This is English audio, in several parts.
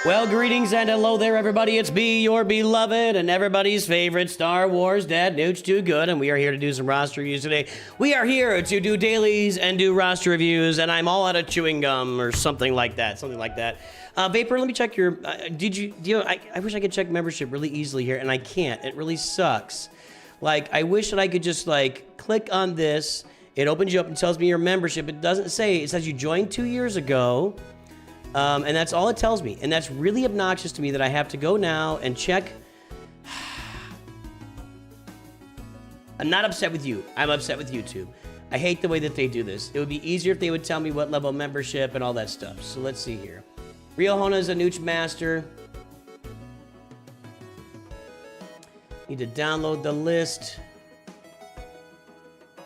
Well, greetings and hello there, everybody. It's me, your beloved and everybody's favorite Star Wars dad, Nooch Too Good, and we are here to do some roster reviews today. We are here to do dailies and do roster reviews, and I'm all out of chewing gum or something like that. Vapor, let me check your. I wish I could check membership really easily here, and I can't. It really sucks. Like, I wish that I could just like click on this. It opens you up and tells me your membership. It doesn't say. It says you joined 2 years ago. And that's all it tells me. And that's really obnoxious to me that I have to go now and check. I'm not upset with you. I'm upset with YouTube. I hate the way that they do this. It would be easier if they would tell me what level of membership and all that stuff. So let's see here. Real Hona is a Nooch master. Need to download the list.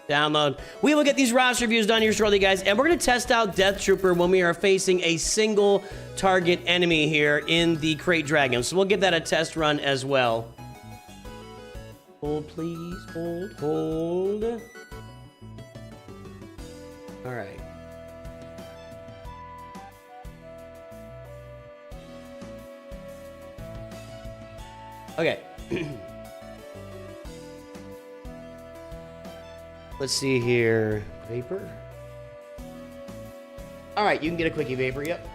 Download. We will get these roster reviews done here shortly, guys, and we're going to test out Death Trooper when we are facing a single target enemy here in the Krayt Dragon. So we'll give that a test run as well. Hold, please. Hold. All right. Okay. Let's see here. Vapor? Alright, you can get a quickie, Vapor, yep.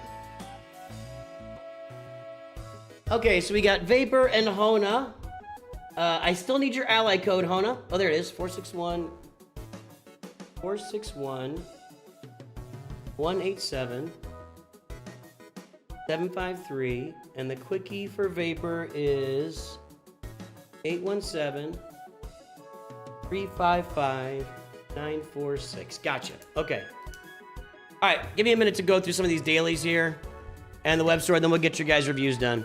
Okay, so we got Vapor and Hona. I still need your ally code, Hona. Oh, there it is. 461. 461. 187. 753. And the quickie for Vapor is 817. 355946. Gotcha. Okay. All right. Give me a minute to go through some of these dailies here and the web store, then we'll get your guys' reviews done.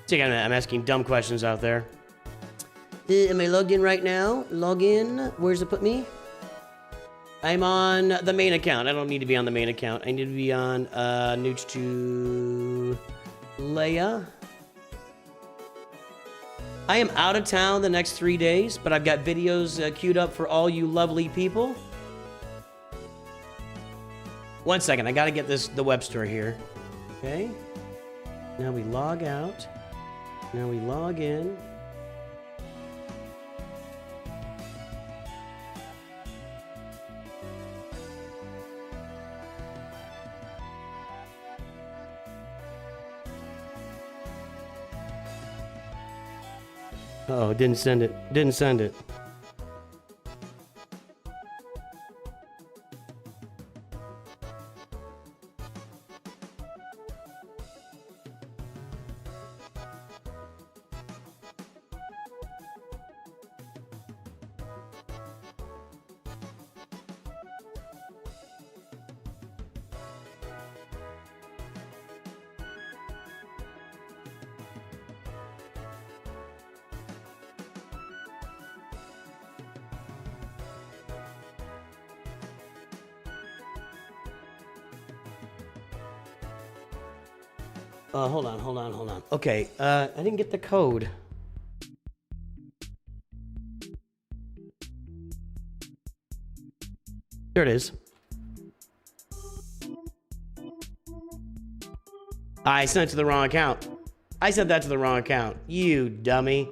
See, I'm asking dumb questions out there. Am I logged in right now? Log in. Where's it put me? I'm on the main account. I don't need to be on the main account. I need to be on Nooch to Leia. I am out of town the next 3 days, but I've got videos queued up for all you lovely people. 1 second, I gotta get the web store here. Okay. Now we log out. Now we log in. Oh, didn't send it. Didn't send it. Hold on. Okay, I didn't get the code. There it is. I sent it to the wrong account. I sent that to the wrong account. You dummy.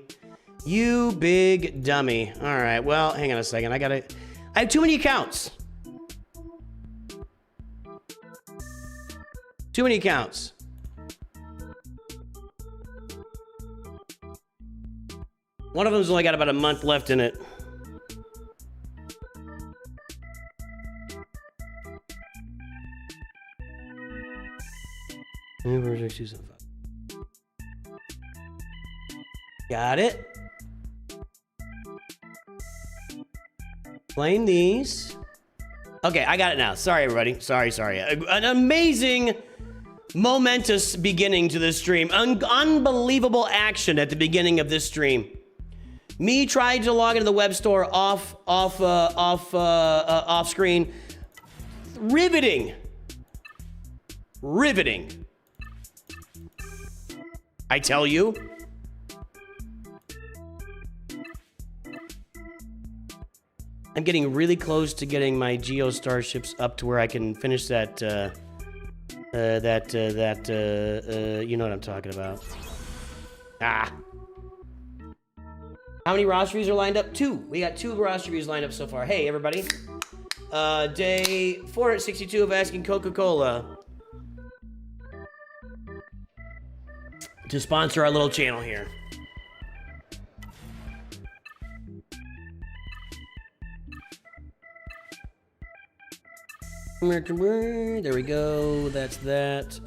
You big dummy. All right, well, hang on a second. I have too many accounts. Too many accounts. One of them's only got about a month left in it. Got it. Claim these. Okay, I got it now. Sorry, everybody. Sorry. An amazing, momentous beginning to this stream. Unbelievable action at the beginning of this stream. Me trying to log into the web store off screen. Riveting. I tell you. I'm getting really close to getting my Geo starships up to where I can finish that, you know what I'm talking about. Ah. How many roster reviews are lined up? 2. We got 2 roster reviews lined up so far. Hey, everybody. Day 462 of asking Coca-Cola to sponsor our little channel here. There we go. That's that.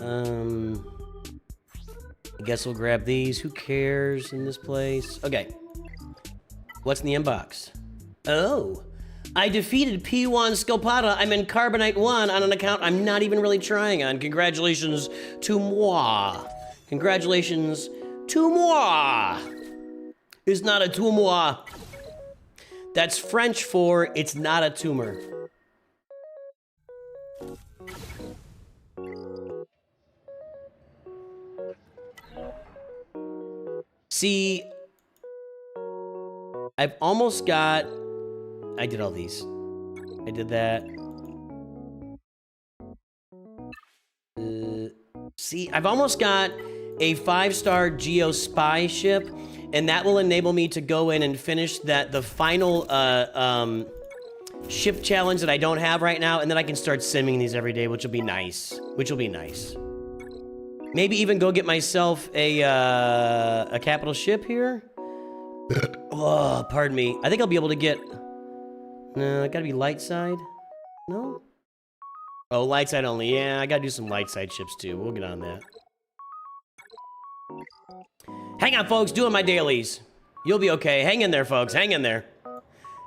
I guess we'll grab these. Who cares in this place? Okay. What's in the inbox? Oh. I defeated P1 Scopada. I'm in Carbonite 1 on an account I'm not even really trying on. Congratulations to moi. Congratulations to moi. It's not a tumor. That's French for it's not a tumor. See, I've almost got... I did all these. I did that. See, I've almost got a 5-star Geo Spy ship, and that will enable me to go in and finish the final ship challenge that I don't have right now, and then I can start simming these every day, which will be nice. Maybe even go get myself a capital ship here. Oh, pardon me. I think I'll be able to get... No, I gotta be light side. No? Oh, light side only. Yeah, I gotta do some light side ships too. We'll get on that. Hang on, folks. Doing my dailies. You'll be okay. Hang in there, folks. Hang in there.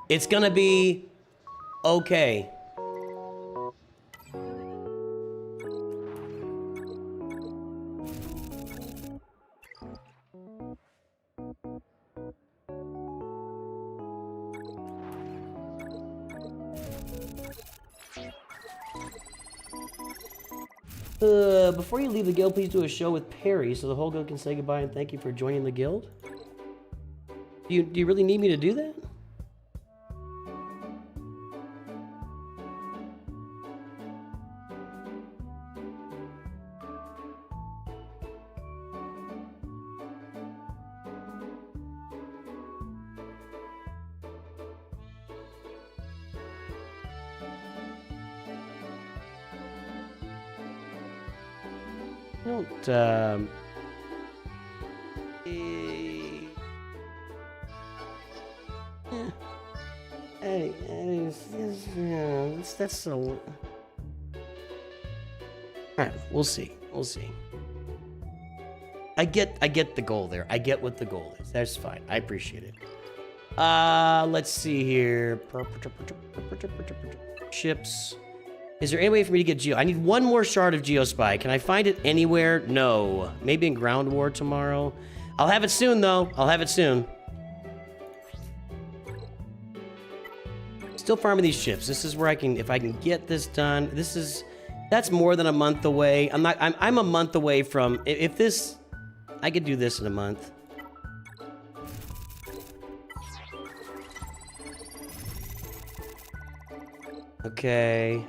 It's gonna be okay. Before you leave the guild, please do a show with Perry so the whole guild can say goodbye and thank you for joining the guild. Do you really need me to do that? That's so... Alright, we'll see. I get the goal there. I get what the goal is. That's fine. I appreciate it. Let's see here. Ships. Is there any way for me to get Geo? I need one more shard of Geospy. Can I find it anywhere? No. Maybe in Ground War tomorrow. I'll have it soon, though. I'll have it soon. Still farming these ships. This is where I can, if I can get this done. That's more than a month away. I'm a month away from, if this, I could do this in a month. Okay.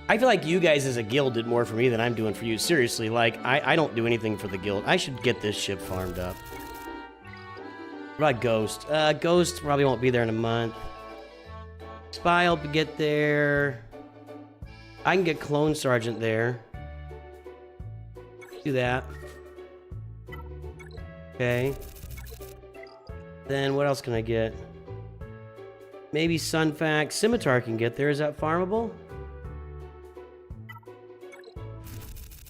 I feel like you guys as a guild did more for me than I'm doing for you. Seriously, like, I don't do anything for the guild. I should get this ship farmed up. What about Ghost? Ghost probably won't be there in a month. Spy will get there. I can get Clone Sergeant there. Do that. Okay. Then what else can I get? Maybe Sunfac. Scimitar can get there. Is that farmable?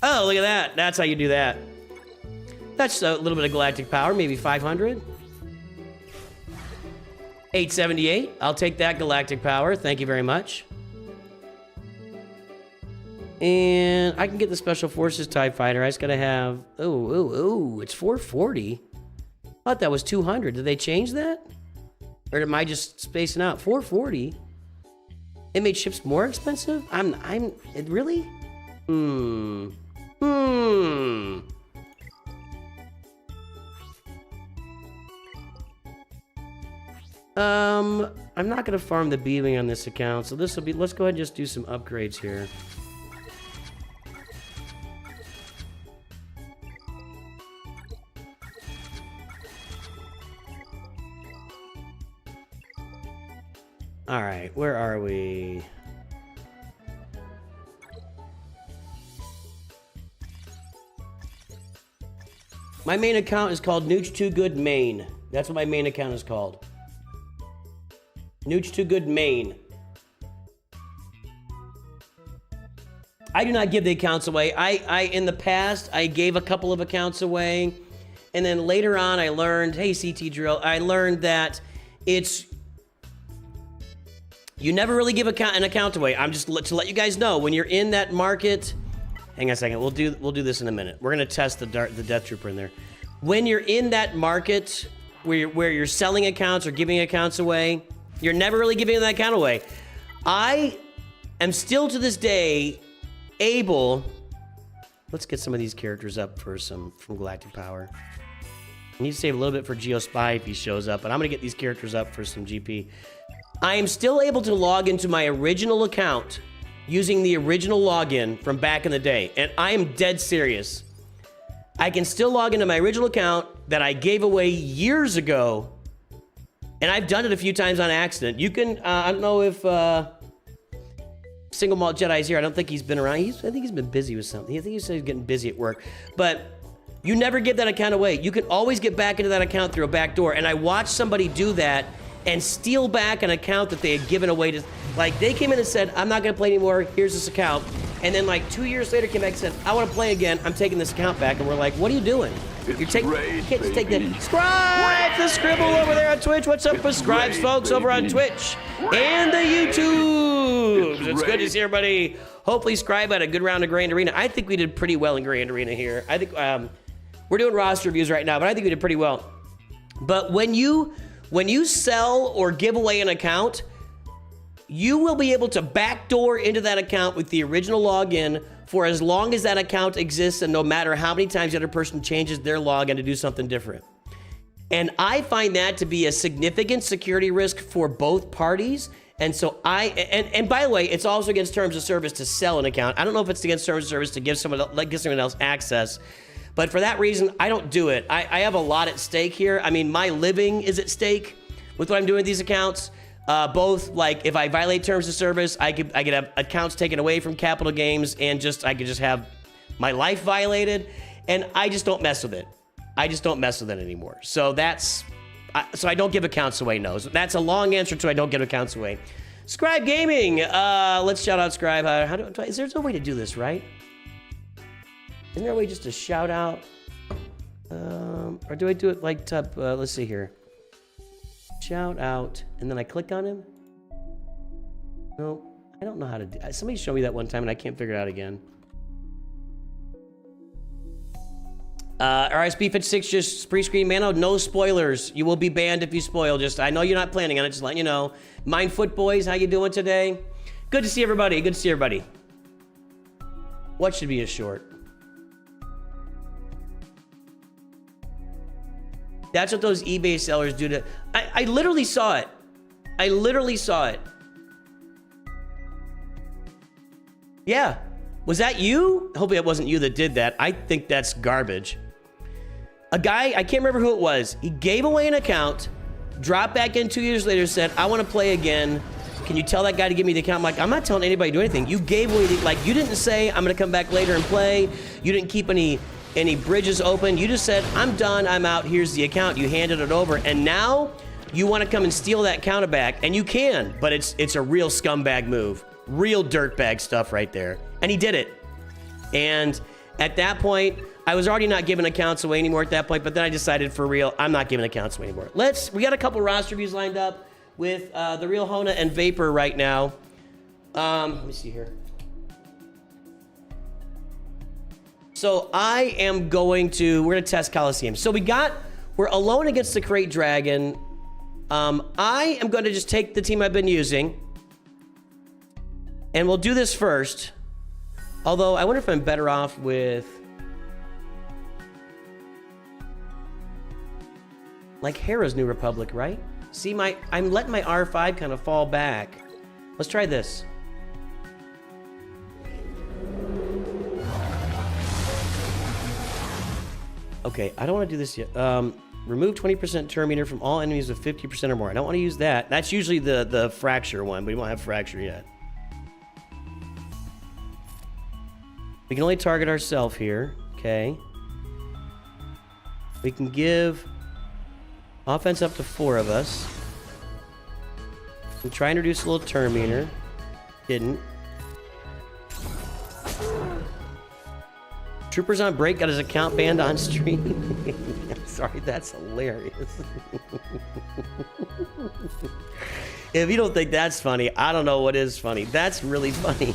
Oh, look at that. That's how you do that. That's a little bit of galactic power, maybe 500. 878. I'll take that galactic power. Thank you very much. And I can get the Special Forces TIE Fighter. I just gotta have... Oh, it's 440. I thought that was 200. Did they change that? Or am I just spacing out? 440? It made ships more expensive? Really? I'm not gonna farm the B-Wing on this account, so this will be, let's go ahead and just do some upgrades here. All right, where are we? My main account is called Nooch Too Good Main. That's what my main account is called. Nooch Too Good Main. I do not give the accounts away. I in the past, I gave a couple of accounts away. And then later on, I learned, hey, CT Drill, I learned that it's, you never really give an account away. I'm just to let you guys know, when you're in that market, hang on a second, we'll do this in a minute. We're gonna test the Death Trooper in there. When you're in that market where you're selling accounts or giving accounts away, you're never really giving that account away. I am still to this day able, let's get some of these characters up for from Galactic Power. I need to save a little bit for Geospy if he shows up, but I'm gonna get these characters up for some GP. I am still able to log into my original account using the original login from back in the day. And I am dead serious. I can still log into my original account that I gave away years ago. And I've done it a few times on accident. You can, I don't know if Single Malt Jedi's here. I don't think he's been around. I think he's been busy with something. I think he said he's getting busy at work. But you never give that account away. You can always get back into that account through a back door. And I watched somebody do that and steal back an account that they had given away to, like, they came in and said, I'm not gonna play anymore, here's this account. And then like 2 years later came back and said, I wanna play again, I'm taking this account back. And we're like, what are you doing? You can't just take that. Scribe the Scribble over there on Twitch. What's up with Scribes, folks, over on Twitch and the YouTube? It's good to see everybody. Hopefully Scribe had a good round of Grand Arena. I think we did pretty well in Grand Arena here. I think we're doing roster reviews right now, but I think we did pretty well. But when you sell or give away an account, you will be able to backdoor into that account with the original login for as long as that account exists, and no matter how many times the other person changes their login to do something different. And I find that to be a significant security risk for both parties. And so and by the way, it's also against terms of service to sell an account. I don't know if it's against terms of service to give someone else access. But for that reason, I don't do it. I have a lot at stake here. I mean, my living is at stake with what I'm doing with these accounts. Both, like, if I violate terms of service, I could have accounts taken away from Capital Games, and I could just have my life violated, and I just don't mess with it. I just don't mess with it anymore. So so I don't give accounts away, no. So that's a long answer to I don't give accounts away. Scribe Gaming, let's shout out Scribe. Is there no way to do this, right? Isn't there a way just to shout out? Or do I do it like let's see here. Shout out, and then I click on him? No, I don't know how to do it. Somebody showed me that one time, and I can't figure it out again. RSP56, just pre-screen, Mano, no spoilers. You will be banned if you spoil. I know you're not planning on it, just letting you know. Mindfoot Boys, how you doing today? Good to see everybody, good to see everybody. What should be a short? That's what those eBay sellers do to... I literally saw it. I literally saw it. Yeah. Was that you? Hopefully it wasn't you that did that. I think that's garbage. A guy, I can't remember who it was. He gave away an account, dropped back in 2 years later, said, I want to play again. Can you tell that guy to give me the account? I'm like, I'm not telling anybody to do anything. You gave away you didn't say, I'm going to come back later and play. You didn't keep any bridges open. You just said, I'm done, I'm out, here's the account. You handed it over, and now you want to come and steal that account back, and you can, but it's a real scumbag move. Real dirtbag stuff right there. And he did it. And at that point, I was already not giving accounts away anymore at that point, but then I decided for real, I'm not giving accounts away anymore. We got a couple roster reviews lined up with the real Hona and Vapor right now. Let me see here. So we're gonna test Coliseum. So we're alone against the Krayt Dragon. I am gonna just take the team I've been using, and we'll do this first. Although, I wonder if I'm better off with, like, Hera's New Republic, right? See, I'm letting my R5 kind of fall back. Let's try this. Okay, I don't want to do this yet. Remove 20% turn meter from all enemies with 50% or more. I don't want to use that. That's usually the fracture one, but we won't have fracture yet. We can only target ourselves here. Okay. We can give offense up to 4 of us. We try and reduce a little turn meter. Didn't. Troopers on break got his account banned on stream. Sorry, that's hilarious. If you don't think that's funny, I don't know what is funny. That's really funny.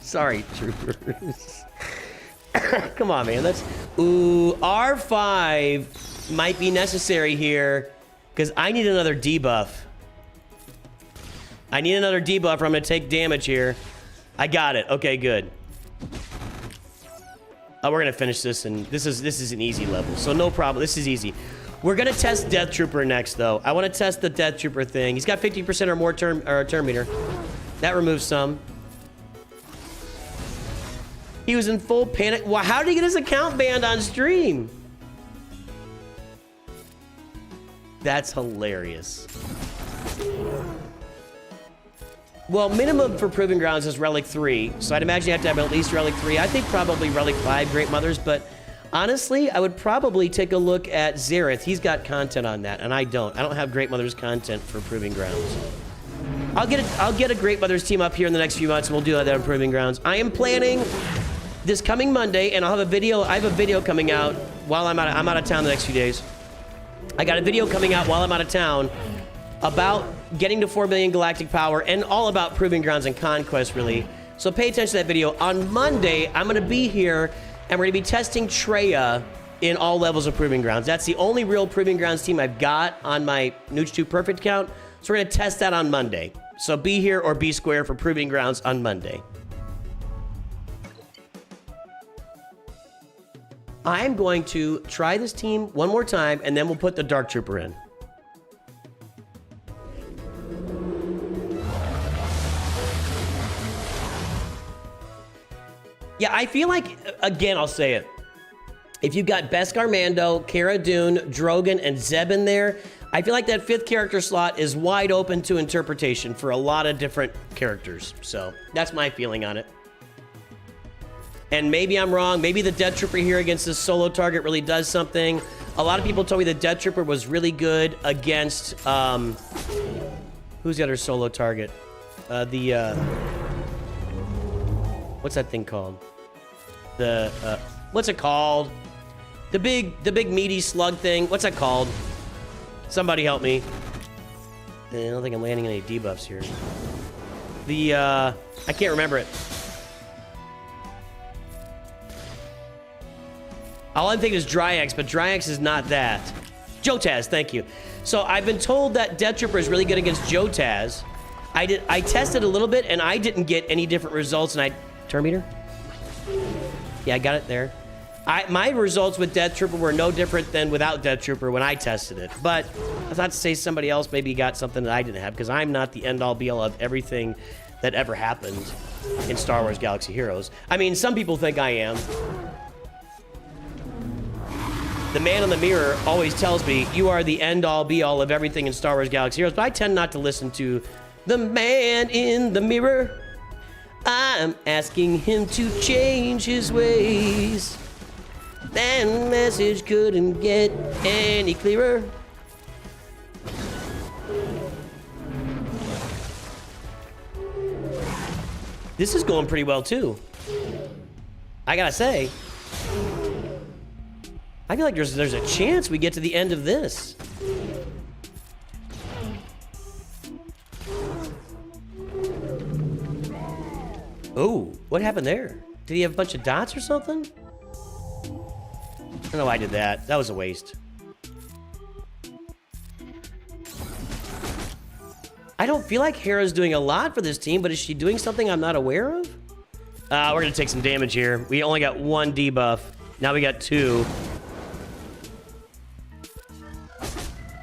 Sorry, troopers. Come on, man. That's... Ooh, R5 might be necessary here because I need another debuff. I need another debuff or I'm going to take damage here. I got it. Okay, good. Oh, we're going to finish this, and this is an easy level, so no problem. This is easy. We're going to test Death Trooper next, though. I want to test the Death Trooper thing. He's got 50% or more turn meter. That removes some. He was in full panic. Wow, how did he get his account banned on stream? That's hilarious. Well, minimum for Proving Grounds is Relic 3, so I'd imagine you have to have at least Relic 3. I think probably Relic 5 Great Mothers, but honestly, I would probably take a look at Zareth. He's got content on that, and I don't. I don't have Great Mothers content for Proving Grounds. I'll get a Great Mothers team up here in the next few months, and we'll do that on Proving Grounds. I am planning this coming Monday, and I'll have a video. I have a video coming out while I'm out of town the next few days. I got a video coming out while I'm out of town about getting to 4 billion galactic power and all about Proving Grounds and Conquest, really. So pay attention to that video. On Monday, I'm going to be here, and we're going to be testing Traya in all levels of Proving Grounds. That's the only real Proving Grounds team I've got on my Nooch 2 Perfect account. So we're going to test that on Monday. So be here or be square for Proving Grounds on Monday. I'm going to try this team one more time, and then we'll put the Dark Trooper in. Yeah, I feel like, again, I'll say it. If you've got Beskar Mando, Cara Dune, Drogon, and Zeb in there, I feel like that 5th character slot is wide open to interpretation for a lot of different characters. So that's my feeling on it. And maybe I'm wrong. Maybe the Death Trooper here against this solo target really does something. A lot of people told me the Death Trooper was really good against... who's the other solo target? What's that thing called? What's it called? The big meaty slug thing. What's that called? Somebody help me. I don't think I'm landing any debuffs here. I can't remember it. All I'm thinking is Dryax, but Dryax is not that. Jotaz, thank you. So I've been told that Death Trooper is really good against Jotaz. I tested a little bit, and I didn't get any different results, and turn meter? Yeah, I got it there. My results with Death Trooper were no different than without Death Trooper when I tested it. But that's not to say somebody else maybe got something that I didn't have, because I'm not the end-all be-all of everything that ever happened in Star Wars Galaxy Heroes. I mean, some people think I am. The man in the mirror always tells me, you are the end-all be-all of everything in Star Wars Galaxy Heroes, but I tend not to listen to the man in the mirror. I'm asking him to change his ways. That message couldn't get any clearer. This is going pretty well, too. I gotta say. I feel like there's a chance we get to the end of this. Oh, what happened there? Did he have a bunch of dots or something? I don't know why I did that. That was a waste. I don't feel like Hera's doing a lot for this team, but is she doing something I'm not aware of? We're going to take some damage here. We only got 1 debuff. Now we got 2.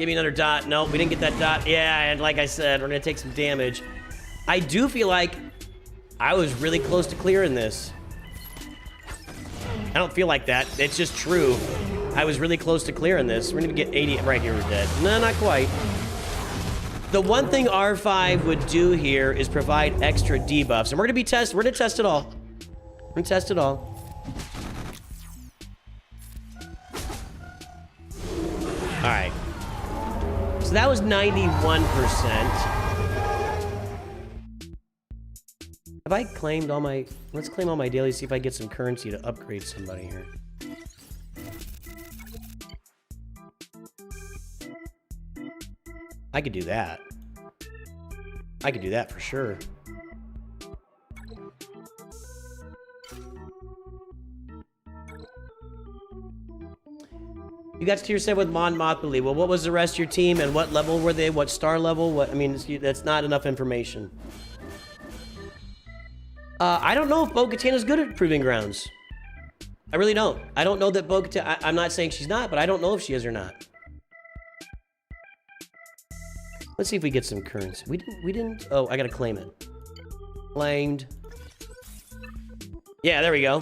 Give me another dot. Nope, we didn't get that dot. Yeah, and like I said, we're gonna take some damage. I do feel like I was really close to clearing this. I don't feel like that. It's just true. I was really close to clearing this. We're gonna get 80. Right here, we're dead. No, not quite. The one thing R5 would do here is provide extra debuffs. And we're gonna we're gonna test it all. We're gonna test it all. All right. So that was 91%. Have I claimed all my... Let's claim all my dailies, see if I get some currency to upgrade somebody here. I could do that. I could do that for sure. You got to tier 7 with Mon Mothbeli. Well, what was the rest of your team and what level were they? What star level? What? I mean, that's not enough information. I don't know if Bo-Katan is good at Proving Grounds. I really don't. I don't know that Bo-Katan... I'm not saying she's not, but I don't know if she is or not. Let's see if we get some currency. We didn't... Oh, I gotta claim it. Claimed. Yeah, there we go.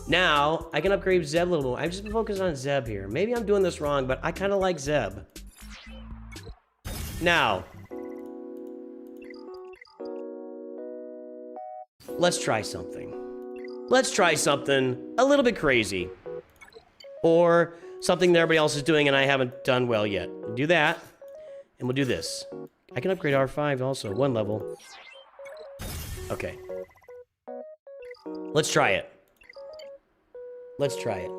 Now, I can upgrade Zeb a little more. I've just been focused on Zeb here. Maybe I'm doing this wrong, but I kind of like Zeb. Now... Let's try something. Let's try something a little bit crazy. Or something that everybody else is doing and I haven't done well yet. We'll do that. And we'll do this. I can upgrade R5 also, 1 level. Okay. Let's try it. Let's try it.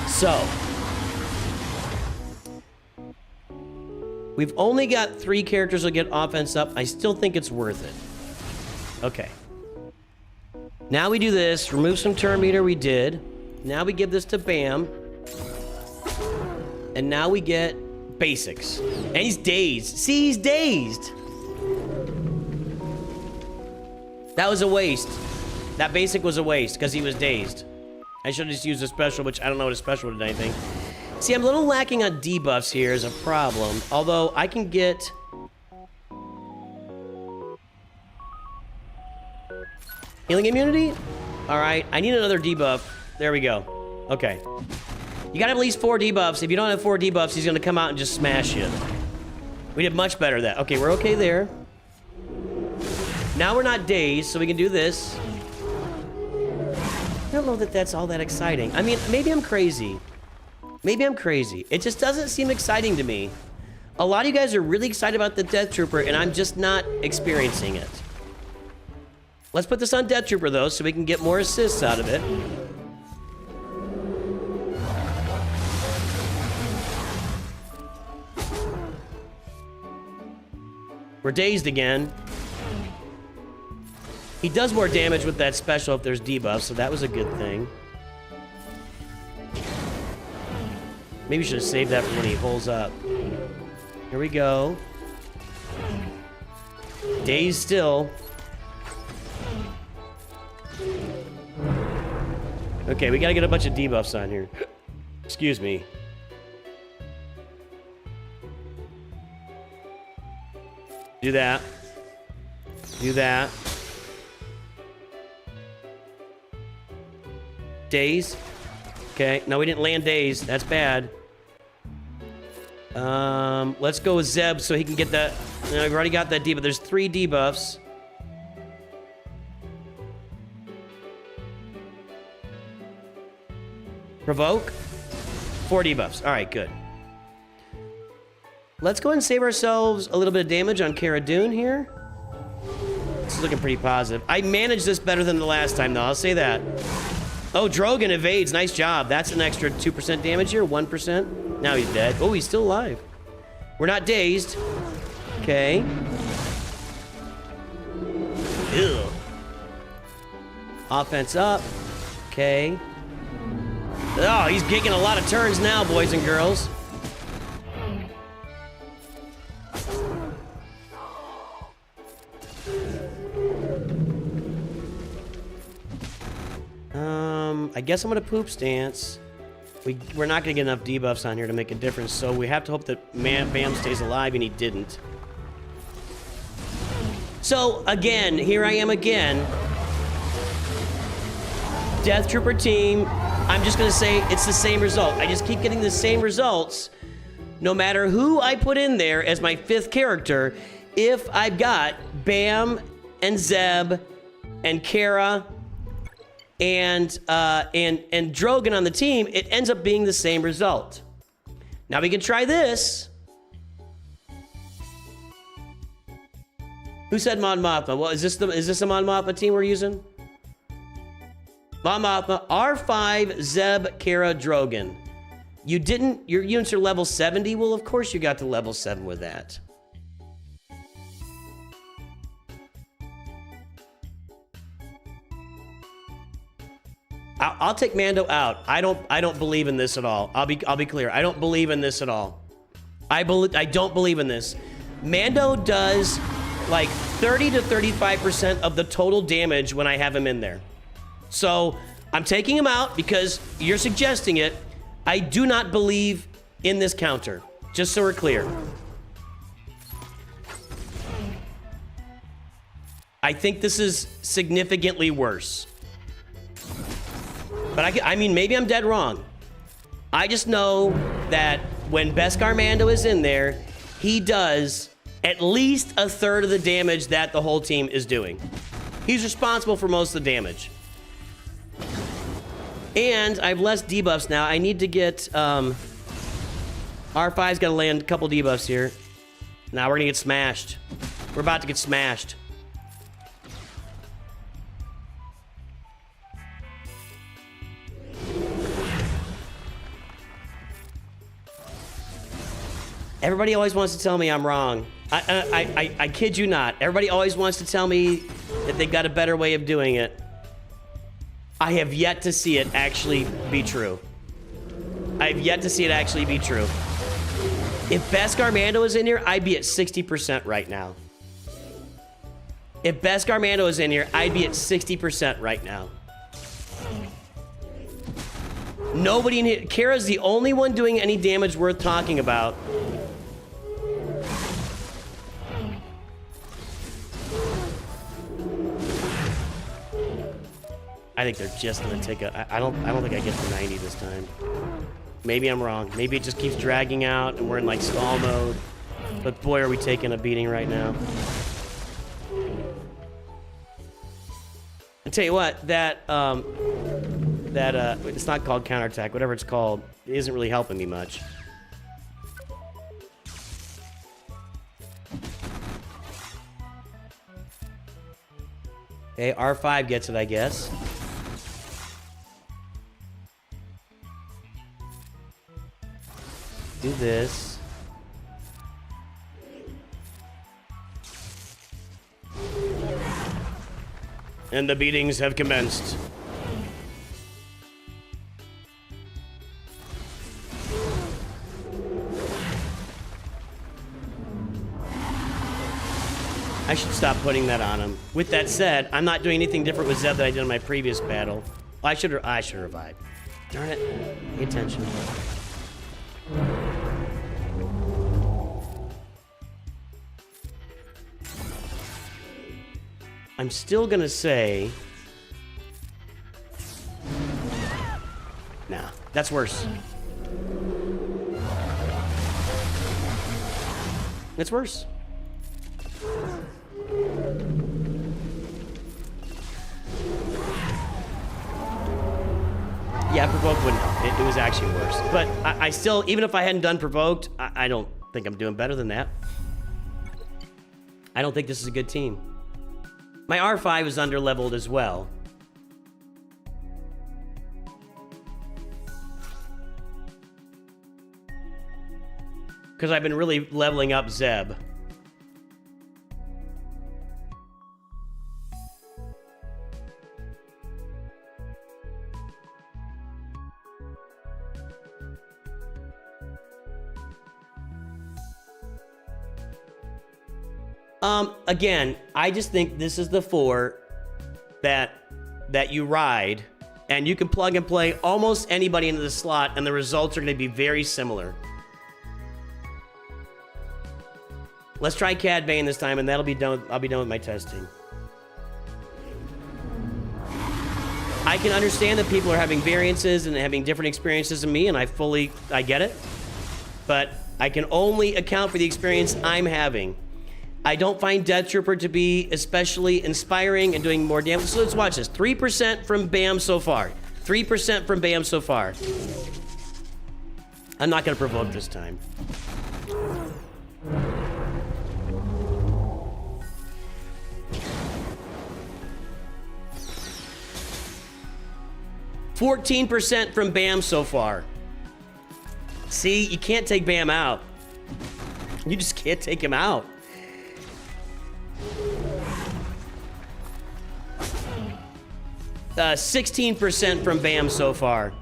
So. We've only got 3 characters that get offense up. I still think it's worth it. Okay. Now we do this. Remove some turn meter. We did. Now we give this to Bam. And now we get basics. And he's dazed. See, he's dazed. That was a waste. That basic was a waste because he was dazed. I should have just used a special, which I don't know what a special did anything. See, I'm a little lacking on debuffs here is a problem. Although I can get... Healing immunity? Alright, I need another debuff. There we go. Okay. You gotta have at least 4 debuffs. If you don't have 4 debuffs, he's gonna come out and just smash you. We did much better that. Okay, we're okay there. Now we're not dazed, so we can do this. I don't know that that's all that exciting. I mean, maybe I'm crazy. Maybe I'm crazy. It just doesn't seem exciting to me. A lot of you guys are really excited about the Death Trooper, and I'm just not experiencing it. Let's put this on Death Trooper, though, so we can get more assists out of it. We're dazed again. He does more damage with that special if there's debuffs, so that was a good thing. Maybe we should have saved that for when he holds up. Here we go. Dazed still. Okay, we gotta get a bunch of debuffs on here. Excuse me. Do that. Do that. Daze. Okay, no, we didn't land daze. That's bad. Let's go with Zeb so he can get that. No, we've already got that debuff. There's 3 debuffs. Provoke. 4 debuffs. All right, good. Let's go ahead and save ourselves a little bit of damage on Cara Dune here. This is looking pretty positive. I managed this better than the last time, though. I'll say that. Oh, Drogon evades. Nice job. That's an extra 2% damage here. 1%. Now he's dead. Oh, he's still alive. We're not dazed. Okay. Ew. Offense up. Okay. Oh, he's kicking a lot of turns now, boys and girls. I I guess I'm gonna poop stance. We're not gonna get enough debuffs on here to make a difference, so we have to hope that Bam stays alive, and he didn't. So, again, here I am again. Death Trooper team, I'm just gonna say it's the same result. I just keep getting the same results, no matter who I put in there as my 5th character. If I've got Bam and Zeb and Kara and Drogon on the team, it ends up being the same result. Now we can try this. Who said Mon Mothma? Well, is this the Mon Mothma team we're using? Mon Mothma, R5, Zeb, Kara, Drogon. Your units are level 70? Well, of course you got to level 7 with that. I'll take Mando out. I don't believe in this at all. I'll be clear. I don't believe in this at all. I don't believe in this. Mando does like 30 to 35% of the total damage when I have him in there. So I'm taking him out because you're suggesting it. I do not believe in this counter, just so we're clear. I think this is significantly worse. But I mean, maybe I'm dead wrong. I just know that when Beskar Mando is in there, he does at least a third of the damage that the whole team is doing. He's responsible for most of the damage. And I have less debuffs now. I need to get, R5's got to land a couple debuffs here. Now we're going to get smashed. We're about to get smashed. Everybody always wants to tell me I'm wrong. I kid you not. Everybody always wants to tell me that they've got a better way of doing it. I have yet to see it actually be true. I have yet to see it actually be true. If Beskar Mando is in here, I'd be at 60% right now. If Beskar Mando is in here, I'd be at 60% right now. Nobody in here. Kara's the only one doing any damage worth talking about. I think they're just gonna take a. I don't think I get to 90 this time. Maybe I'm wrong. Maybe it just keeps dragging out and we're in like stall mode. But boy, are we taking a beating right now. I tell you what, it's not called counterattack, whatever it's called, it isn't really helping me much. Okay, R5 gets it, I guess. Do this. And the beatings have commenced. I should stop putting that on him. With that said, I'm not doing anything different with Zeb that I did in my previous battle. I should revive. Darn it. Pay attention. I'm still gonna say... Nah, that's worse. That's worse. Yeah, Provoked wouldn't help. It was actually worse. But I still, even if I hadn't done Provoked, I don't think I'm doing better than that. I don't think this is a good team. My R5 is under-leveled as well. Because I've been really leveling up Zeb. Again, I just think this is the 4 that you ride And you can plug and play almost anybody into the slot, and the results are going to be very similar. Let's try Cad Bane this time, and that'll be done. I'll be done with my testing. I can understand that people are having variances and having different experiences than me, and I get it. But I can only account for the experience I'm having. I don't find Death Trooper to be especially inspiring and doing more damage. So let's watch this. 3% from BAM so far. 3% from BAM so far. I'm not going to provoke this time. %, from BAM so far. See, you can't take BAM out. You just can't take him out. Uh, 16% from BAM so far.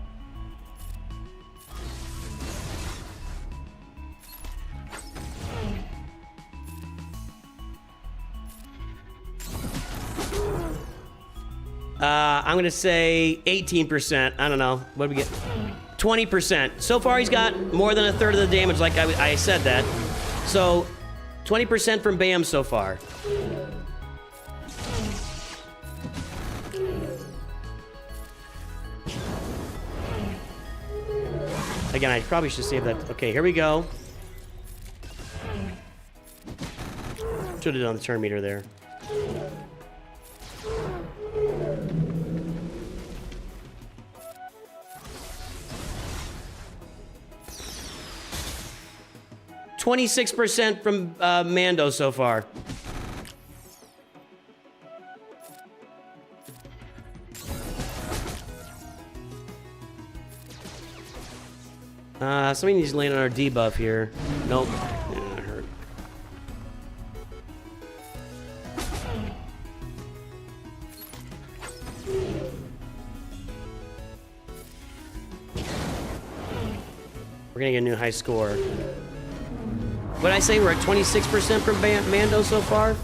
I'm going to say 18%. I don't know. What do we get? 20%. So far, he's got more than a third of the damage, like I said that. So, 20% from BAM so far. Again, I probably should save that. Okay, here we go. Should have done the turn meter there. %, from Mando so far. Somebody needs to land on our debuff here. Nope. Yeah, that hurt. We're gonna get a new high score. What did I say? We're at 26% from Mando so far?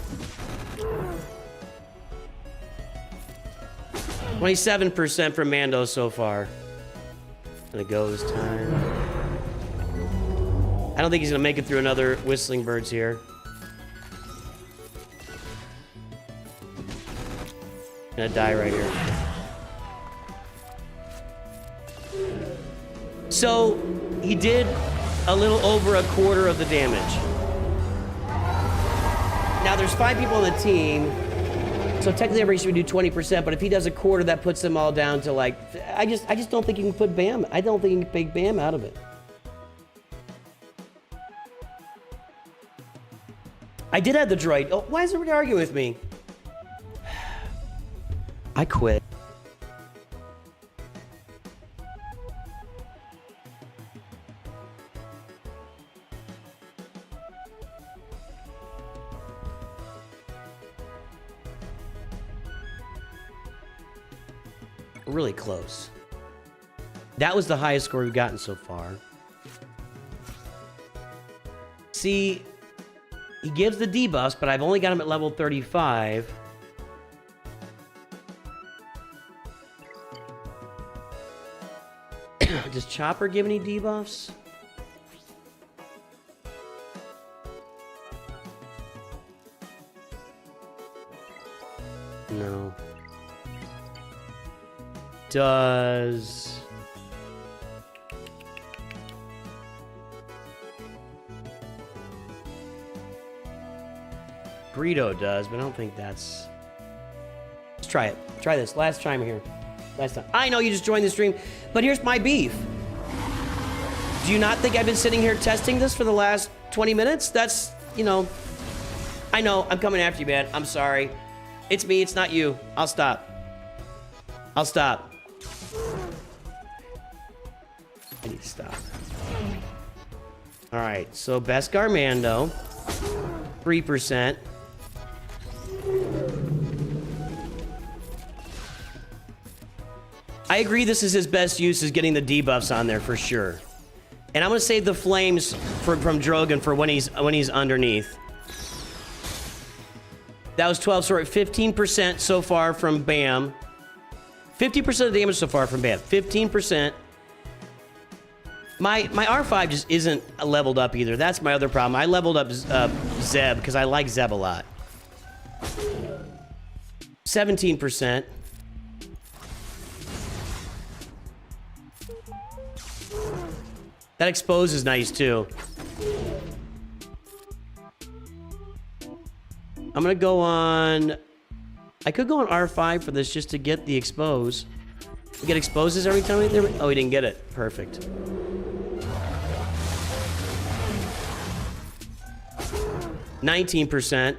27% from Mando so far. Gonna go this time. I don't think he's gonna make it through another Whistling Birds here. Gonna die right here. So, he did a little over a quarter of the damage. Now, there's 5 people on the team, so technically everybody should do 20%, but if he does a quarter, that puts them all down to like... I just don't think he can put BAM. I don't think he can take BAM out of it. I did have the droid. Oh, why is everybody arguing with me? I quit. Really close. That was the highest score we've gotten so far. See, he gives the debuffs, but I've only got him at level 35. Does Chopper give any debuffs? No. Does... Greedo does, but I don't think that's... Let's try it. Try this. Last time here. Last time. I know you just joined the stream, but here's my beef. Do you not think I've been sitting here testing this for the last 20 minutes? That's, you know... I know, I'm coming after you, man. I'm sorry. It's me, it's not you. I'll stop. I'll stop. I need to stop. Alright, so Beskar Mando. 3%. I agree this is his best use, is getting the debuffs on there for sure. And I'm gonna save the flames from Drogon for when he's underneath. That was 12, so we're at 15% so far from BAM. 50% of the damage so far from Ban. 15%. My R5 just isn't leveled up either. That's my other problem. I leveled up Zeb because I like Zeb a lot. 17%. That expose is nice too. I'm gonna go on... I could go on R5 for this just to get the expose. We get exposes every time we... Oh, we didn't get it. Perfect. %.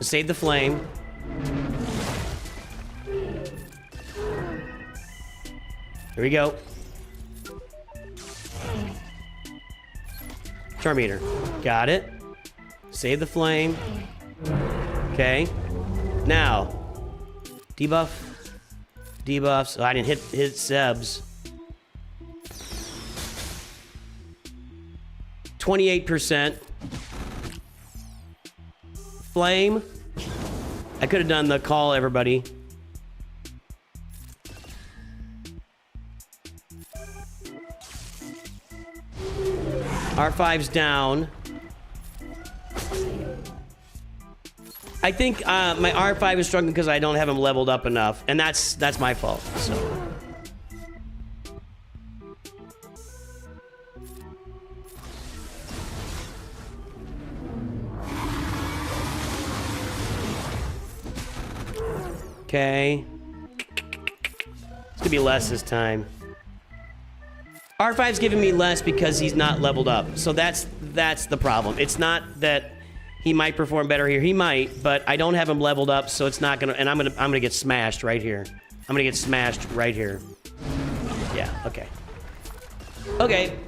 Save the flame. Here we go. Charm meter. Got it. Save the flame. Okay. Now. Debuff. Debuffs. Oh, I didn't hit Seb's. 28%. Flame. I could have done the call, everybody. R5's down. I think my R5 is struggling because I don't have him leveled up enough, and that's my fault. So. Okay. It's gonna be less this time. R5's giving me less because he's not leveled up. So that's the problem. It's not that he might perform better here. He might, but I don't have him leveled up, so it's not gonna. And I'm gonna get smashed right here. I'm gonna get smashed right here. Yeah. Okay. Okay.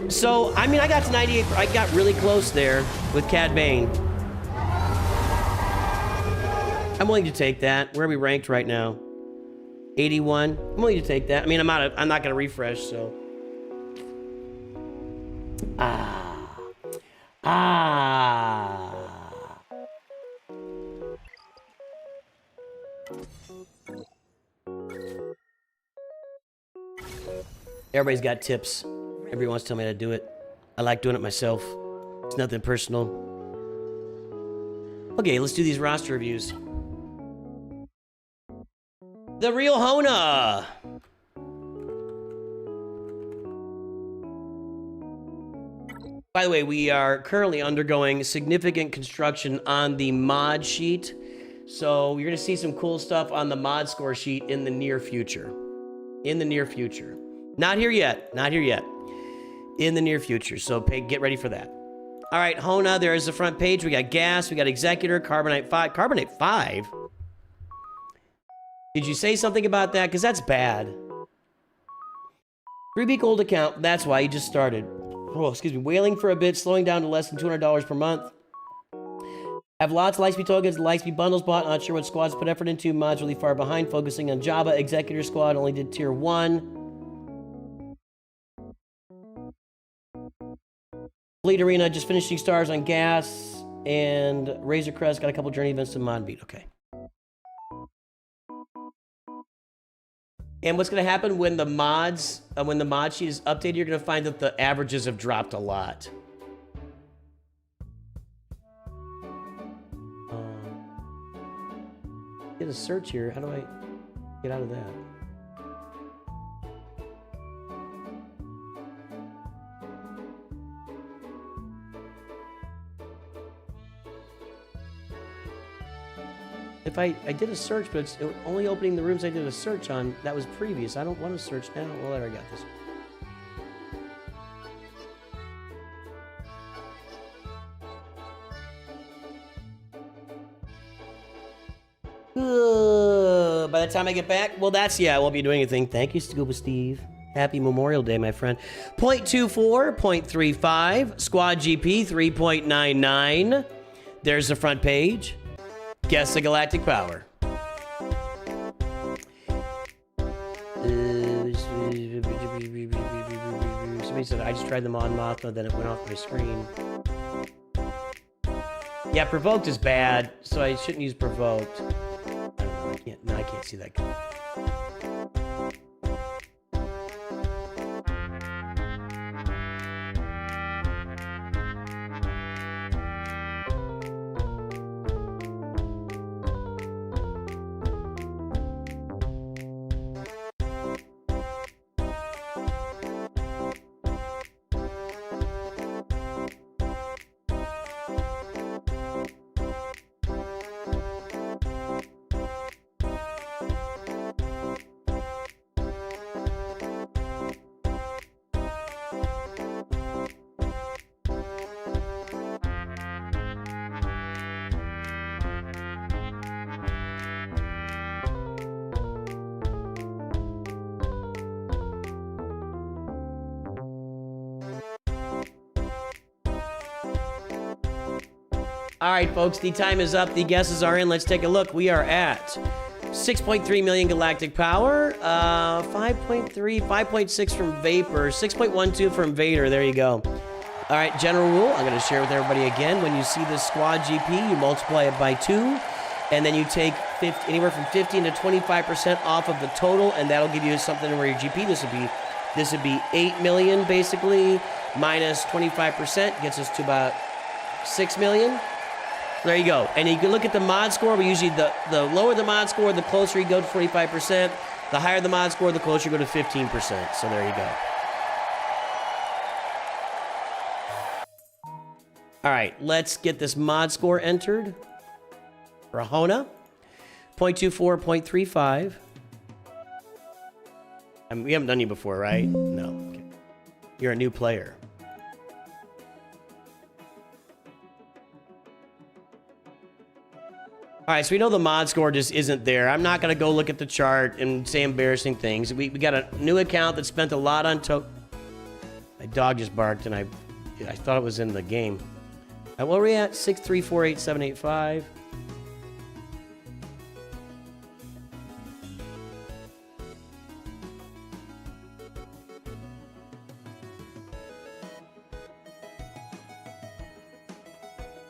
So I mean, I got to 98. I got really close there with Cad Bane. I'm willing to take that. Where are we ranked right now? 81. I'm willing to take that. I mean, I'm not gonna refresh, so. Everybody's got tips. Everybody wants to tell me how to do it. I like doing it myself. It's nothing personal. Okay, let's do these roster reviews. The real Hona. By the way, we are currently undergoing significant construction on the mod sheet. So you're gonna see some cool stuff on the mod score sheet in the near future. In the near future. Not here yet, not here yet. In the near future, so get ready for that. All right, Hona, there's the front page. We got gas, we got Executor, Carbonite 5. Carbonite 5? Did you say something about that? Because that's bad. 3-week old account. That's why he just started. Oh, excuse me. Wailing for a bit, slowing down to less than $200 per month. Have lots of Lightspeed tokens, Lightspeed bundles bought. Not sure what squads put effort into. Mods really far behind. Focusing on Java. Executor squad only did tier 1. Fleet Arena just finishing stars on gas. And Razor Crest got a couple journey events to mod beat. Okay. And what's going to happen when the mod sheet is updated, you're going to find that the averages have dropped a lot. Get a search here. How do I get out of that? If I did a search, but it's only opening the rooms I did a search on. That was previous. I don't want to search now. Well, there I got this. By the time I get back, well, I won't be doing anything. Thank you, Scuba Steve. Happy Memorial Day, my friend. 0.24, 0.35, Squad GP 3.99. There's the front page. Guess the Galactic Power. Somebody said I just tried them on Mothma, then it went off my screen. Yeah, provoked is bad, so I shouldn't use provoked. I can't see that coming. All right, folks, the time is up. The guesses are in. Let's take a look. We are at 6.3 million galactic power, 5.3, 5.6 from Vapor, 6.12 from Vader. There you go. All right, general rule. I'm going to share with everybody again. When you see this squad GP, you multiply it by 2, and then you take anywhere from 15 to 25% off of the total, and that'll give you something where your GP, this would be 8 million basically, minus 25% gets us to about 6 million. There you go. And you can look at the mod score. We usually, the lower the mod score, the closer you go to 45%. The higher the mod score, the closer you go to 15%. So there you go. All right, let's get this mod score entered for Hona. 0.24, 0.35. We haven't done you before, right? No. Okay. You're a new player. All right, so we know the mod score just isn't there. I'm not going to go look at the chart and say embarrassing things. We got a new account that spent a lot on My dog just barked, and I thought it was in the game. What are we at? 6348785.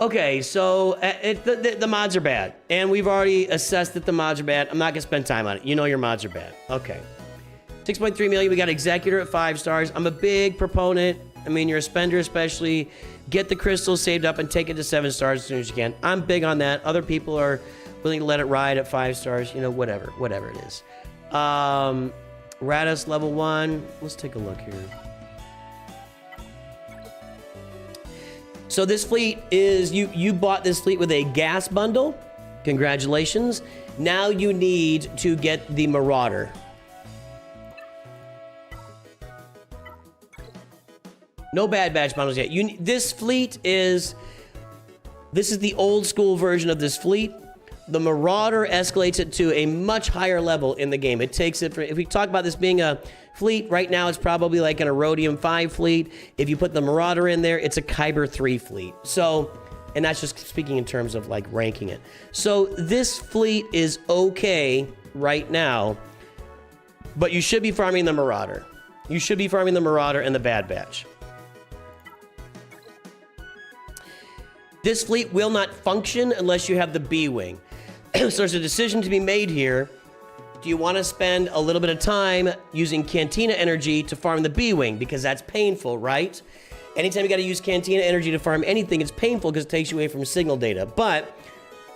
Okay, so the mods are bad, and we've already assessed that the mods are bad. I'm not going to spend time on it. You know your mods are bad. Okay. 6.3 million, we got Executor at 5 stars. I'm a big proponent. I mean, you're a spender especially. Get the crystals saved up and take it to 7 stars as soon as you can. I'm big on that. Other people are willing to let it ride at 5 stars. You know, whatever it is. Radus level 1. Let's take a look here. So this fleet is, you bought this fleet with a gas bundle. Congratulations. Now you need to get the Marauder. No Bad Batch bundles yet. This is the old school version of this fleet. The Marauder escalates it to a much higher level in the game. It takes it, if we talk about this being a fleet, right now it's probably like an Erodium 5 fleet. If you put the Marauder in there, it's a Kyber 3 fleet. So, and that's just speaking in terms of like ranking it. So this fleet is okay right now, but you should be farming the Marauder. You should be farming the Marauder and the Bad Batch. This fleet will not function unless you have the B-Wing. So there's a decision to be made here. Do you want to spend a little bit of time using Cantina energy to farm the B-Wing? Because that's painful, right? Anytime you got to use Cantina energy to farm anything, it's painful because it takes you away from signal data. But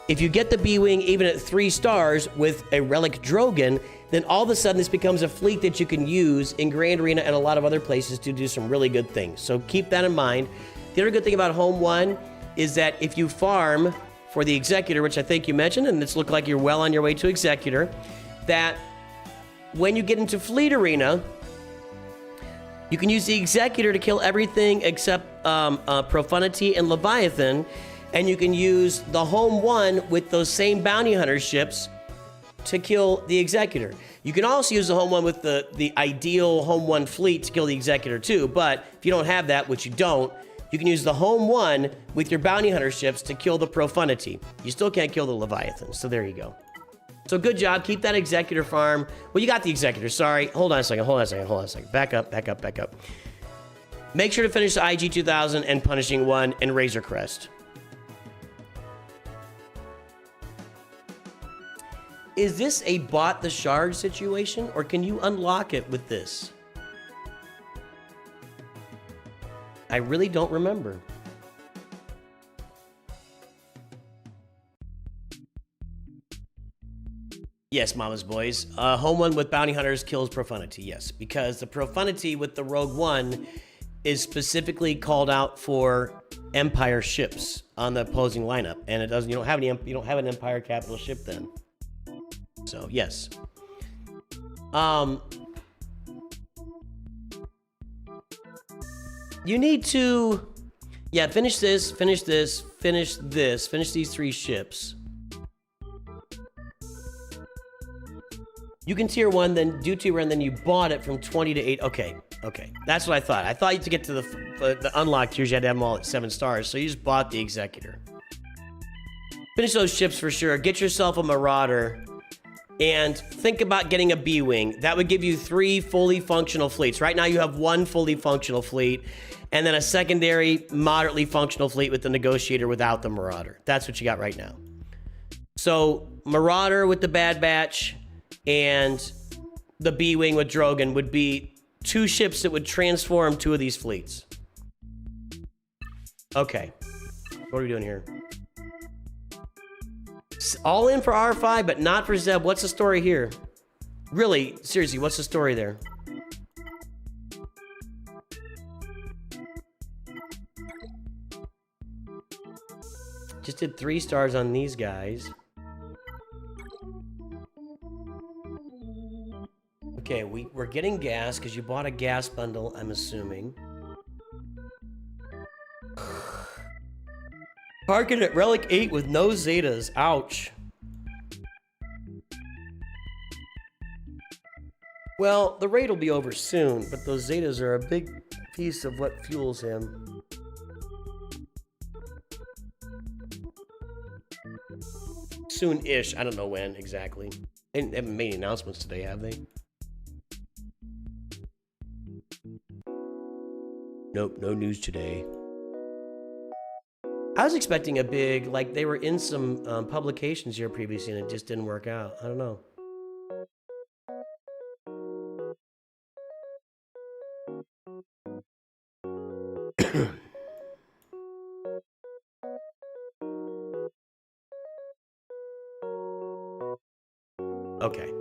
if you get the B-Wing even at 3 stars with a Relic Drogon, then all of a sudden this becomes a fleet that you can use in Grand Arena and a lot of other places to do some really good things. So keep that in mind. The other good thing about Home 1 is that if you farm for the Executor, which I think you mentioned, and it's looked like you're well on your way to Executor, that when you get into Fleet Arena, you can use the Executor to kill everything except Profundity and Leviathan, and you can use the Home 1 with those same Bounty Hunter ships to kill the Executor. You can also use the Home 1 with the ideal Home 1 fleet to kill the Executor too, but if you don't have that, which you don't, you can use the Home 1 with your Bounty Hunter ships to kill the Profundity. You still can't kill the Leviathan, so there you go. So good job. Keep that Executor farm. Well, you got the Executor. Sorry. Hold on a second. Back up. Make sure to finish the IG 2000 and Punishing 1 and Razor Crest. is this a bought the shard situation, or can you unlock it with this? I really don't remember. Yes, Mama's Boys. Home one with bounty hunters kills profundity. Yes, because the profundity with the Rogue One is specifically called out for Empire ships on the opposing lineup, and it doesn't. You don't have an Empire capital ship then. So yes. You need to, yeah, finish this, finish this, finish this, finish these 3 ships. You can tier 1, then do tier 1, then you bought it from 20 to 8. Okay, okay. That's what I thought. I thought to get to the unlocked tiers, you had to have them all at 7 stars, so you just bought the Executor. Finish those ships for sure. Get yourself a Marauder, and think about getting a B-Wing. That would give you 3 fully functional fleets. Right now you have 1 fully functional fleet, and then a secondary, moderately functional fleet with the Negotiator without the Marauder. That's what you got right now. So, Marauder with the Bad Batch, and the B-Wing with Drogon would be 2 ships that would transform 2 of these fleets. Okay. What are we doing here? All in for R5, but not for Zeb. What's the story here? Really, seriously, what's the story there? Just did 3 stars on these guys. Okay, we're getting gas because you bought a gas bundle, I'm assuming. Target at Relic 8 with no Zetas. Ouch. Well, the raid will be over soon, but those Zetas are a big piece of what fuels him. Soon-ish. I don't know when exactly. They haven't made any announcements today, have they? Nope, no news today. I was expecting a big, like they were in some publications here previously and it just didn't work out. I don't know. Okay.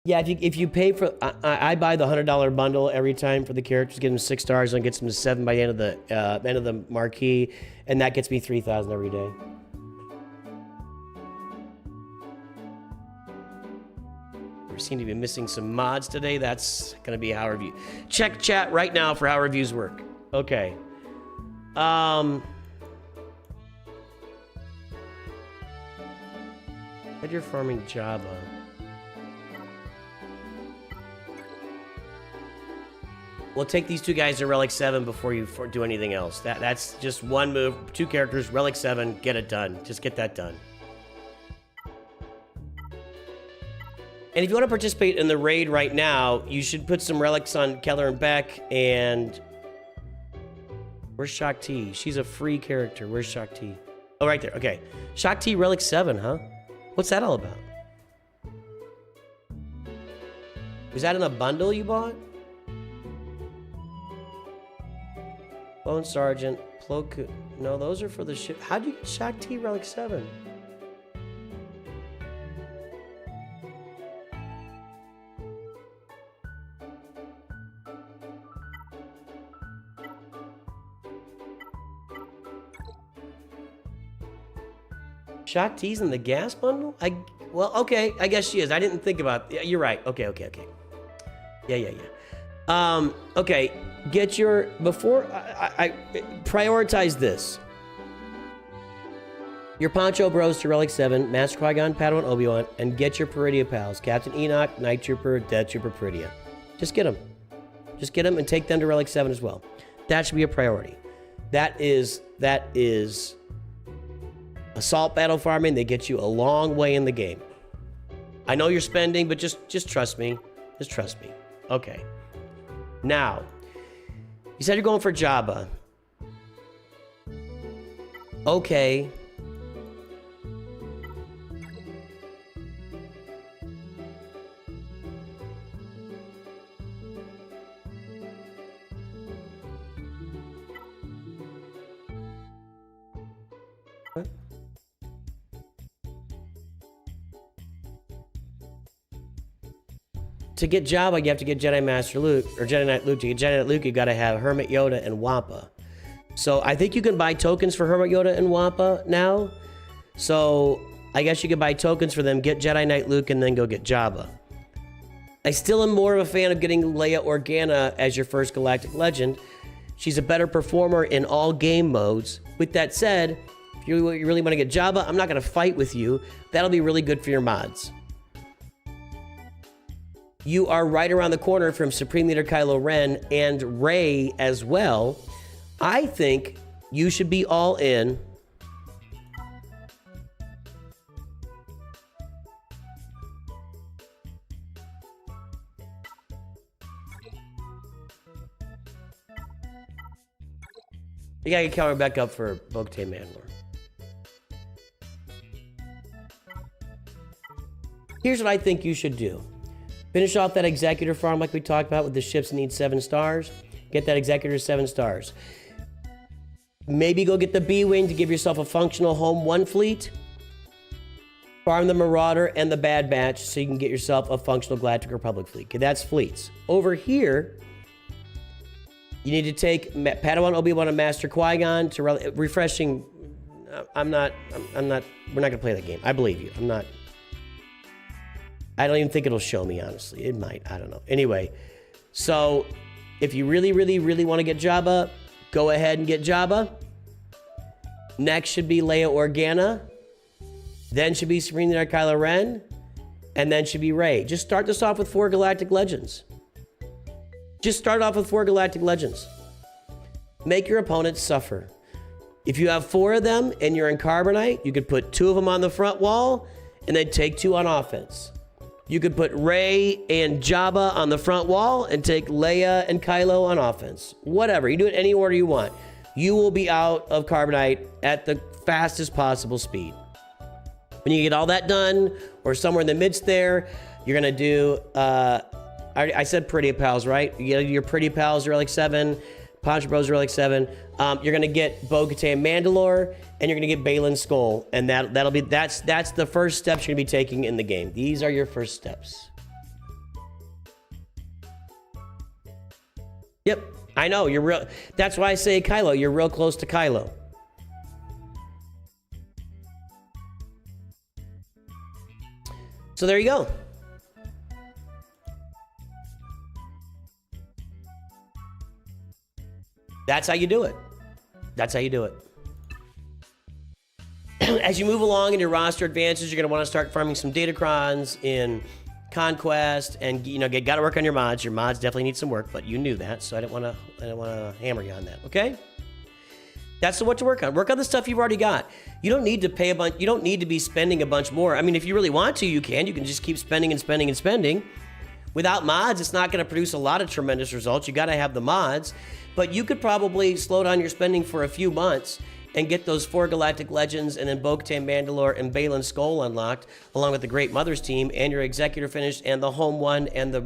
Yeah, if you pay for, I buy the $100 bundle every time for the characters, get them 6 stars, and gets them to 7 by the end of the marquee, and that gets me 3,000 every day. We seem to be missing some mods today. That's gonna be how review. Check chat right now for how reviews work. Okay. Said you're farming Java. We'll take these 2 guys to Relic 7 before you do anything else. That's just one move. 2 characters, Relic 7, get it done. Just get that done. And if you want to participate in the raid right now, you should put some relics on Keller and Beck. And where's Shakti? She's a free character. Where's Shakti? Oh, right there. Okay. Shakti Relic 7, huh? What's that all about? Was that in a bundle you bought? Bone Sergeant, Plo. No, those are for the ship. How do you get Shock T Relic 7? Shock T's in the gas bundle? Well, okay, I guess she is. I didn't think about. Yeah, you're right. Okay. Yeah. Okay, get your before I prioritize this. Your Poncho Bros to Relic 7, Master Qui-Gon, Padawan, Obi-Wan, and get your Peridia pals, Captain Enoch, Night Trooper, Death Trooper, Peridia. Just get them. Just get them and take them to Relic 7 as well. That should be a priority. That is assault battle farming. They get you a long way in the game. I know you're spending, but just trust me. Just trust me. Okay. Now, you said you're going for Jabba. Okay. To get Jabba, you have to get Jedi Master Luke, or Jedi Knight Luke. To get Jedi Knight Luke, you gotta have Hermit Yoda and Wampa. So I think you can buy tokens for Hermit Yoda and Wampa now. So I guess you could buy tokens for them, get Jedi Knight Luke, and then go get Jabba. I still am more of a fan of getting Leia Organa as your first Galactic Legend. She's a better performer in all game modes. With that said, if you really want to get Jabba, I'm not gonna fight with you. That'll be really good for your mods. You are right around the corner from Supreme Leader Kylo Ren and Rey as well. I think you should be all in. You gotta get Calvin back up for Bo-Katan Mandalore. Here's what I think you should do. Finish off that Executor farm like we talked about with the ships that need 7 stars. Get that Executor 7 stars. Maybe go get the B-Wing to give yourself a functional Home 1 fleet. Farm the Marauder and the Bad Batch so you can get yourself a functional Galactic Republic fleet. Okay, that's fleets. Over here, you need to take Padawan, Obi-Wan, and Master Qui-Gon to refreshing. We're not gonna play that game. I believe you. I don't even think it'll show me, honestly. It might. I don't know. Anyway, so if you really want to get Jabba, go ahead and get Jabba. Next should be Leia Organa. Then should be Supreme Leader Kylo Ren. And then should be Rey. Just start this off with 4 Galactic Legends. Just start off with 4 Galactic Legends. Make your opponents suffer. If you have 4 of them and you're in Carbonite, you could put 2 of them on the front wall and then take 2 on offense. You could put Rey and Jabba on the front wall and take Leia and Kylo on offense. Whatever. You do it any order you want. You will be out of Carbonite at the fastest possible speed. When you get all that done, or somewhere in the midst there, you're going to do... I said Pretty Pals, right? You get your Pretty Pals Relic 7, Poncho Bros Relic 7. You're going to get Bo-Katan Mandalore, and you're going to get Baylan Skoll, and that's the first steps you're going to be taking in the game. These are your first steps. Yep, I know you're real. That's why I say Kylo. You're real close to Kylo. So there you go. That's how you do it. That's how you do it. As you move along in your roster advances, you're going to want to start farming some Datacrons in Conquest, and got to work on your mods. Your mods definitely need some work, but you knew that, so I didn't want to hammer you on that. Okay? That's what to work on. Work on the stuff you've already got. You don't need to pay a bunch. You don't need to be spending a bunch more. I mean, if you really want to, you can. You can just keep spending and spending and spending. Without mods, it's not going to produce a lot of tremendous results. You got to have the mods. But you could probably slow down your spending for a few months and get those 4 Galactic Legends and then Bo-Katan Mandalore and Baylan Skoll unlocked, along with the Great Mothers team and your Executor finished and the Home 1 and the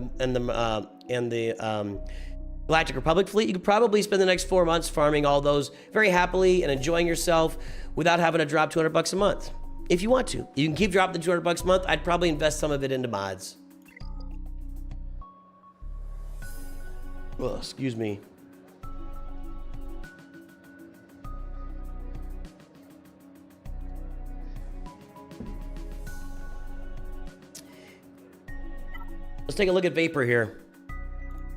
Galactic Republic fleet, you could probably spend the next 4 months farming all those very happily and enjoying yourself without having to drop 200 bucks a month. If you want to. You can keep dropping the 200 bucks a month. I'd probably invest some of it into mods. Well, excuse me. Let's take a look at Vapor here.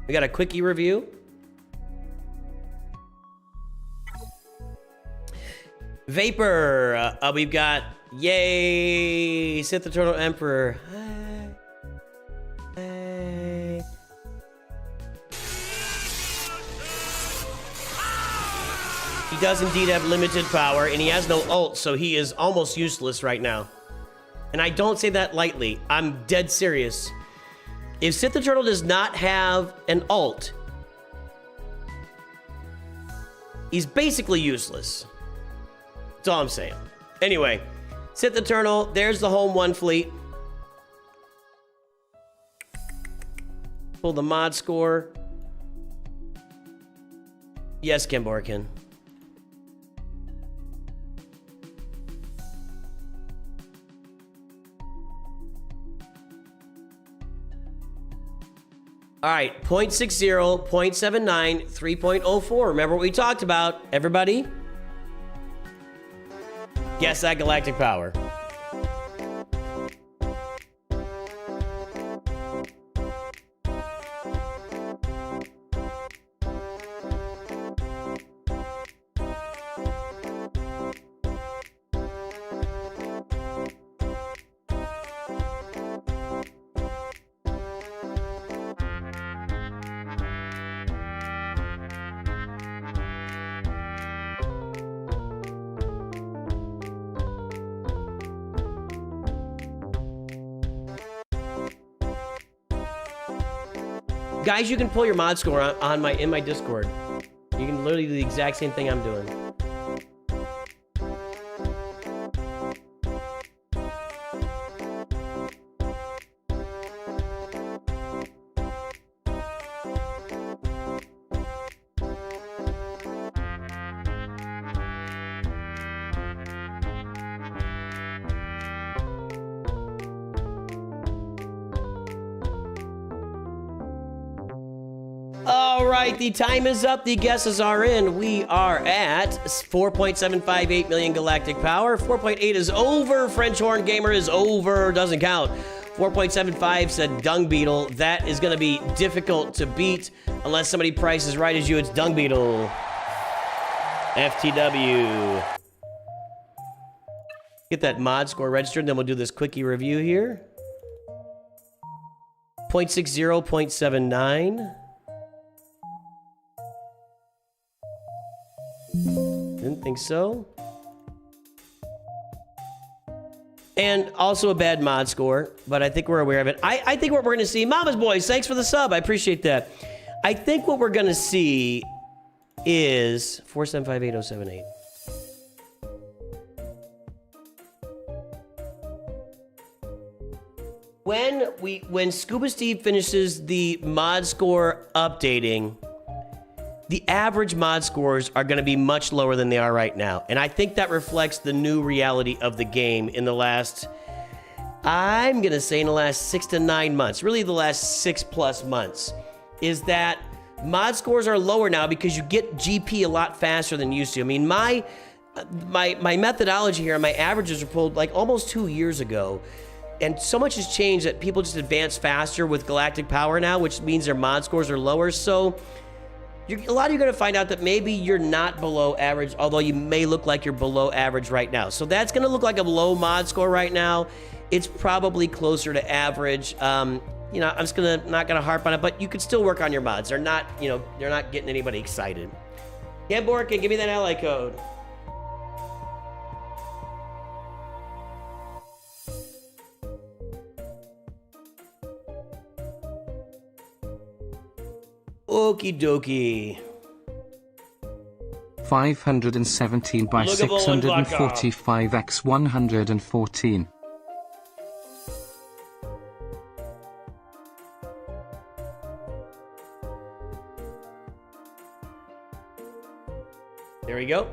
We got a quickie review. Vapor. We've got, yay, Sith Eternal Emperor. Hey. He does indeed have limited power, and he has no ult, so he is almost useless right now. And I don't say that lightly. I'm dead serious. If Sith Eternal does not have an ult, he's basically useless. That's all I'm saying. Anyway, Sith Eternal, there's the home 1 fleet. Pull the mod score. Yes, Ken Borgan. All right, 0.60, 0.79, 3.04. Remember what we talked about, everybody? Guess that galactic power. Guys, you can pull your mod score on in my Discord. You can literally do the exact same thing I'm doing. All right, the time is up. The guesses are in. We are at 4.758 million galactic power. 4.8 is over. French Horn Gamer is over. Doesn't count. 4.75 said Dung Beetle. That is going to be difficult to beat unless somebody prices right as you. It's Dung Beetle. FTW. Get that mod score registered, then we'll do this quickie review here. 0.60, 0.79. Didn't think so. And also a bad mod score, but I think we're aware of it. I think what we're going to see... Mama's Boys, thanks for the sub. I appreciate that. I think what we're going to see is 4758078. When Scuba Steve finishes the mod score updating, the average mod scores are going to be much lower than they are right now. And I think that reflects the new reality of the game in the last, I'm going to say in the last 6 to 9 months, really the last 6+ months, is that mod scores are lower now because you get GP a lot faster than you used to. I mean, my methodology here, my averages were pulled like almost 2 years ago. And so much has changed that people just advance faster with galactic power now, which means their mod scores are lower. So a lot of you are going to find out that maybe you're not below average, although you may look like you're below average right now. So that's going to look like a low mod score right now. It's probably closer to average. You know, I'm just not gonna harp on it, but you could still work on your mods. They're not, you know, they're not getting anybody excited. Yeah, Borgan, give me that ally code. Okie dokie. 517 by 645 x 114. There we go.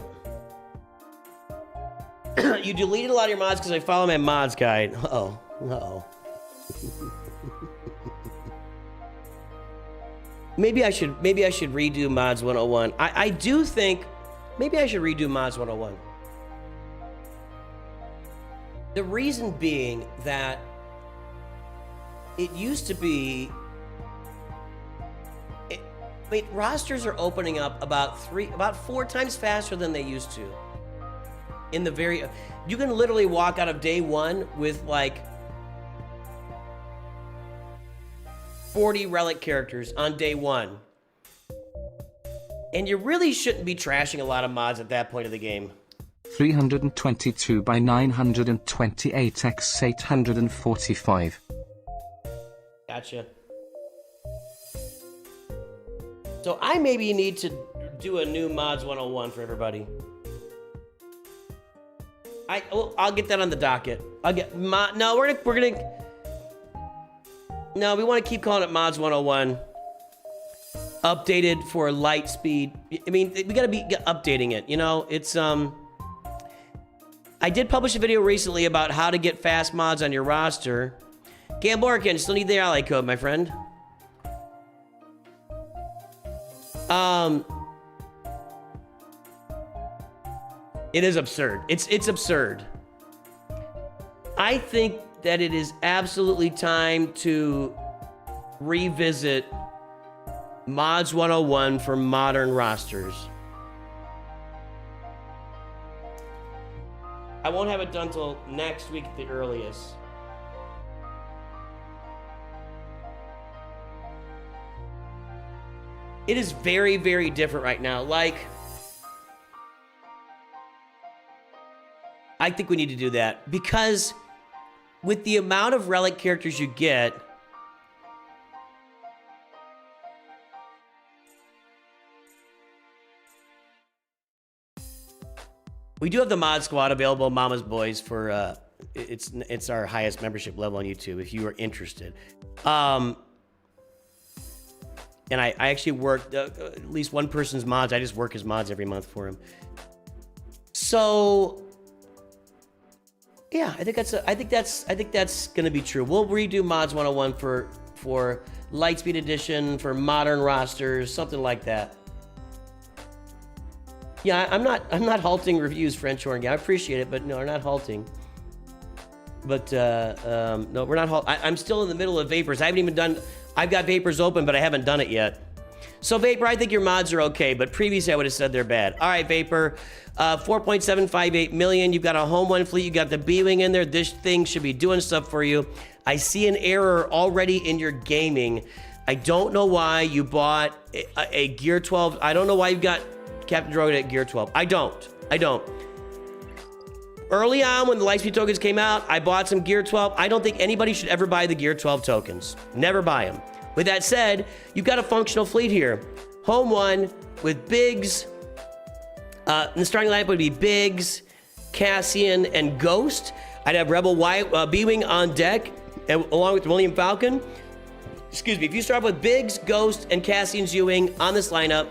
You deleted a lot of your mods because I follow my mods guide. Uh-oh. Uh-oh. Maybe I should redo Mods 101. I do think maybe I should redo Mods 101. The reason being that it used to be rosters are opening up about 4 times faster than they used to. You can literally walk out of day 1 with like 40 relic characters on day 1. And you really shouldn't be trashing a lot of mods at that point of the game. 322 by 928 x 845. Gotcha. So I maybe need to do a new Mods 101 for everybody. I'll get that on the docket. We want to keep calling it Mods 101. Updated for light speed. I mean, we gotta be updating it. You know, it's I did publish a video recently about how to get fast mods on your roster. Borgan, still need the ally code, my friend. It is absurd. It's absurd. I think that it is absolutely time to revisit Mods 101 for modern rosters. I won't have it done till next week at the earliest. It is very, very different right now. Like, I think we need to do that because with the amount of relic characters you get, we do have the mod squad available, Mama's Boys, for it's our highest membership level on YouTube if you are interested. And I actually work at least one person's mods. I just work his mods every month for him. So yeah, I think that's gonna be true. We'll redo Mods 101 for Lightspeed Edition, for modern rosters, something like that. Yeah, I'm not halting reviews, French Horn. Yeah, I appreciate it, but no, we're not halting. But no, we're not I'm still in the middle of Vapors. I haven't even done. I've got Vapors open, but I haven't done it yet. So Vapor, I think your mods are okay, but previously I would have said they're bad. All right, Vapor, 4.758 million. You've got a home 1 fleet. You got the B-Wing in there. This thing should be doing stuff for you. I see an error already in your gaming. I don't know why you bought a Gear 12. I don't know why you've got Captain Droid at Gear 12. I don't. Early on, when the Lightspeed tokens came out, I bought some Gear 12. I don't think anybody should ever buy the Gear 12 tokens. Never buy them. With that said, you've got a functional fleet here. Home 1 with Biggs. And the starting lineup would be Biggs, Cassian, and Ghost. I'd have Rebel B-Wing on deck, along with William Falcon. Excuse me. If you start with Biggs, Ghost, and Cassian's U-Wing on this lineup,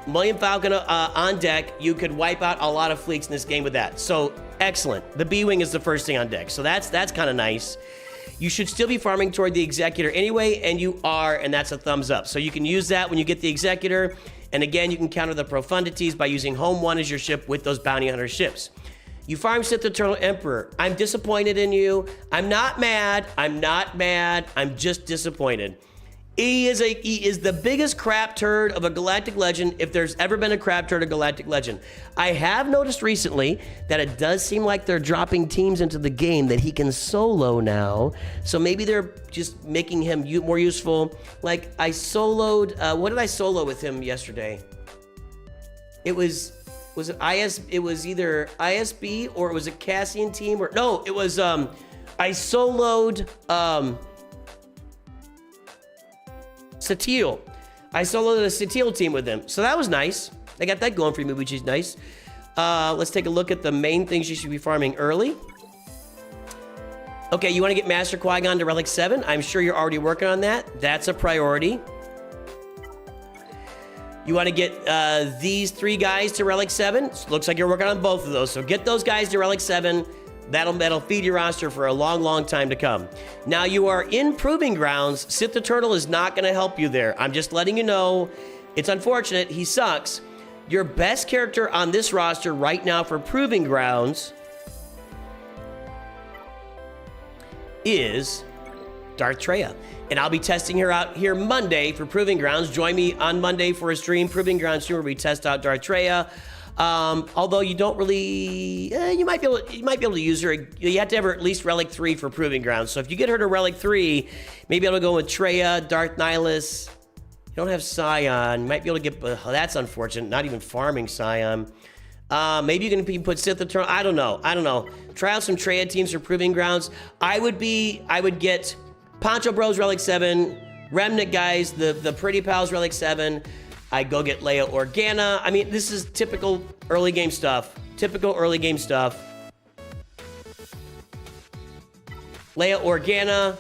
William Falcon on deck, you could wipe out a lot of fleets in this game with that. So excellent. The B-Wing is the first thing on deck. So that's kind of nice. You should still be farming toward the Executor anyway, and you are, and that's a thumbs up. So you can use that when you get the Executor. And again, you can counter the profundities by using Home 1 as your ship with those Bounty Hunter ships. You farm Sith Eternal Emperor. I'm disappointed in you. I'm not mad. I'm just disappointed. He is the biggest crap turd of a Galactic Legend if there's ever been a crap turd of Galactic Legend. I have noticed recently that it does seem like they're dropping teams into the game that he can solo now. So maybe they're just making him more useful. Like I soloed, what did I solo with him yesterday? It was it IS? It was either ISB or it was a Cassian team or no, it was I soloed Satele. I soloed a Satele team with them. So that was nice. I got that going for me, which is nice. Let's take a look at the main things you should be farming early. Okay, you want to get Master Qui-Gon to Relic 7? I'm sure you're already working on that. That's a priority. You want to get these 3 guys to Relic 7. Looks like you're working on both of those. So get those guys to Relic 7. That'll feed your roster for a long, long time to come. Now you are in Proving Grounds. Sith the Turtle is not going to help you there. I'm just letting you know. It's unfortunate. He sucks. Your best character on this roster right now for Proving Grounds is Darth Traya. And I'll be testing her out here Monday for Proving Grounds. Join me on Monday for a stream, Proving Grounds stream, where we test out Darth Traya. Although you don't really, you might be able to use her. You have to have her at least Relic 3 for Proving Grounds. So if you get her to Relic 3, maybe able to go with Traya, Darth Nihilus. You don't have Scion. You might be able to get, that's unfortunate. Not even farming Scion. Maybe you can put Sith Eternal. I don't know. Try out some Traya teams for Proving Grounds. I would get Poncho Bros Relic 7, Remnant guys, the Pretty Pals Relic 7. I go get Leia Organa. I mean, this is typical early game stuff. Leia Organa.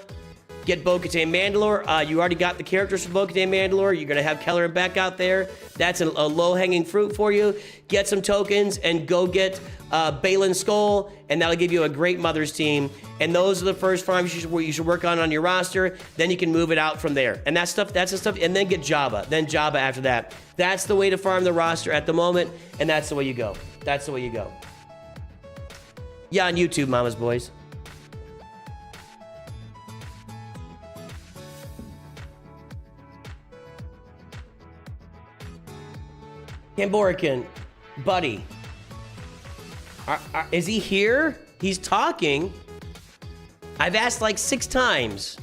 Get Bo-Katan Mandalore. You already got the characters for Bo-Katan Mandalore. You're going to have Keller and Beck out there. That's a low-hanging fruit for you. Get some tokens and go get Balin Skull, and that'll give you a great Mother's team. And those are the first farms you should work on your roster. Then you can move it out from there. And that's the stuff. And then get Jabba. Then Jabba after that. That's the way to farm the roster at the moment, and that's the way you go. Yeah, on YouTube, mamas, boys. Kamborican, buddy. Is he here? He's talking. I've asked like 6 times.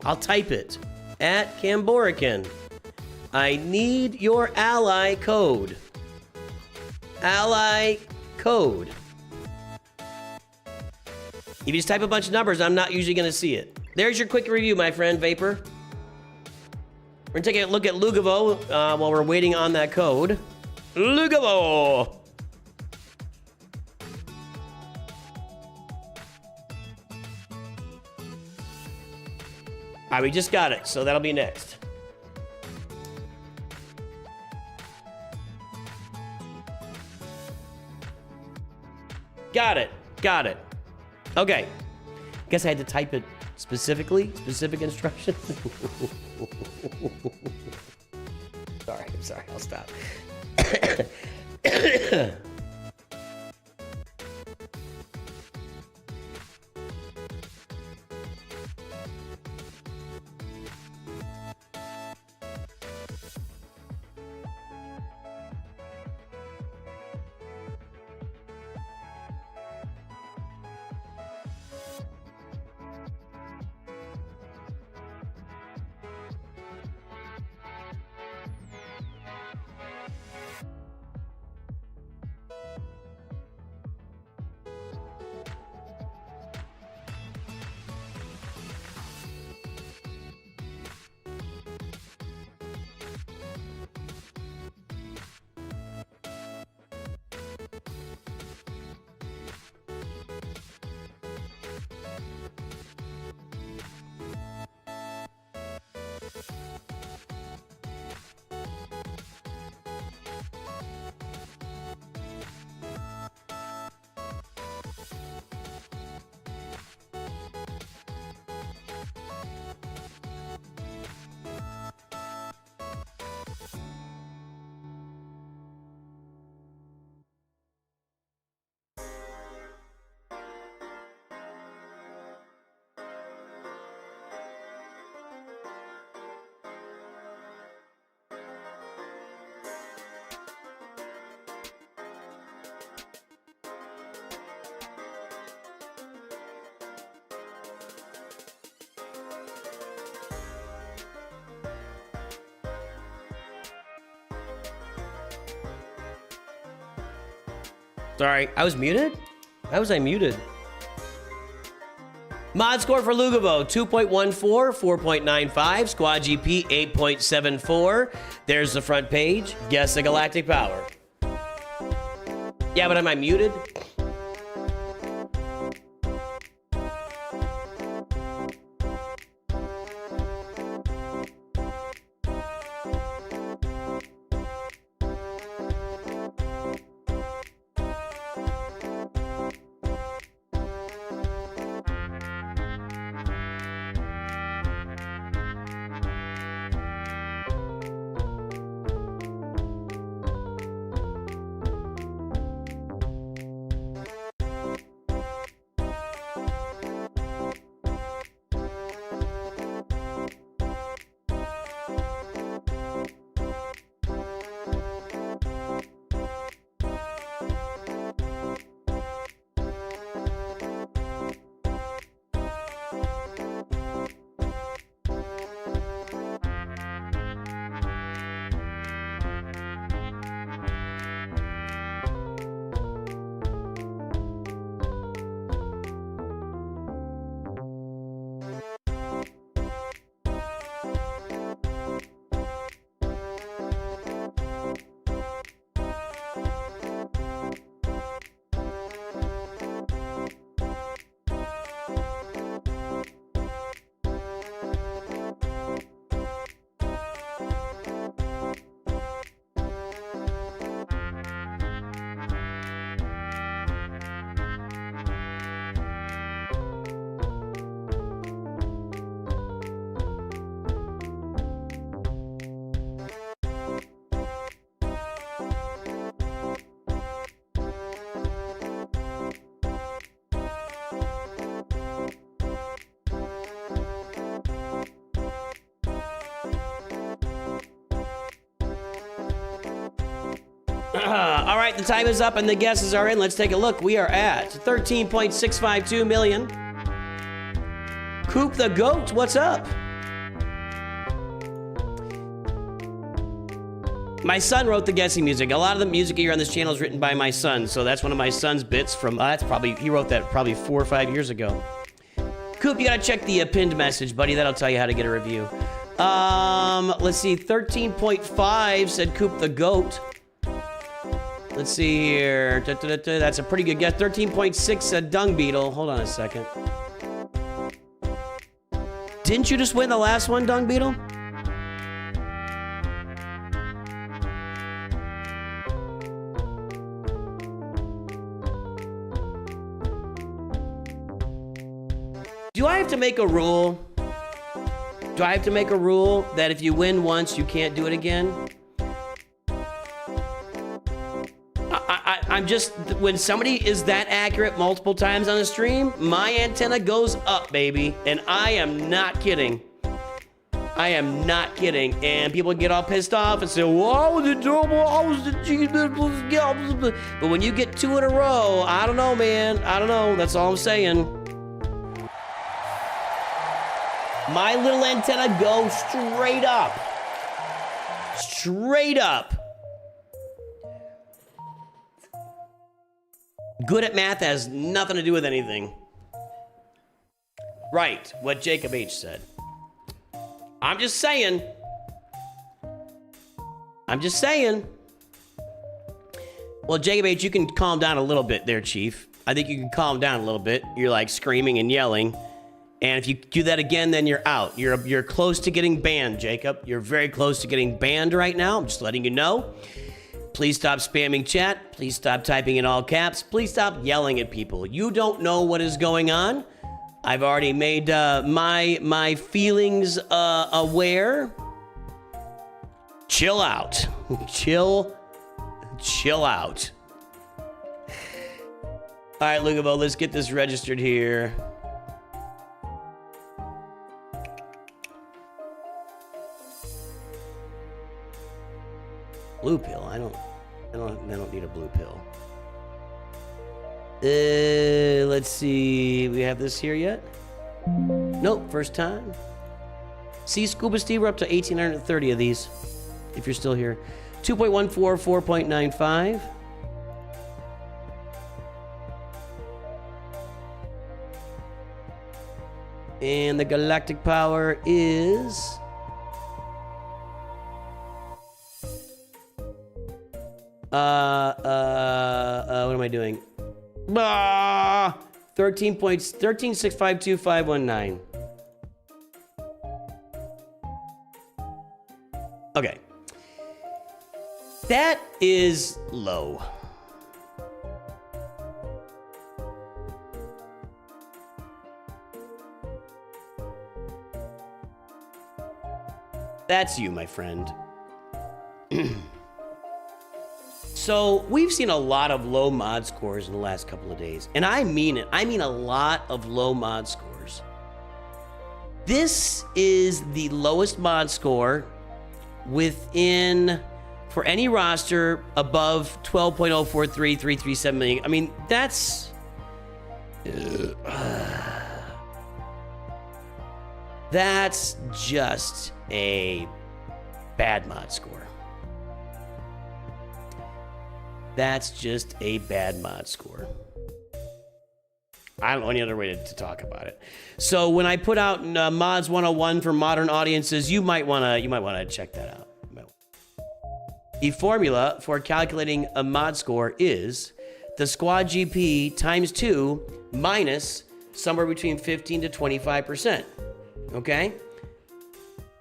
I'll type it. At Kamborican. I need your ally code. Ally code. If you just type a bunch of numbers, I'm not usually going to see it. There's your quick review, my friend, Vapor. We're going to take a look at Lugo while we're waiting on that code. Lugo! All right, we just got it, so that'll be next. Got it. Okay. Guess I had to type it specific instructions. Sorry, I'll stop. Sorry, I was muted? How was I muted? Mod score for Lugo, 2.14, 4.95. Squad GP, 8.74. There's the front page. Guess the galactic power. Yeah, but am I muted? All right, the time is up and the guesses are in. Let's take a look. We are at 13.652 million. Coop the Goat, what's up? My son wrote the guessing music. A lot of the music here on this channel is written by my son, so that's one of my son's bits from, he wrote that probably 4 or 5 years ago. Coop, you gotta check the pinned message, buddy. That'll tell you how to get a review. Let's see, 13.5 said Coop the Goat. Let's see here. That's a pretty good guess. 13.6 said Dung Beetle. Hold on a second. Didn't you just win the last one, Dung Beetle? Do I have to make a rule? Do I have to make a rule that if you win once, you can't do it again? I'm just, when somebody is that accurate multiple times on the stream, my antenna goes up, baby. And I am not kidding. I am not kidding. And people get all pissed off and say, well, I was in trouble. I was the cheese. But when you get 2 in a row, I don't know, man. I don't know. That's all I'm saying. My little antenna goes straight up. Straight up. Good at math has nothing to do with anything. Right, what Jacob H said. I'm just saying. I'm just saying. Well, Jacob H, you can calm down a little bit there, Chief. I think you can calm down a little bit. You're like screaming and yelling. And if you do that again, then you're out. You're close to getting banned, Jacob. You're very close to getting banned right now. I'm just letting you know. Please stop spamming chat. Please stop typing in all caps. Please stop yelling at people. You don't know what is going on. I've already made my feelings aware. Chill out. Chill out. All right, Lugo, let's get this registered here. Blue pill. I don't need a blue pill. Let's see. We have this here yet? Nope. First time. See, Scuba Steve, we're up to 1,830 of these. If you're still here. 2.14, 4.95. And the galactic power is... what am I doing? 13.13652.519. Okay. That is low. That's you, my friend. So, we've seen a lot of low mod scores in the last couple of days. And I mean it. I mean a lot of low mod scores. This is the lowest mod score within, for any roster, above 12.043337 million. I mean, that's... that's just a bad mod score. That's just a bad mod score. I don't know any other way to talk about it. So when I put out Mods 101 for modern audiences, you might wanna check that out. The formula for calculating a mod score is the squad GP times 2 minus somewhere between 15 to 25%. Okay?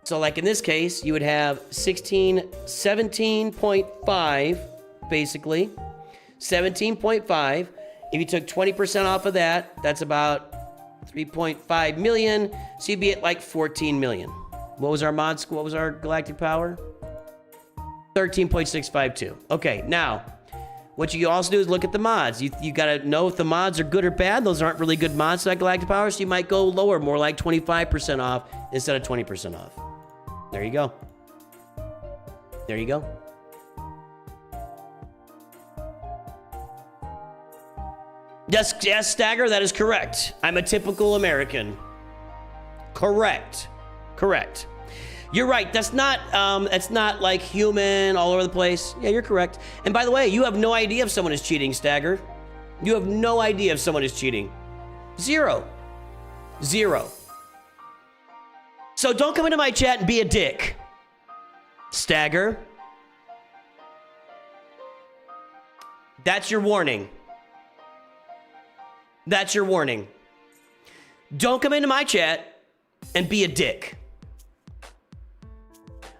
So like in this case, you would have 17.5 basically. 17.5. If you took 20% off of that, that's about 3.5 million. So you'd be at like 14 million. What was our mod score? What was our galactic power? 13.652. Okay, now, what you also do is look at the mods. You gotta know if the mods are good or bad. Those aren't really good mods to that galactic power, so you might go lower, more like 25% off instead of 20% off. There you go. There you go. Yes, Stagger, that is correct. I'm a typical American. Correct. You're right. That's not like human all over the place. Yeah, you're correct. And by the way, you have no idea if someone is cheating, Stagger. You have no idea if someone is cheating. Zero. So don't come into my chat and be a dick, Stagger. That's your warning. Don't come into my chat and be a dick.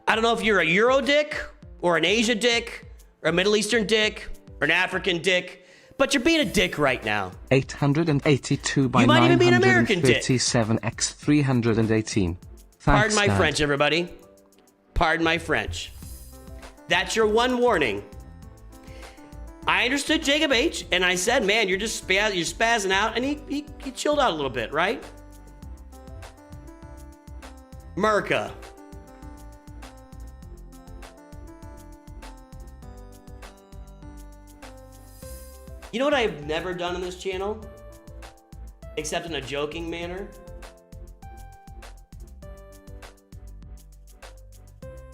I don't know if you're a Euro dick or an Asia dick or a Middle Eastern dick or an African dick, but you're being a dick right now. 882 by You might even be an American dick. 937x318. Pardon my French, everybody. Pardon my French. That's your one warning. I understood Jacob H, and I said, man, you're just you're spazzing out, and he chilled out a little bit, right? Merca. You know what I've never done on this channel? Except in a joking manner?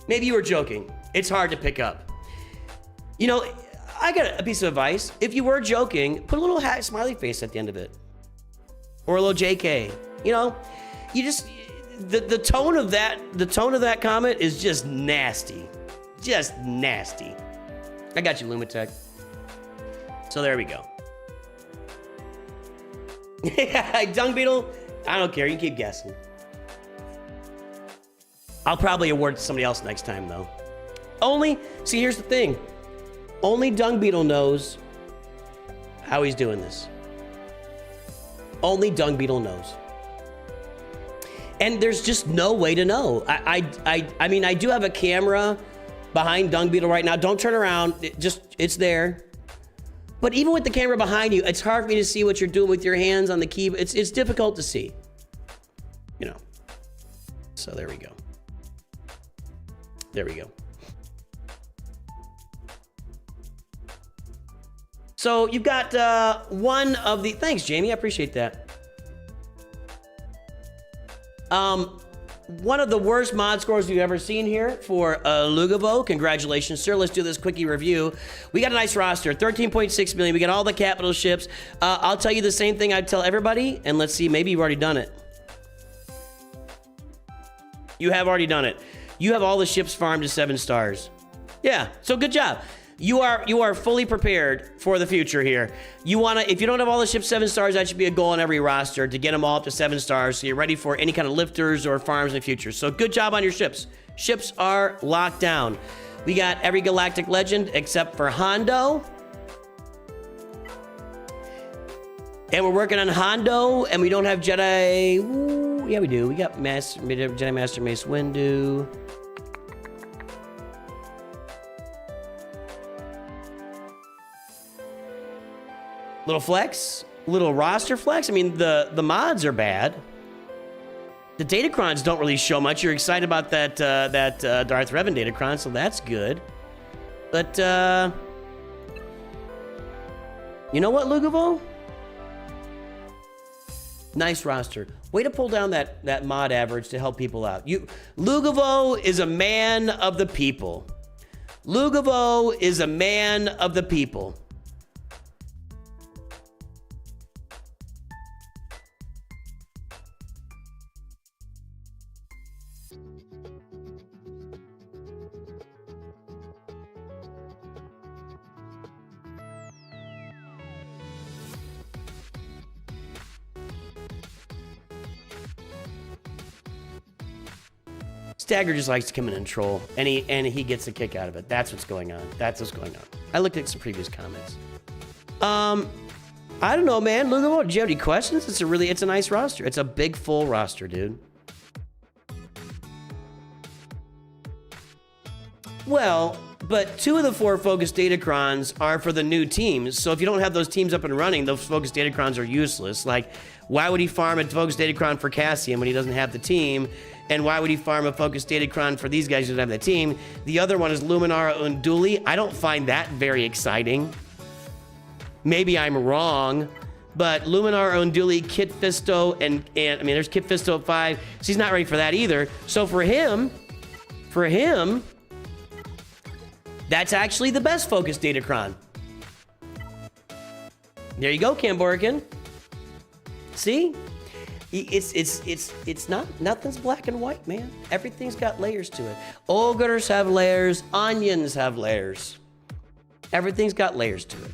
Maybe you were joking. It's hard to pick up. You know, I got a piece of advice. If you were joking, put a little smiley face at the end of it. Or a little JK. You know, you just, the tone of that comment is just nasty. Just nasty. I got you, Lumatech. So there we go. Dung Beetle, I don't care. You keep guessing. I'll probably award it to somebody else next time, though. See, here's the thing. Only Dung Beetle knows how he's doing this. Only Dung Beetle knows. And there's just no way to know. I mean, I do have a camera behind Dung Beetle right now. Don't turn around. It's there. But even with the camera behind you, it's hard for me to see what you're doing with your hands on the keyboard. It's difficult to see. You know. So there we go. There we go. So you've got one of the... Thanks, Jamie. I appreciate that. One of the worst mod scores we've ever seen here for Lugo. Congratulations, sir. Let's do this quickie review. We got a nice roster, 13.6 million. We got all the capital ships. I'll tell you the same thing I'd tell everybody, and let's see, maybe you've already done it. You have already done it. You have all the ships farmed to 7 stars. Yeah, so good job. You are fully prepared for the future here. You wanna, if you don't have all the ships 7 stars, that should be a goal on every roster to get them all up to 7 stars, so you're ready for any kind of lifters or farms in the future. So good job on your ships. Ships are locked down. We got every galactic legend except for Hondo. And we're working on Hondo, and we don't have Jedi. Ooh, yeah, we do. We got Jedi Master Mace Windu. Little flex, little roster flex. I mean, the mods are bad. The Datacrons don't really show much. You're excited about that Darth Revan Datacron, so that's good. But you know what, Lugo? Nice roster. Way to pull down that mod average to help people out. Lugo is a man of the people. Lugo is a man of the people. Stagger just likes to come in and troll, and he gets a kick out of it. That's what's going on. That's what's going on. I looked at some previous comments. I don't know, man. Lugo, do you have any questions? It's a nice roster. It's a big, full roster, dude. Well, but 2 of the 4 focus Datacrons are for the new teams. So if you don't have those teams up and running, those focus Datacrons are useless. Like, why would he farm a focus Datacron for Cassian when he doesn't have the team? And why would he farm a focus Datacron for these guys who don't have the team? The other one is Luminara Unduli. I don't find that very exciting. Maybe I'm wrong, But Luminar, Unduli, Kit Fisto, and I mean, there's Kit Fisto at 5. So he's not ready for that either. So for him, that's actually the best focused Datacron. There you go, Borgan. See? It's not, nothing's black and white, man. Everything's got layers to it. Ogres have layers, onions have layers. Everything's got layers to it.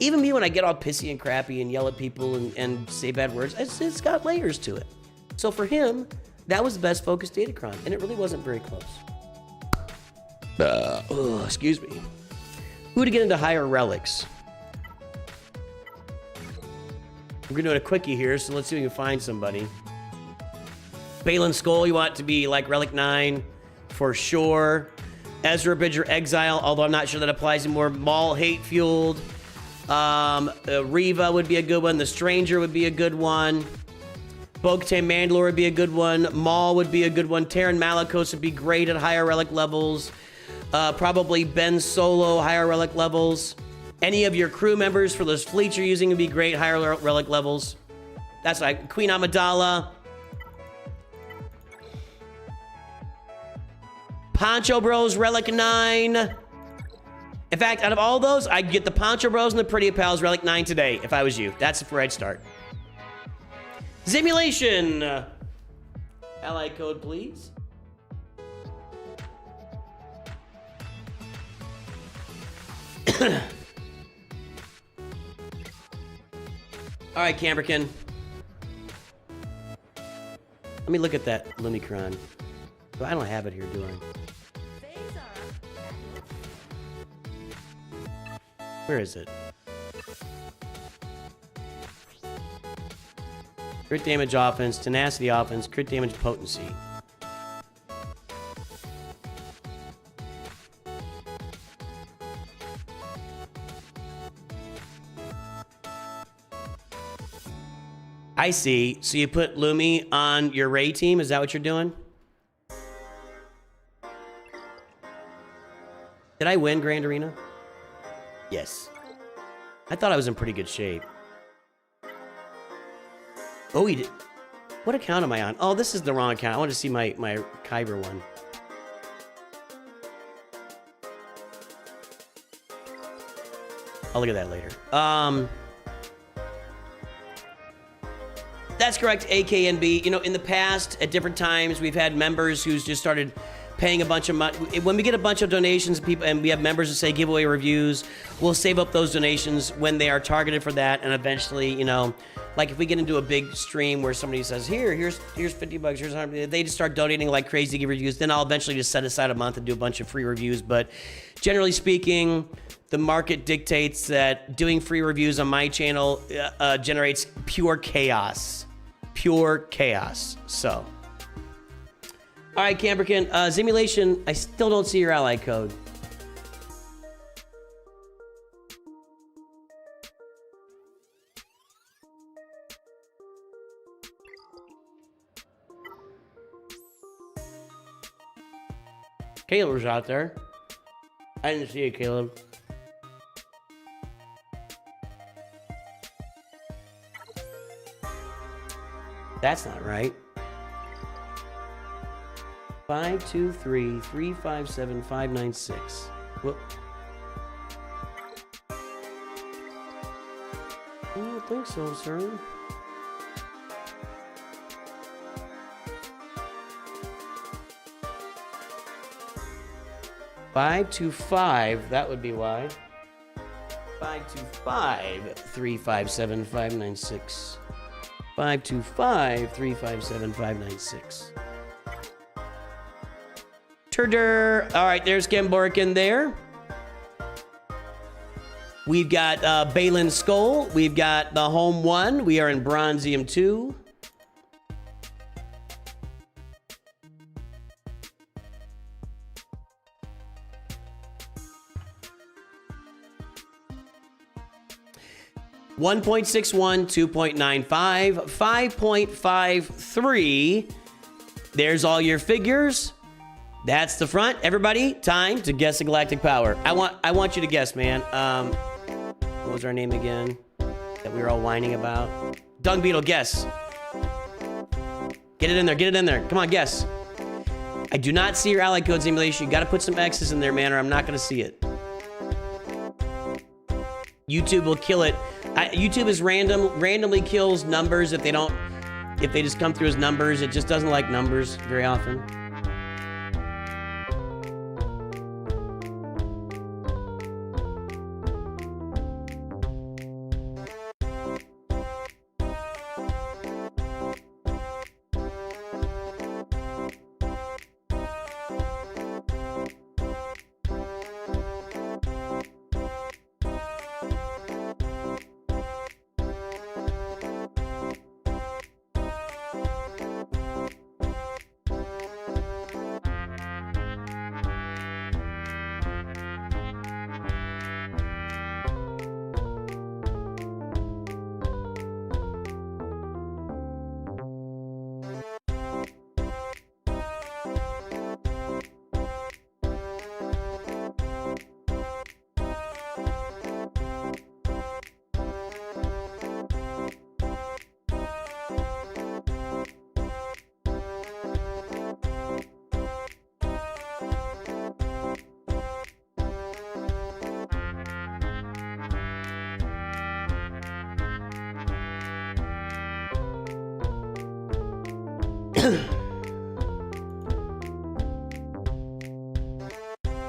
Even me, when I get all pissy and crappy and yell at people and say bad words, it's got layers to it. So for him, that was the best focused Datacron, and it really wasn't very close. Excuse me. Who to get into higher relics? We're gonna do a quickie here, so let's see if we can find somebody. Balin Skull, you want it to be like Relic 9 for sure. Ezra Bridger Exile, although I'm not sure that applies anymore. Maul Hate Fueled. Riva would be a good one. The Stranger would be a good one. Bo-Katan Mandalore would be a good one. Maul would be a good one. Terran Malicos would be great at higher relic levels. Probably Ben Solo, higher relic levels. Any of your crew members for those fleets you're using would be great, higher relic levels. That's right. Queen Amidala. Poncho Bros, Relic 9. In fact, out of all those, I'd get the Poncho Bros and the Pretty Pals Relic 9 today, if I was you. That's where I'd start. Simulation. Ally code, please. All right, Camberkin. Let me look at that Lumicron. Oh, I don't have it here, do I? Where is it? Crit damage offense, tenacity offense, crit damage potency. I see. So you put Lumi on your Ray team? Is that what you're doing? Did I win Grand Arena? Yes. I thought I was in pretty good shape. Oh, he did. What account am I on? Oh, this is the wrong account. I want to see my Kyber one. I'll look at that later. That's correct, AKNB. You know, in the past, at different times, we've had members who's just started paying a bunch of money. When we get a bunch of donations, people, and we have members that say giveaway reviews, we'll save up those donations when they are targeted for that, and eventually, you know, like if we get into a big stream where somebody says, here's 50 bucks, here's 100, they just start donating like crazy to give reviews, then I'll eventually just set aside a month and do a bunch of free reviews. But generally speaking, the market dictates that doing free reviews on my channel generates pure chaos. Pure chaos. So. All right, Camberkin. Simulation, I still don't see your ally code. Caleb was out there. I didn't see it, Caleb. That's not right. 523-357-596. Whoop. I don't think so, sir. $525, that would be why. 525-357-596. 525-357-596. Turder. All right, there's Ken Borkin there. We've got Balin Skull. We've got the home one. We are in Bronzium 2. $1.61, 2.95, 5.53. There's all your figures. That's the front. Everybody, time to guess the galactic power. I want you to guess, man. What was our name again? that we were all whining about. Dung Beetle, guess. Get it in there, get it in there. Come on, guess. I do not see your ally code simulation. You gotta put some X's in there, man, or I'm not gonna see it. YouTube will kill it. YouTube is randomly kills numbers if they just come through as numbers. It just doesn't like numbers very often.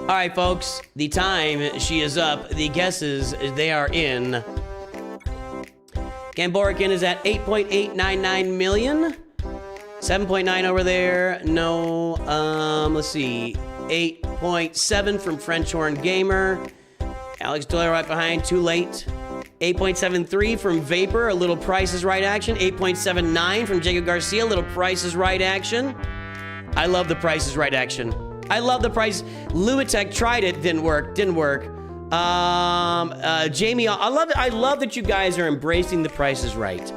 All right, folks, the time she is up. The guesses, they are in. Borgan is at 8.899 million. 7.9 over there. No, let's see. 8.7 from French Horn Gamer. Alex Doyle right behind, too late. 8.73 from Vapor, a little Price is Right action. 8.79 from Jacob Garcia, a little Price is Right action. I love the Price is Right action. I love the price. Lumatech tried it, didn't work. Jamie, I love that you guys are embracing the Price is Right.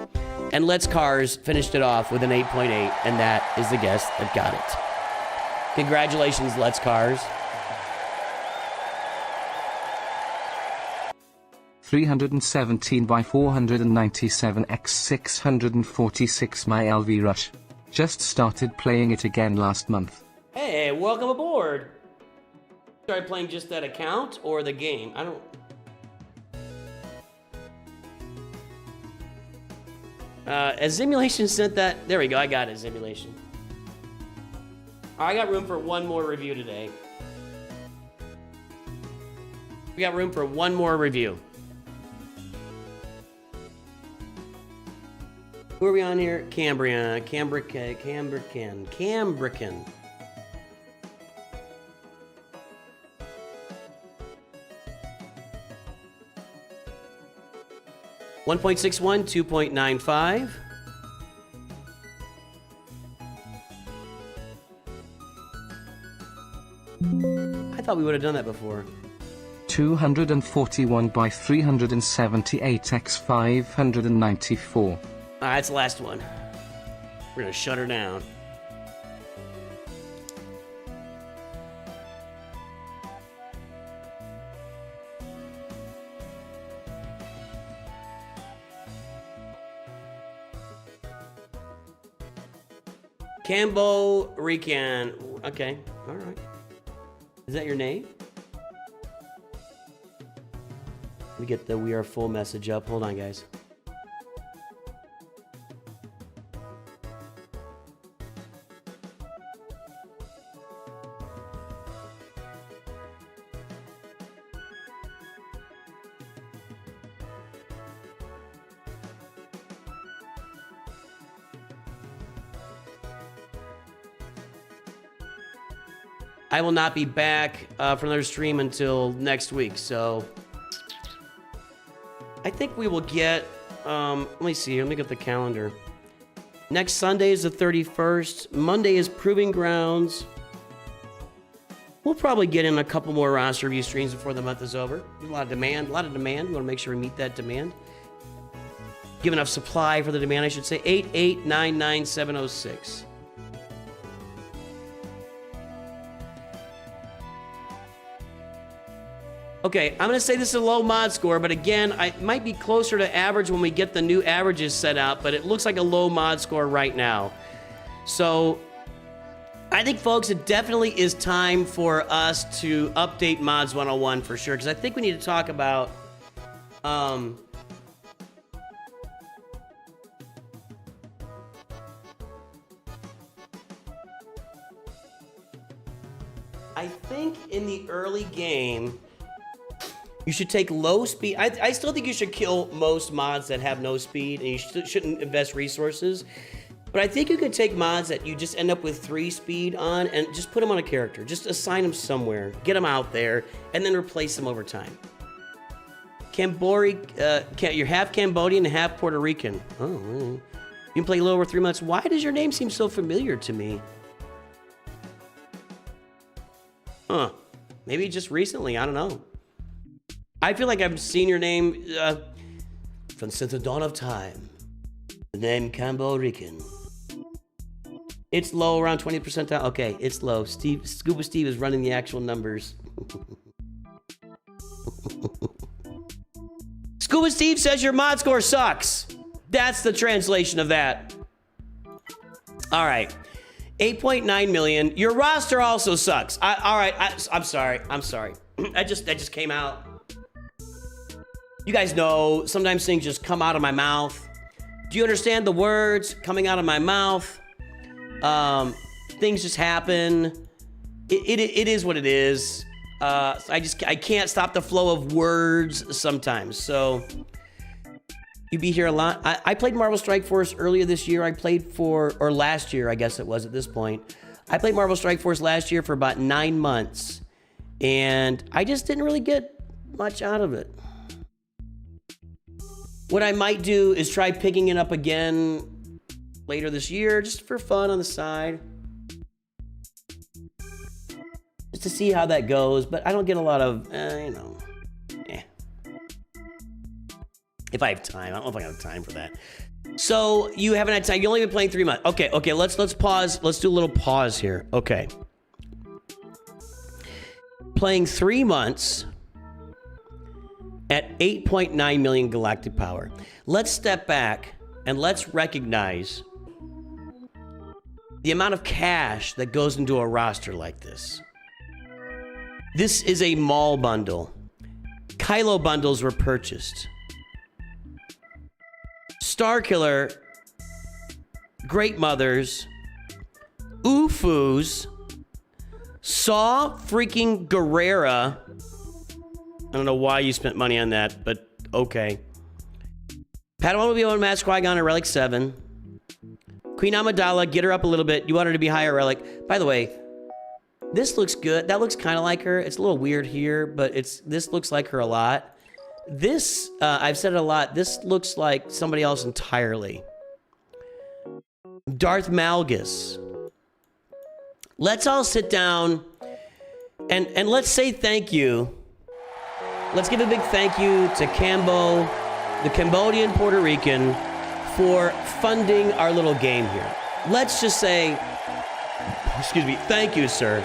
And Let's Cars finished it off with an 8.8, and that is the guess that got it. Congratulations, Let's Cars. 317 by 497 x 646 my LV Rush. Just started playing it again last month. Hey, welcome aboard. Started playing just that account or the game? I don't... As Simulation sent that... There we go, I got it, Simulation. I got room for one more review today. We got room for one more review. Who are we on here? Cambrican. 1.61, 2.95. I thought we would have done that before. 241 by 378 x 594. That's the last one. We're gonna shut her down. Cambo Rican. Okay, all right. Is that your name? Let me get the "We Are Full" message up. Hold on, guys. I will not be back for another stream until next week, so I think we will get, let me see, let me get the calendar. Next Sunday is the 31st. Monday is Proving Grounds. We'll probably get in a couple more roster review streams before the month is over. There's a lot of demand, We want to make sure we meet that demand. Give enough supply for the demand, I should say. 8899706. Okay, I'm gonna say this is a low mod score, but again, I might be closer to average when we get the new averages set out, but it looks like a low mod score right now. So, I think, folks, it definitely is time for us to update Mods 101 for sure, because I think we need to talk about, I think in the early game, you should take low speed. I still think you should kill most mods that have no speed, and you shouldn't invest resources. But I think you could take mods that you just end up with 3 speed on and just put them on a character. Just assign them somewhere, get them out there, and then replace them over time. You're half Cambodian and half Puerto Rican. Oh, really? You can play a little over 3 months. Why does your name seem so familiar to me? Huh. Maybe just recently, I don't know. I feel like I've seen your name since the dawn of time. The name Cambo Rican. It's low, around 20% down. Okay, it's low. Scuba Steve is running the actual numbers. Scuba Steve says your mod score sucks. That's the translation of that. All right. 8.9 million. Your roster also sucks. All right. I'm sorry. I'm sorry. that just came out. You guys know sometimes things just come out of my mouth. Do you understand the words coming out of my mouth? Things just happen. It is what it is. I can't stop the flow of words sometimes. So you be here a lot. I played Marvel Strike Force earlier this year. Or last year, I guess it was at this point. I played Marvel Strike Force last year for about 9 months. And I just didn't really get much out of it. What I might do is try picking it up again later this year, just for fun on the side. Just to see how that goes, but I don't get a lot of, If I have time. I don't know if I have time for that. So, you haven't had time. You only been playing 3 months. Okay, let's pause. Let's do a little pause here. Okay. Playing 3 months at 8.9 million galactic power. Let's step back and let's recognize the amount of cash that goes into a roster like this. This is a mall bundle. Kylo bundles were purchased. Starkiller, Great Mothers, Ufus, Saw freaking Guerrera. I don't know why you spent money on that, but okay. Padawan will be able to match Qui-Gon at Relic 7. Queen Amidala, get her up a little bit. You want her to be higher Relic. By the way, this looks good. That looks kind of like her. It's a little weird here, but this looks like her a lot. This, I've said it a lot, this looks like somebody else entirely. Darth Malgus. Let's all sit down and let's say thank you. Let's give a big thank you to Cambo, the Cambodian Puerto Rican, for funding our little game here. Let's just say, excuse me, thank you, sir.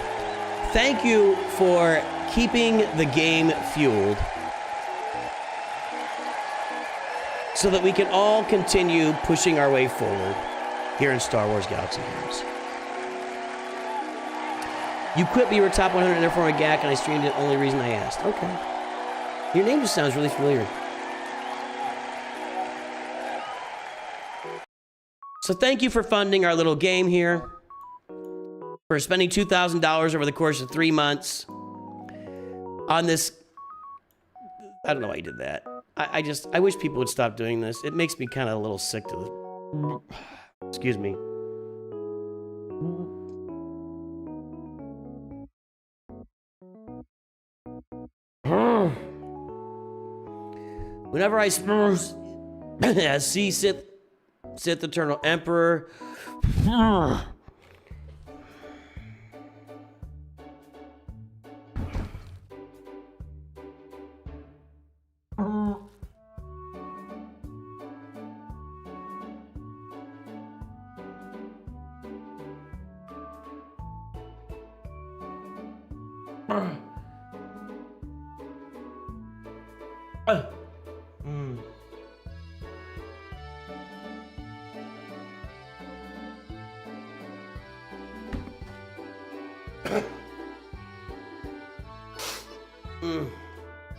Thank you for keeping the game fueled so that we can all continue pushing our way forward here in Star Wars Galaxy Heroes. You quit, but you were top 100 and therefore a GAC, and I streamed it. Only reason I asked. Okay. Your name just sounds really familiar. So thank you for funding our little game here. For spending $2,000 over the course of 3 months on this. I don't know why you did that. I wish people would stop doing this. It makes me kind of a little sick to the... Excuse me. Whenever I see Sith Eternal Emperor...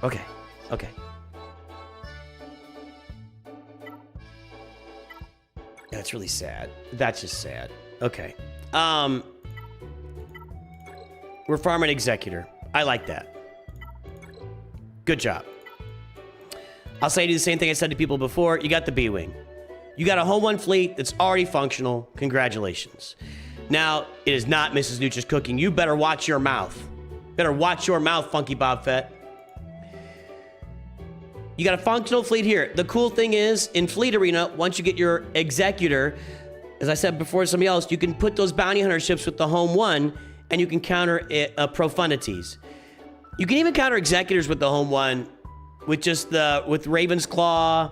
Okay. Okay. That's really sad. That's just sad. Okay. We're farming executor. I like that. Good job. I'll say to you the same thing I said to people before. You got the B-Wing. You got a home one fleet that's already functional. Congratulations. Now, it is not Mrs. Nooch's cooking. You better watch your mouth. Better watch your mouth, Funky Bob Fett. You got a functional fleet here. The cool thing is, in Fleet Arena, once you get your executor, as I said before to somebody else, you can put those bounty hunter ships with the home one, and you can counter profundities. You can even counter executors with the home one, with just with Raven's Claw,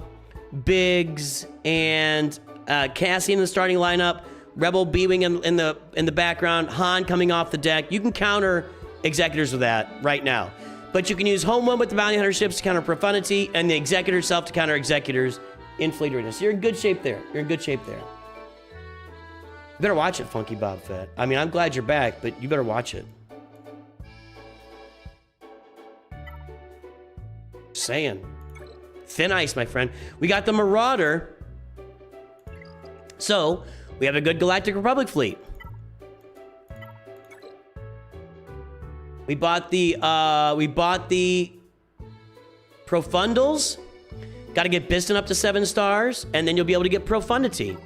Biggs, and Cassie in the starting lineup, Rebel B-Wing in the background, Han coming off the deck. You can counter executors with that right now. But you can use home one with the bounty hunter ships to counter profundity, and the executor itself to counter executors in Fleet Arena. So you're in good shape there. You're in good shape there. You better watch it, Funky Bob Fett. I mean, I'm glad you're back, but you better watch it. Just saying. Thin ice, my friend. We got the Marauder. So, we have a good Galactic Republic fleet. We bought the Profundals. Got to get Biston up to 7 stars, and then you'll be able to get Profundity.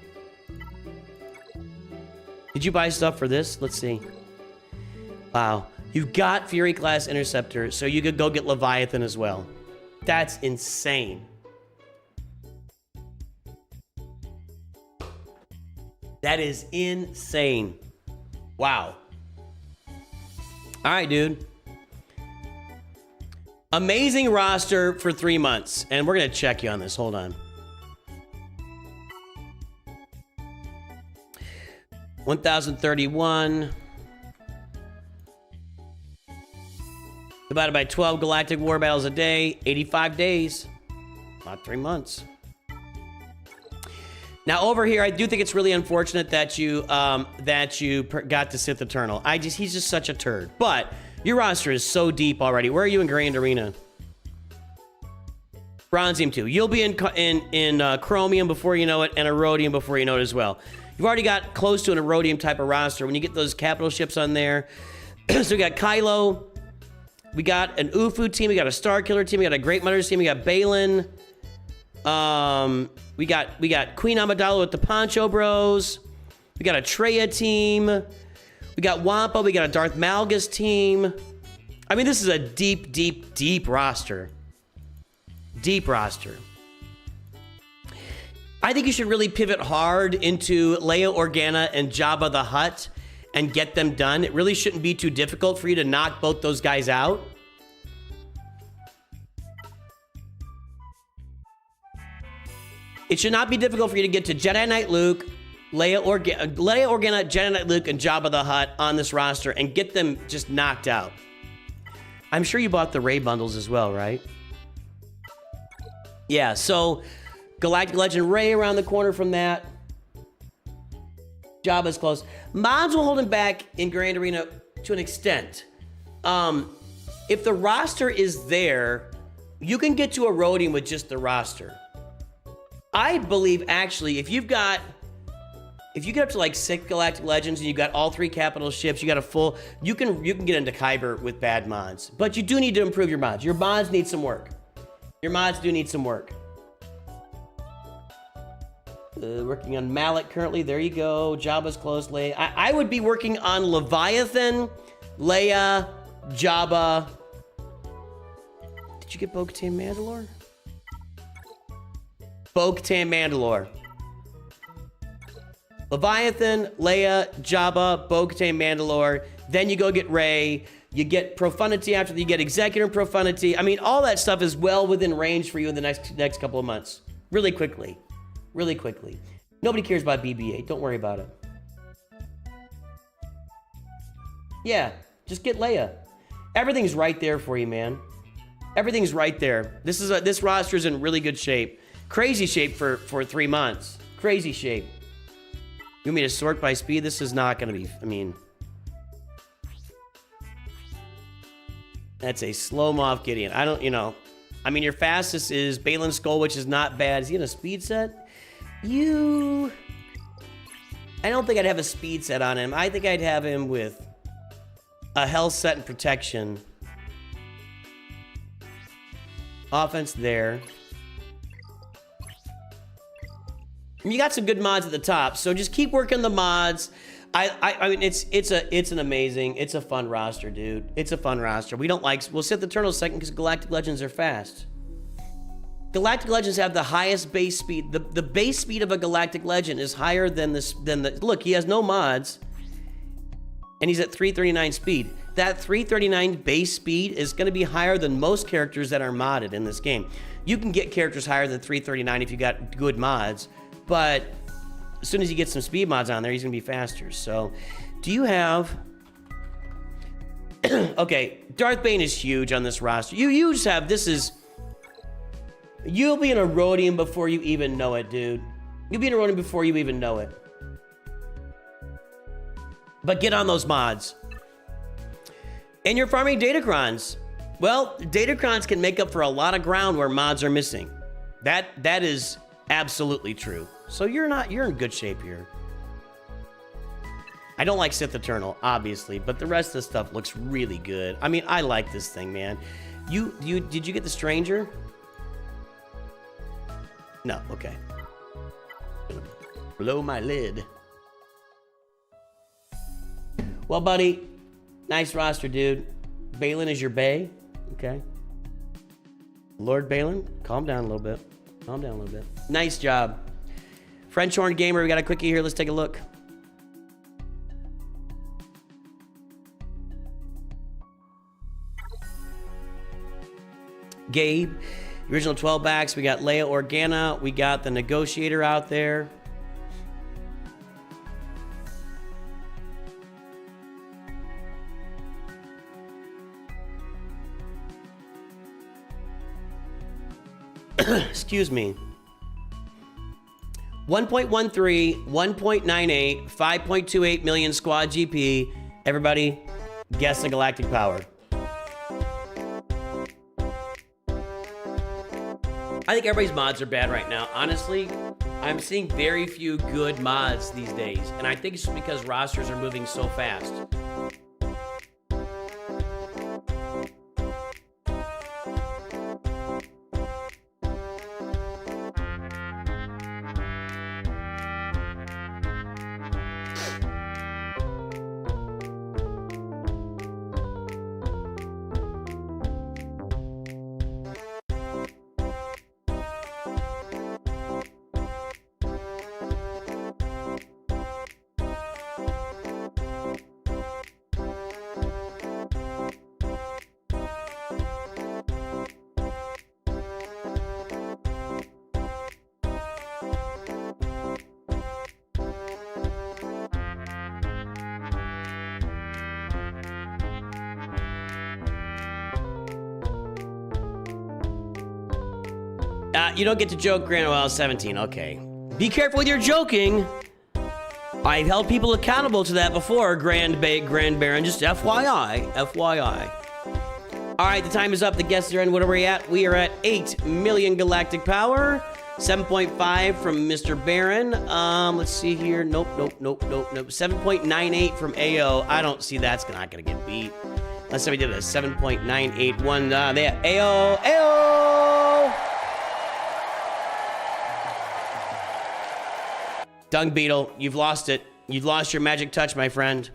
Did you buy stuff for this? Let's see. Wow. You've got Fury Class Interceptor, so you could go get Leviathan as well. That's insane. That is insane. Wow. All right, dude. Amazing roster for 3 months. And we're going to check you on this. Hold on. 1,031. Divided by 12 galactic war battles a day. 85 days. About 3 months. Now over here, I do think it's really unfortunate that you got to Sith Eternal. He's just such a turd. But your roster is so deep already. Where are you in Grand Arena? Bronzium 2. You'll be in Chromium before you know it, and Erodium before you know it as well. You've already got close to an Erodium type of roster when you get those capital ships on there. So we got Kylo. We got an Ufu team. We got a Star Killer team. We got a Great Mutters team. We got Balin. We got Queen Amidala with the Poncho Bros. We got a Traya team. We got Wampa. We got a Darth Malgus team. I mean, this is a deep, deep, deep roster. Deep roster. I think you should really pivot hard into Leia Organa and Jabba the Hutt and get them done. It really shouldn't be too difficult for you to knock both those guys out. It should not be difficult for you to get to Jedi Knight Luke, Leia Organa, Jedi Knight Luke, and Jabba the Hutt on this roster and get them just knocked out. I'm sure you bought the Rey bundles as well, right? Yeah, so Galactic Legend Rey around the corner from that. Jabba's close. Mods will hold him back in Grand Arena to an extent. If the roster is there, you can get to Erodium with just the roster. I believe, actually, if you get up to like 6 Galactic Legends and you got all 3 capital ships, you got a full, you can get into Kyber with bad mods. But you do need to improve your mods. Your mods need some work. Your mods do need some work. Working on Mallet currently. There you go. Jabba's close. Leia. I would be working on Leviathan, Leia, Jabba. Did you get Bo-Katan Mandalore? Bo-Katan Mandalore. Leviathan, Leia, Jabba, Bo-Katan Mandalore. Then you go get Rey. You get Profundity after you get Executor Profundity. I mean, all that stuff is well within range for you in the next couple of months. Really quickly. Really quickly. Nobody cares about BB-8. Don't worry about it. Yeah, just get Leia. Everything's right there for you, man. Everything's right there. This roster's in really good shape. Crazy shape for 3 months. Crazy shape. You want me to sort by speed? This is not going to be, I mean... That's a slow Moff Gideon. I don't, you know... I mean, your fastest is Balin Skull, which is not bad. Is he in a speed set? I don't think I'd have a speed set on him. I think I'd have him with a health set and protection. Offense there. And you got some good mods at the top, so just keep working the mods. I mean, it's a fun roster, dude. It's a fun roster. We'll set the turtles second because Galactic Legends are fast. Galactic Legends have the highest base speed. The base speed of a Galactic Legend is higher than the look, he has no mods. And he's at 339 speed. That 339 base speed is going to be higher than most characters that are modded in this game. You can get characters higher than 339 if you got good mods, but as soon as you get some speed mods on there, he's going to be faster. So, do you have... Okay, Darth Bane is huge on this roster. You just have... This is... You'll be in a Rhodium before you even know it, dude. You'll be in a Rhodium before you even know it. But get on those mods. And you're farming Datacrons. Well, Datacrons can make up for a lot of ground where mods are missing. That is absolutely true. So you're in good shape here. I don't like Sith Eternal, obviously, but the rest of the stuff looks really good. I mean, I like this thing, man. Did you get the Stranger? No, okay. Blow my lid. Well, buddy, nice roster, dude. Balin is your bae, okay? Lord Balin, calm down a little bit. Calm down a little bit. Nice job. French Horn Gamer, we got a quickie here. Let's take a look. Gabe, the original 12 backs. We got Leia Organa. We got the Negotiator out there. Excuse me. 1.13, 1.98, 5.28 million squad GP. Everybody, guess the galactic power. I think everybody's mods are bad right now. Honestly, I'm seeing very few good mods these days. And I think it's just because rosters are moving so fast. You don't get to joke, Grand. Well, 17. Okay. Be careful with your joking. I've held people accountable to that before, Grand Baron. Just FYI. FYI. All right, the time is up. The guests are in. What are we at? We are at 8 million galactic power. 7.5 from Mr. Baron. Let's see here. Nope. 7.98 from AO. I don't see that's not gonna get beat. Let's say we did a 7.981. There. AO. Dung Beetle, you've lost it. You've lost your magic touch, my friend.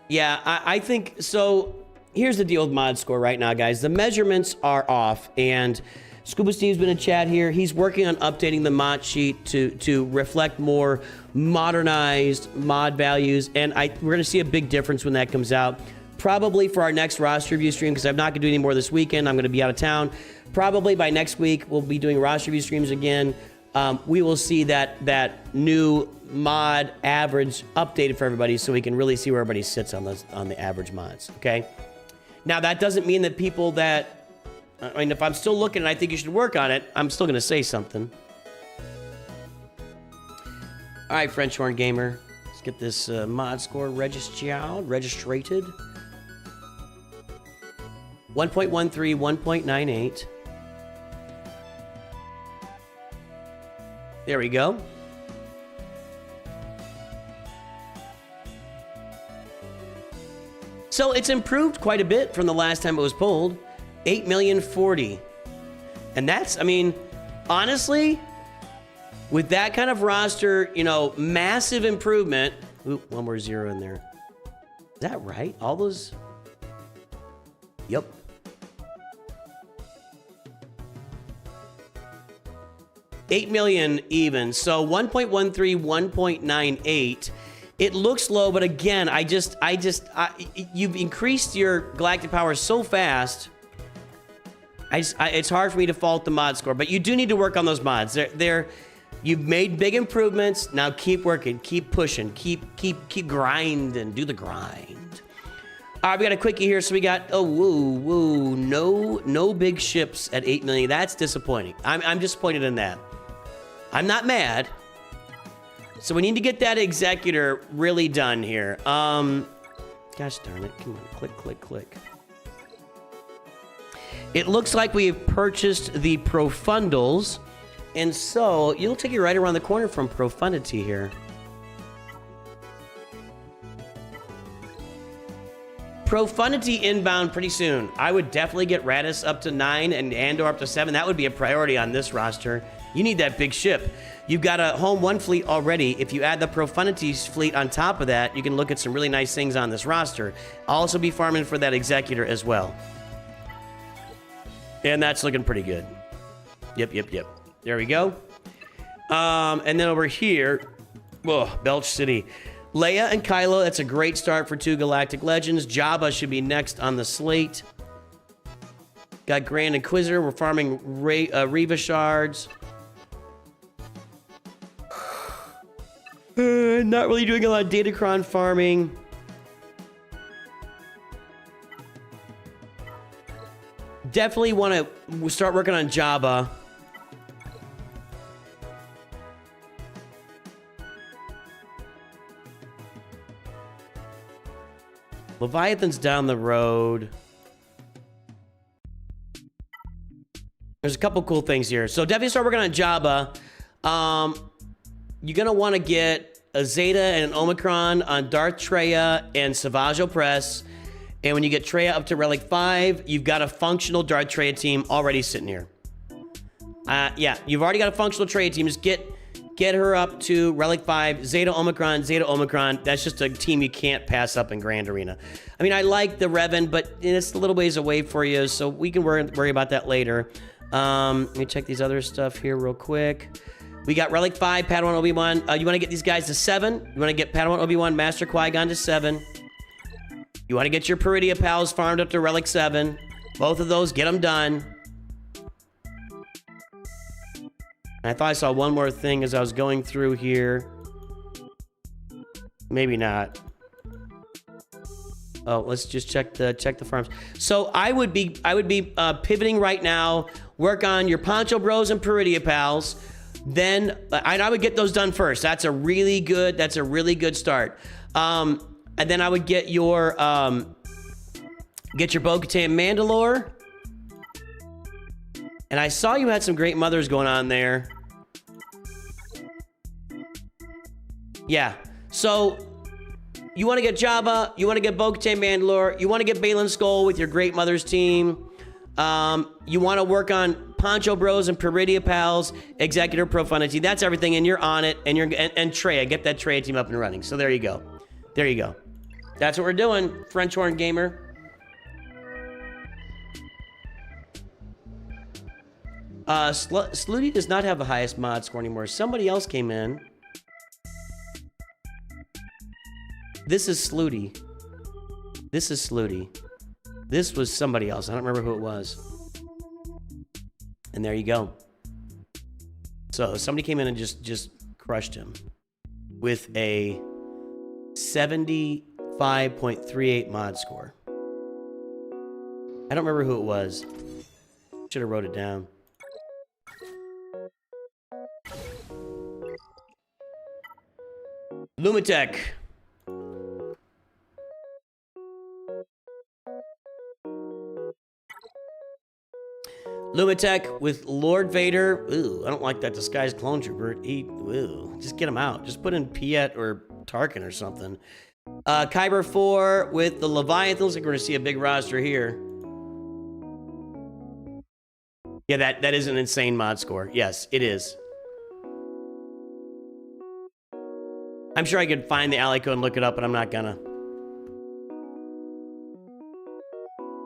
Yeah, I think, so here's the deal with mod score right now, guys. The measurements are off, and Scuba Steve's been in chat here. He's working on updating the mod sheet to reflect more modernized mod values, and we're gonna see a big difference when that comes out. Probably for our next roster review stream, because I'm not gonna do any more this weekend. I'm gonna be out of town. Probably by next week, we'll be doing roster review streams again. we will see that new mod average updated for everybody, so we can really see where everybody sits on the average mods. Okay. Now that doesn't mean that people that, I mean, if I'm still looking and I think you should work on it, I'm still gonna say something. All right, French Horn Gamer, let's get this mod score registrated. 1.13, 1.98. There we go. So it's improved quite a bit from the last time it was pulled. 8,040,000. And that's, I mean, honestly, with that kind of roster, you know, massive improvement. Oop, one more zero in there. Is that right? All those? Yep. $8 million even. So 1.13, 1.98. It looks low, but again, you've increased your galactic power so fast. It's hard for me to fault the mod score, but you do need to work on those mods. You've made big improvements. Now keep working, keep pushing, keep grinding, do the grind. All right, we got a quickie here. So we got, no big ships at 8 million. That's disappointing. I'm disappointed in that. I'm not mad. So we need to get that executor really done here. Gosh darn it. Come on, click, click, click. It looks like we've purchased the Profundals. And so it'll take you right around the corner from Profundity here. Profundity inbound pretty soon. I would definitely get Radis up to 9 and Andor up to 7. That would be a priority on this roster. You need that big ship. You've got a Home 1 fleet already. If you add the Profundity's fleet on top of that, you can look at some really nice things on this roster. I'll also be farming for that Executor as well. And that's looking pretty good. Yep. There we go. And then over here, Belch City. Leia and Kylo, that's a great start for 2 Galactic Legends. Jabba should be next on the slate. Got Grand Inquisitor. We're farming Reva shards. Not really doing a lot of Datacron farming. Definitely want to start working on Jabba. Leviathan's down the road. There's a couple cool things here. So definitely start working on Jabba. You're going to want to get a Zeta and an Omicron on Darth Treya and Savage Opress. And when you get Treya up to Relic 5, you've got a functional Darth Treya team already sitting here. Yeah, you've already got a functional Treya team. Just get her up to Relic 5, Zeta Omicron, Zeta Omicron. That's just a team you can't pass up in Grand Arena. I mean, I like the Revan, but it's a little ways away for you, so we can worry about that later. Let me check these other stuff here real quick. We got Relic 5, Padawan Obi-Wan. You want to get these guys to 7. You want to get Padawan Obi-Wan, Master Qui-Gon to 7. You want to get your Peridia pals farmed up to Relic 7. Both of those, get them done. I thought I saw one more thing as I was going through here. Maybe not. Oh, let's just check the farms. So I would be pivoting right now. Work on your Poncho Bros and Peridia pals. Then I would get those done first. That's a really good start. And then I would get your Bo-Katan Mandalore. And I saw you had some great mothers going on there. Yeah. So you want to get Jabba, you want to get Bo-Katan Mandalore, you want to get Baylan Skoll with your great mothers team. You want to work on Poncho Bros and Peridia pals, Executor Profundity. That's everything, and you're on it. And Treya, get that Treya team up and running. So there you go. There you go. That's what we're doing, French Horn Gamer. Slooty does not have the highest mod score anymore. Somebody else came in. This is Slooty. This is Slooty. This was somebody else. I don't remember who it was. And there you go. So somebody came in and just crushed him with a 75.38 mod score. I don't remember who it was. Should have wrote it down. Lumatech. Lumatech with Lord Vader. Ooh, I don't like that disguised clone trooper. Ooh, just get him out. Just put in Piet or Tarkin or something. Kyber 4 with the Leviathan. Looks like we're gonna see a big roster here. Yeah, that is an insane mod score. Yes, it is. I'm sure I could find the alley code and look it up, but I'm not gonna.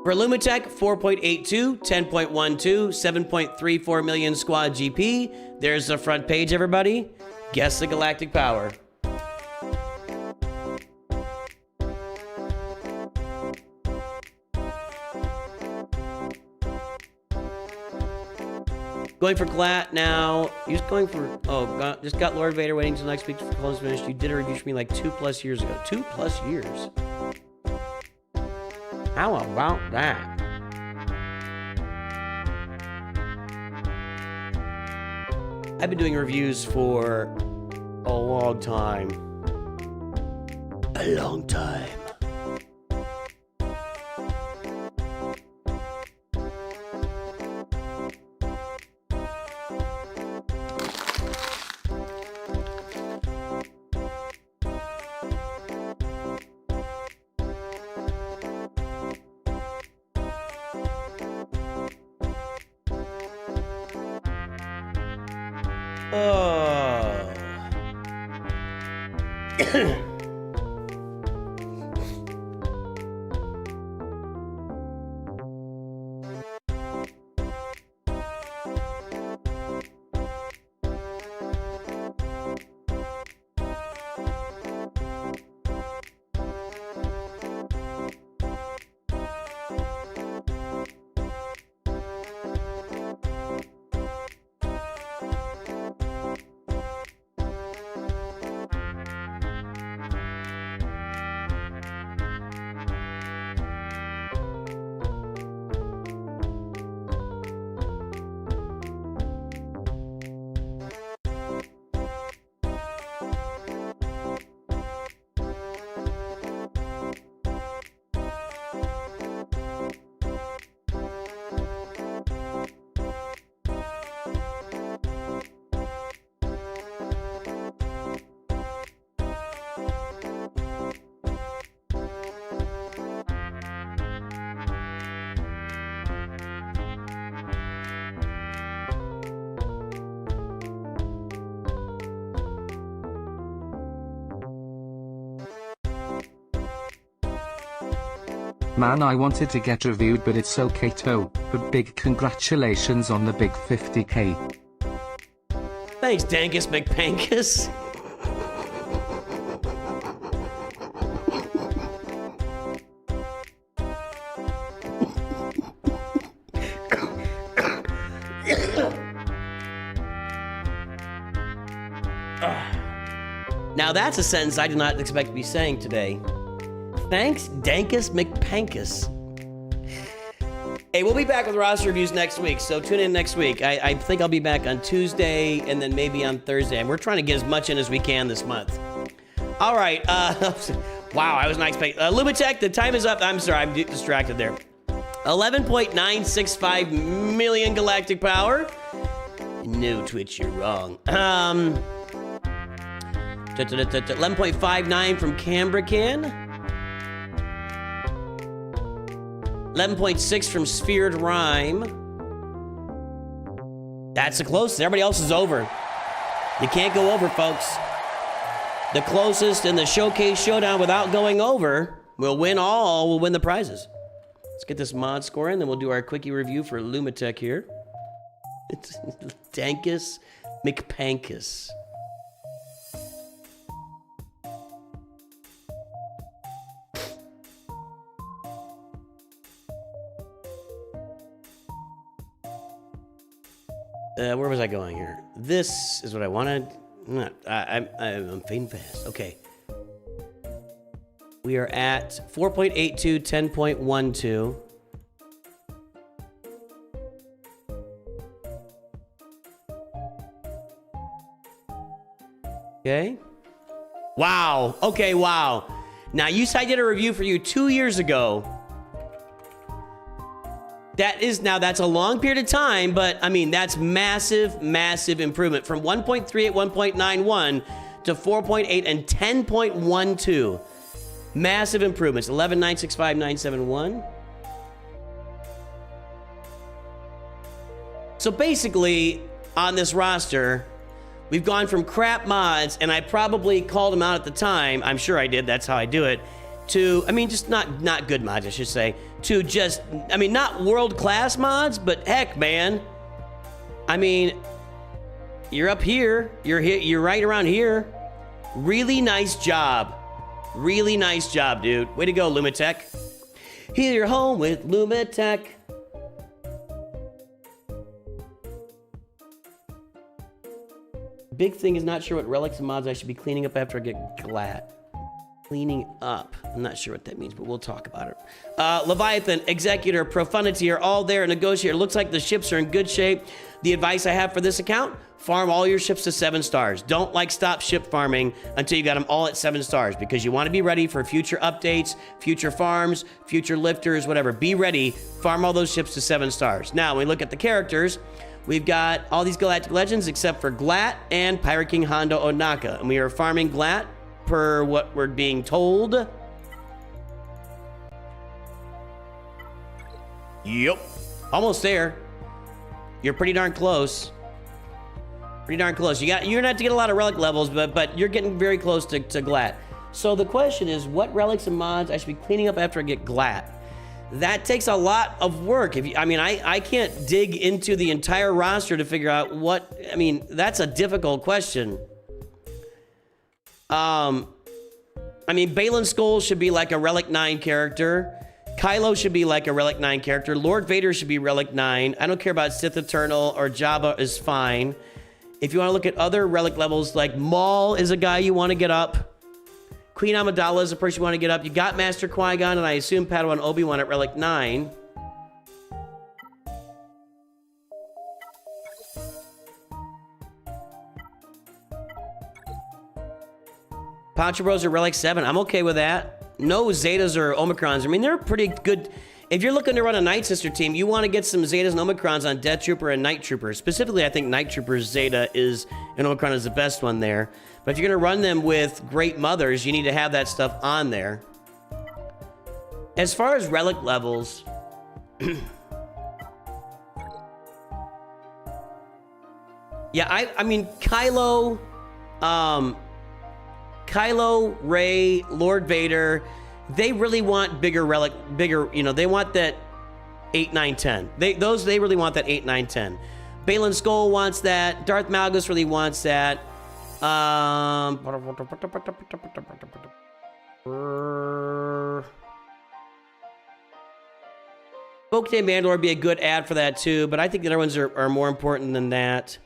For Lumatech, 4.82, 10.12, 7.34 million squad GP. There's the front page, everybody. Guess the galactic power. Going for Glat now. You're just going for... Oh, just got Lord Vader waiting until next week for close finished. You did a review for me like 2+ years ago. 2+ years. How about that? I've been doing reviews for a long time. A long time. Oh. Man, I wanted to get reviewed, but it's okay too. But big congratulations on the big 50k. Thanks, Dankus McPankus. Now that's a sentence I did not expect to be saying today. Thanks, Dankus McPankus. Hey, we'll be back with roster reviews next week, so tune in next week. I think I'll be back on Tuesday and then maybe on Thursday. And we're trying to get as much in as we can this month. All right. Wow, I was not expecting. Lumatech, the time is up. I'm sorry, I'm distracted there. 11.965 million galactic power. No, Twitch, you're wrong. 11.59 from Cambrican. 11.6 from Sphered Rhyme. That's the closest. Everybody else is over. You can't go over, folks. The closest in the showcase showdown without going over will win the prizes. Let's get this mod score in, then we'll do our quickie review for Lumatech here. It's Dankus McPankus. Where was I going here? This is what I wanted. I'm fading fast. Okay. We are at 4.82, 10.12. Okay. Wow. Okay, wow. Now, I did a review for you 2 years ago. That's a long period of time, but I mean, that's massive, massive improvement from 1.38, 1.91 to 4.8 and 10.12. Massive improvements. 11,965,971. So basically, on this roster, we've gone from crap mods, and I probably called them out at the time. I'm sure I did. That's how I do it. To, I mean, just not good mods, I should say. To just, I mean, not world-class mods, but heck, man. I mean, you're up here. You're right around here. Really nice job. Really nice job, dude. Way to go, Lumatech. Heal your home with Lumatech. Big thing is not sure what relics and mods I should be cleaning up after I get glat. Cleaning up. I'm not sure what that means, but we'll talk about it. Leviathan, Executor, Profundity are all there. Negotiator. Looks like the ships are in good shape. The advice I have for this account, farm all your ships to 7 stars. Don't stop ship farming until you got them all at 7 stars, because you want to be ready for future updates, future farms, future lifters, whatever. Be ready. Farm all those ships to 7 stars. Now, when we look at the characters, we've got all these Galactic Legends except for Glat and Pirate King Hondo Onaka. And we are farming Glat per what we're being told. Yep. Almost there. You're pretty darn close. Pretty darn close. You're not to get a lot of relic levels, but you're getting very close to Glat. So the question is, what relics and mods I should be cleaning up after I get Glat? That takes a lot of work. I can't dig into the entire roster to figure out what. I mean, that's a difficult question. Balin Skull should be like a Relic 9 character. Kylo should be like a Relic 9 character. Lord Vader should be Relic 9. I don't care about Sith Eternal or Jabba is fine. If you want to look at other Relic levels, like Maul is a guy you want to get up. Queen Amidala is a person you want to get up. You got Master Qui-Gon, and I assume Padawan Obi-Wan at Relic 9. Pancho Bros are Relic 7. I'm okay with that. No Zetas or Omicrons. I mean, they're pretty good. If you're looking to run a Night Sister team, you want to get some Zetas and Omicrons on Death Trooper and Night Trooper. Specifically, I think Night Trooper's Zeta and Omicron is the best one there. But if you're going to run them with Great Mothers, you need to have that stuff on there. As far as Relic levels... yeah, I mean, Kylo... Kylo, Rey, Lord Vader, they really want bigger, they want that 8, 9, 10. They really want that 8, 9, 10. Balin Skull wants that. Darth Malgus really wants that. Bo-Katan Mandalore would be a good ad for that too, but I think the other ones are more important than that.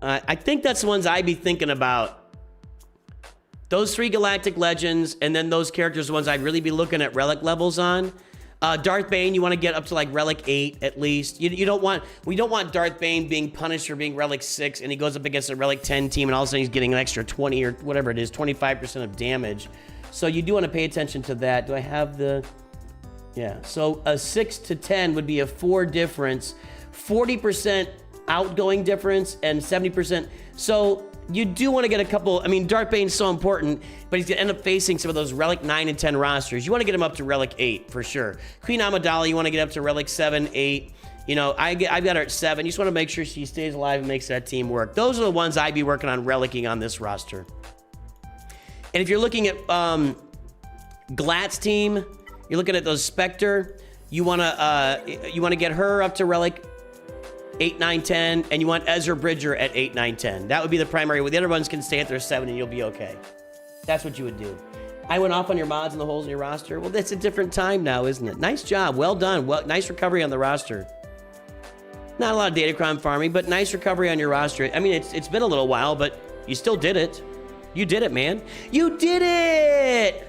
I think that's the ones I'd be thinking about. Those 3 Galactic Legends, and then those characters, the ones I'd really be looking at relic levels on. Darth Bane, you want to get up to like relic 8 at least. We don't want Darth Bane being punished for being relic 6, and he goes up against a relic 10 team, and all of a sudden he's getting an extra 20 or whatever it is, 25% of damage. So you do want to pay attention to that. Do I have the... Yeah, so a 6 to 10 would be a 4 difference. 40% outgoing difference and 70%. So you do want to get a couple. I mean, Darth Bane's so important, but he's going to end up facing some of those Relic 9 and 10 rosters. You want to get him up to Relic 8 for sure. Queen Amidala, you want to get up to Relic 7, 8. You know, I've got her at 7. You just want to make sure she stays alive and makes that team work. Those are the ones I'd be working on relicking on this roster. And if you're looking at Glat's team, you're looking at those Spectre. You want to get her up to Relic 8, 9, 10, and you want Ezra Bridger at 8, 9, 10. That would be the primary. The other ones can stay at their 7 and you'll be okay. That's what you would do. I went off on your mods and the holes in your roster. Well, that's a different time now, isn't it? Nice job. Well done. Well, nice recovery on the roster. Not a lot of data crime farming, but nice recovery on your roster. I mean, it's been a little while, but you still did it. You did it, man. You did it!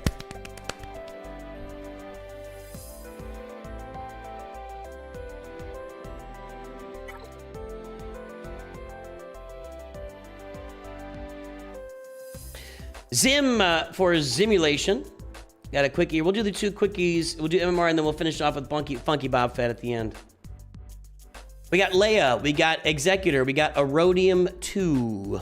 Zim for Zimulation. Got a quickie. We'll do the 2 quickies. We'll do MMR, and then we'll finish off with Funky Bob Fett at the end. We got Leia. We got Executor. We got Erodium 2.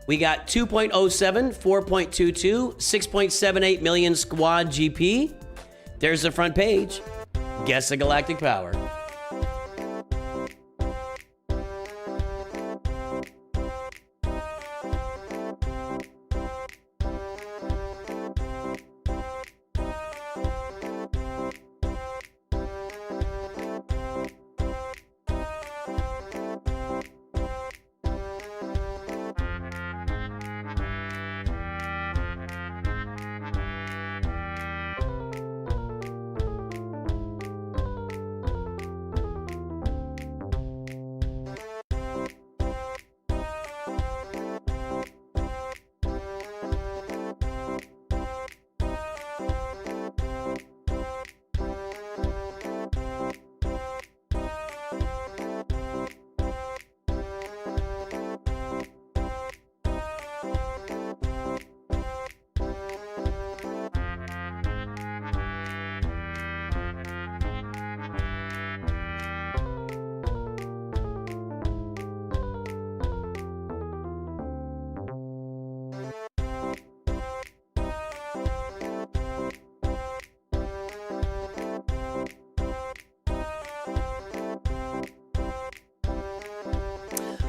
We got 2.07, 4.22, 6.78 million squad GP. There's the front page. Guess the galactic power.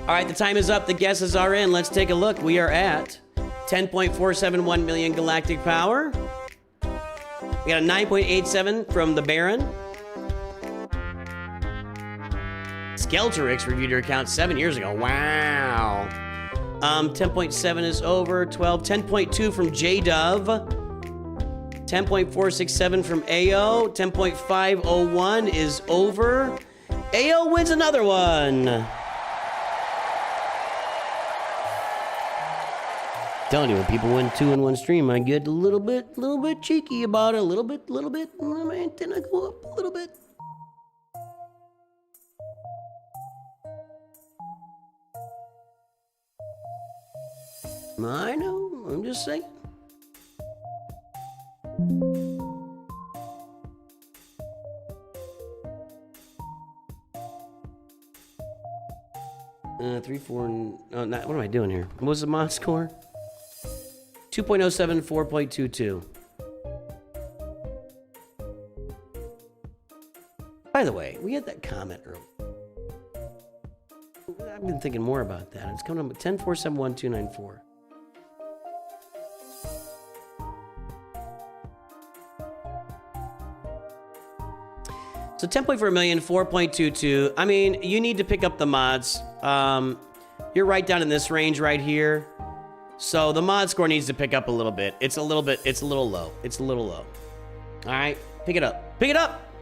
All right, the time is up. The guesses are in. Let's take a look. We are at 10.471 million galactic power. We got a 9.87 from the Baron. Skelterix reviewed your account 7 years ago. Wow. 10.7 is over. 12. 10.2 from J-Dove. 10.467 from AO. 10.501 is over. AO wins another one. Telling you, when people win 2 in one stream, I get a little bit cheeky about it. A little bit. My antenna go up a little bit. I know. I'm just saying. Three, four, what am I doing here? What was the mod score? 2.07, 4.22. By the way, we had that comment earlier. I've been thinking more about that. It's coming up with 10.471.294. So 10.4 million, 4.22. I mean, you need to pick up the mods. You're right down in this range right here. So the mod score needs to pick up a little bit. It's a little low. All right, pick it up. Pick it up.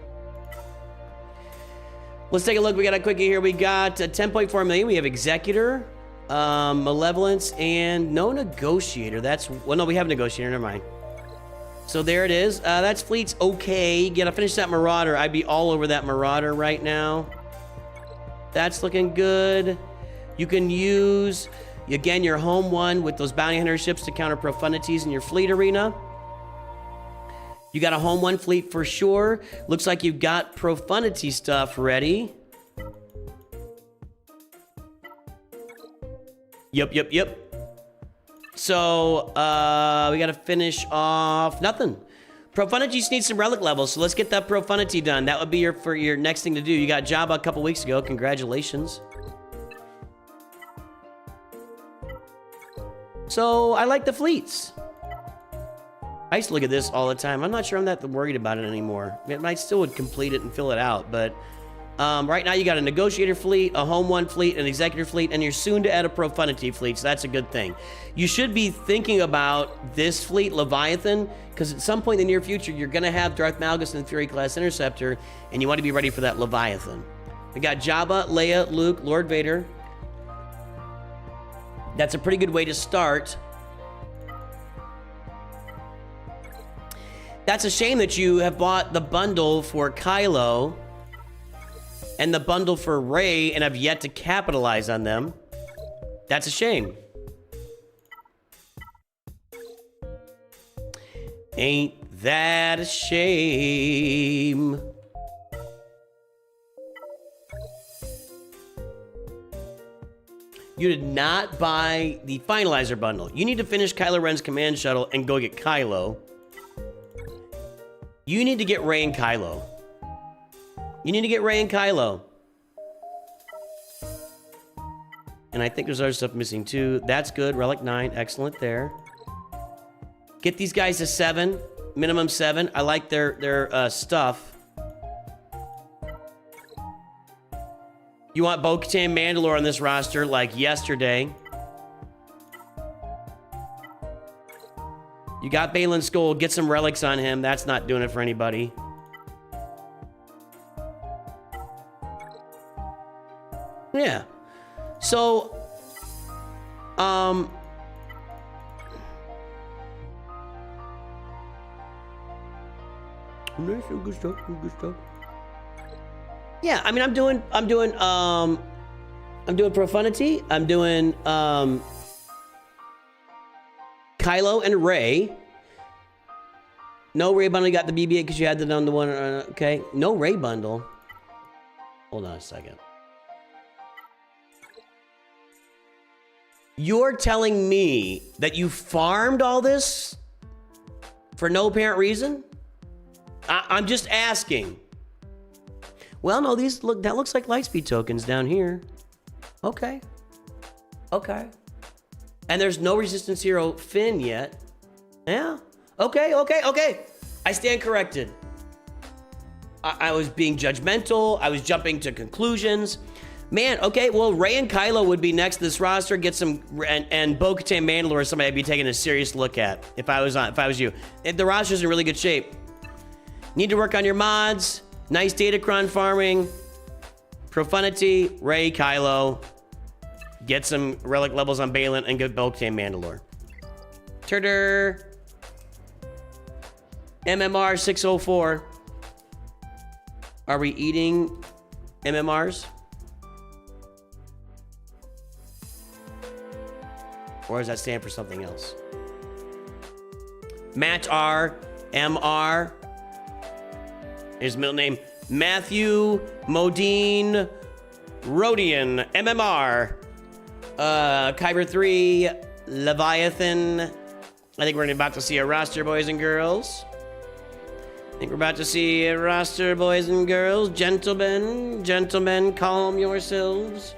Let's take a look. We got a quickie here. We got 10.4 million. We have Executor, Malevolence, and no Negotiator. Well, no, we have Negotiator. Never mind. So there it is. That's Fleet's okay. You gotta finish that Marauder. I'd be all over that Marauder right now. That's looking good. You can use, again, your home one with those bounty hunter ships to counter profundities in your fleet arena. You got a home one fleet for sure. Looks like you've got profundity stuff ready. Yep. So, we gotta finish off nothing. Profundity just needs some relic levels, so let's get that profundity done. That would be your next thing to do. You got Jabba a couple weeks ago. Congratulations. So, I like the fleets. I used to look at this all the time. I'm not sure I'm that worried about it anymore. I still would complete it and fill it out, but right now you got a negotiator fleet, a home one fleet, an executor fleet, and you're soon to add a profundity fleet, so that's a good thing. You should be thinking about this fleet, Leviathan, because at some point in the near future, you're going to have Darth Malgus and the Fury-class Interceptor, and you want to be ready for that Leviathan. We got Jabba, Leia, Luke, Lord Vader. That's a pretty good way to start. That's a shame that you have bought the bundle for Kylo and the bundle for Rey and have yet to capitalize on them. That's a shame. Ain't that a shame? You did not buy the Finalizer bundle. You need to finish Kylo Ren's command shuttle and go get Kylo. You need to get Rey and Kylo. You need to get Rey and Kylo. And I think there's other stuff missing too. That's good. Relic 9. Excellent there. Get these guys to 7. Minimum 7. I like their stuff. You want Bo-Katan Mandalore on this roster like yesterday. You got Baylan Skoll. Get some relics on him. That's not doing it for anybody. Yeah. So, good stuff, good stuff. Yeah, I mean, I'm doing Profundity. I'm doing Kylo and Rey. No Rey bundle. You got the BB-8 because you had the on the one. Okay, no Rey bundle. Hold on a second. You're telling me that you farmed all this for no apparent reason? I'm just asking. Well, no, these look. That looks like Lightspeed tokens down here. Okay. Okay. And there's no Resistance Hero Finn yet. Yeah. Okay. Okay. Okay. I stand corrected. I was being judgmental. I was jumping to conclusions. Man, okay, well, Rey and Kylo would be next to this roster. Get some, and Bo-Katan Mandalore is somebody I'd be taking a serious look at if I was you. The roster's in really good shape. Need to work on your mods. Nice Datacron farming. Profundity, Rey, Kylo. Get some relic levels on Baylan and get Bo-Katan Mandalore. Turder. MMR 604. Are we eating MMRs? Or does that stand for something else? Matt R. M.R. His middle name, Matthew Modine Rodian. MMR. Kyber 3. Leviathan. I think we're about to see a roster, boys and girls. I think we're about to see a roster, boys and girls. Gentlemen, calm yourselves.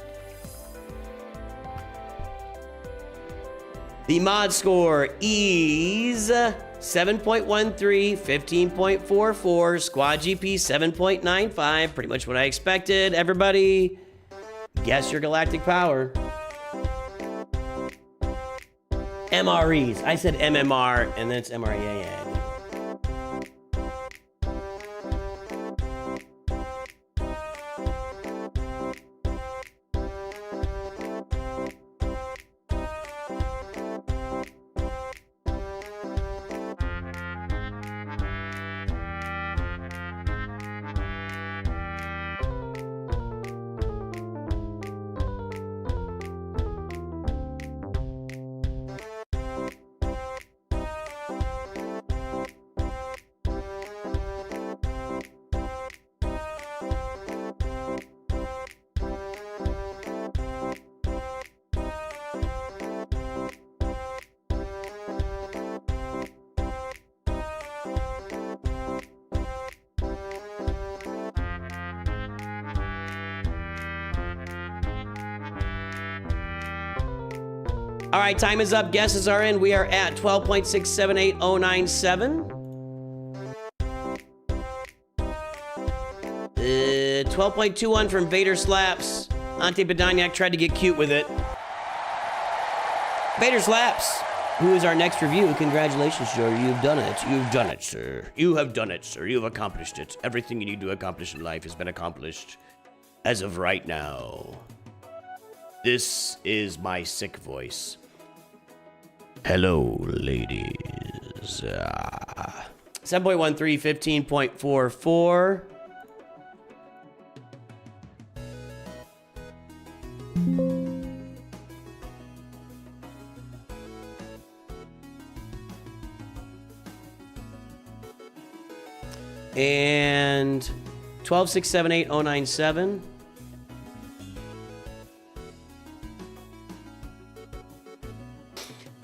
The mod score is 7.13, 15.44, squad GP 7.95. Pretty much what I expected. Everybody, guess your galactic power. MREs. I said MMR, and then it's MRE. Yeah. All right, time is up. Guesses are in. We are at 12.678097. 12.21 from Vader Slaps. Ante Badaniak tried to get cute with it. Vader Slaps, who is our next review. Congratulations, sir. You've done it. You've done it, sir. You have done it, sir. You've accomplished it. Everything you need to accomplish in life has been accomplished as of right now. This is my sick voice. Hello, ladies. 7.13, 15.44. And 12.678.097.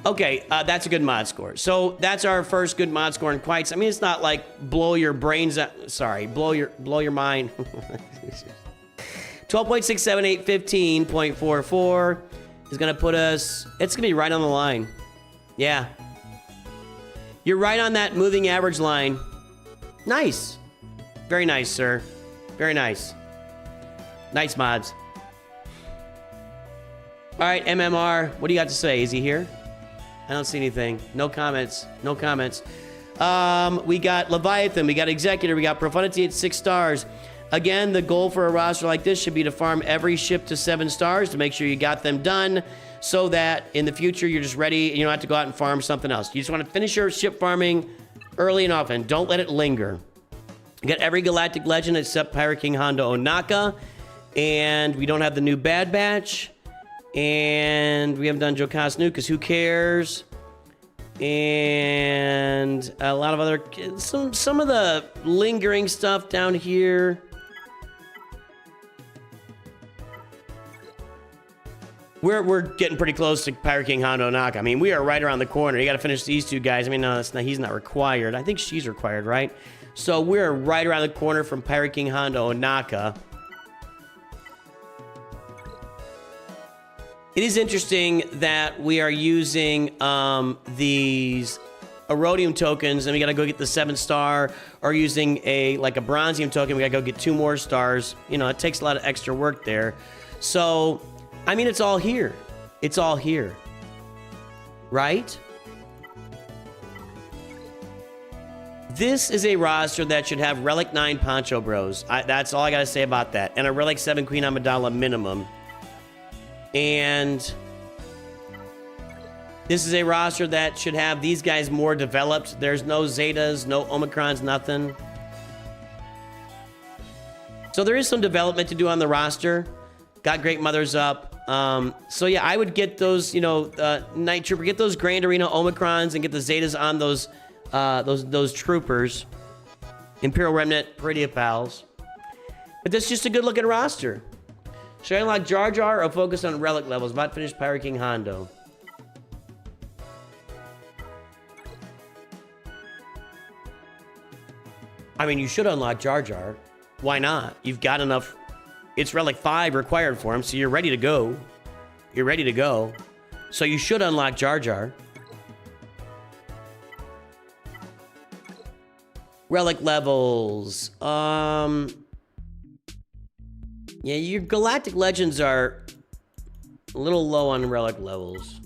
Okay, that's a good mod score. So that's our first good mod score in quite. I mean, it's not like blow your brains out. Sorry, blow your mind. 12.678, 15.44 is gonna put us. It's gonna be right on the line. Yeah, you're right on that moving average line. Nice, very nice, sir. Very nice. Nice mods. All right, MMR, what do you got to say? Is he here? I don't see anything. No comments. No comments. We got Leviathan. We got Executor. We got Profundity at 6 stars. Again, the goal for a roster like this should be to farm every ship to 7 stars to make sure you got them done so that in the future you're just ready and you don't have to go out and farm something else. You just want to finish your ship farming early and often. Don't let it linger. You got every Galactic Legend except Pirate King Honda Onaka. And we don't have the new Bad Batch. And we haven't done Jokas New because who cares? And a lot of other some of the lingering stuff down here. We're getting pretty close to Pirate King Hondo Onaka. I mean, we are right around the corner. You got to finish these two guys. I mean, no, that's not, he's not required. I think she's required, right? So we're right around the corner from Pirate King Hondo Onaka. It is interesting that we are using these Erodium tokens, and we gotta go get the 7-star, or using a Bronzium token, we gotta go get 2 more stars. You know, it takes a lot of extra work there. So, I mean, it's all here. It's all here. Right? This is a roster that should have Relic 9 Poncho Bros. That's all I gotta say about that. And a Relic 7 Queen Amidala minimum. And this is a roster that should have these guys more developed. There's no Zetas, no Omicrons, nothing. So there is some development to do on the roster. Got Great Mothers up. So yeah, I would get those, you know, Night Trooper, get those Grand Arena Omicrons and get the Zetas on those troopers. Imperial Remnant, Peridia Pals. But that's just a good looking roster. Should I unlock Jar Jar or focus on relic levels? About to finish Pirate King Hondo. I mean, you should unlock Jar Jar. Why not? You've got enough. It's relic 5 required for him, so you're ready to go. You're ready to go. So you should unlock Jar Jar. Relic levels. Yeah, your Galactic Legends are a little low on relic levels.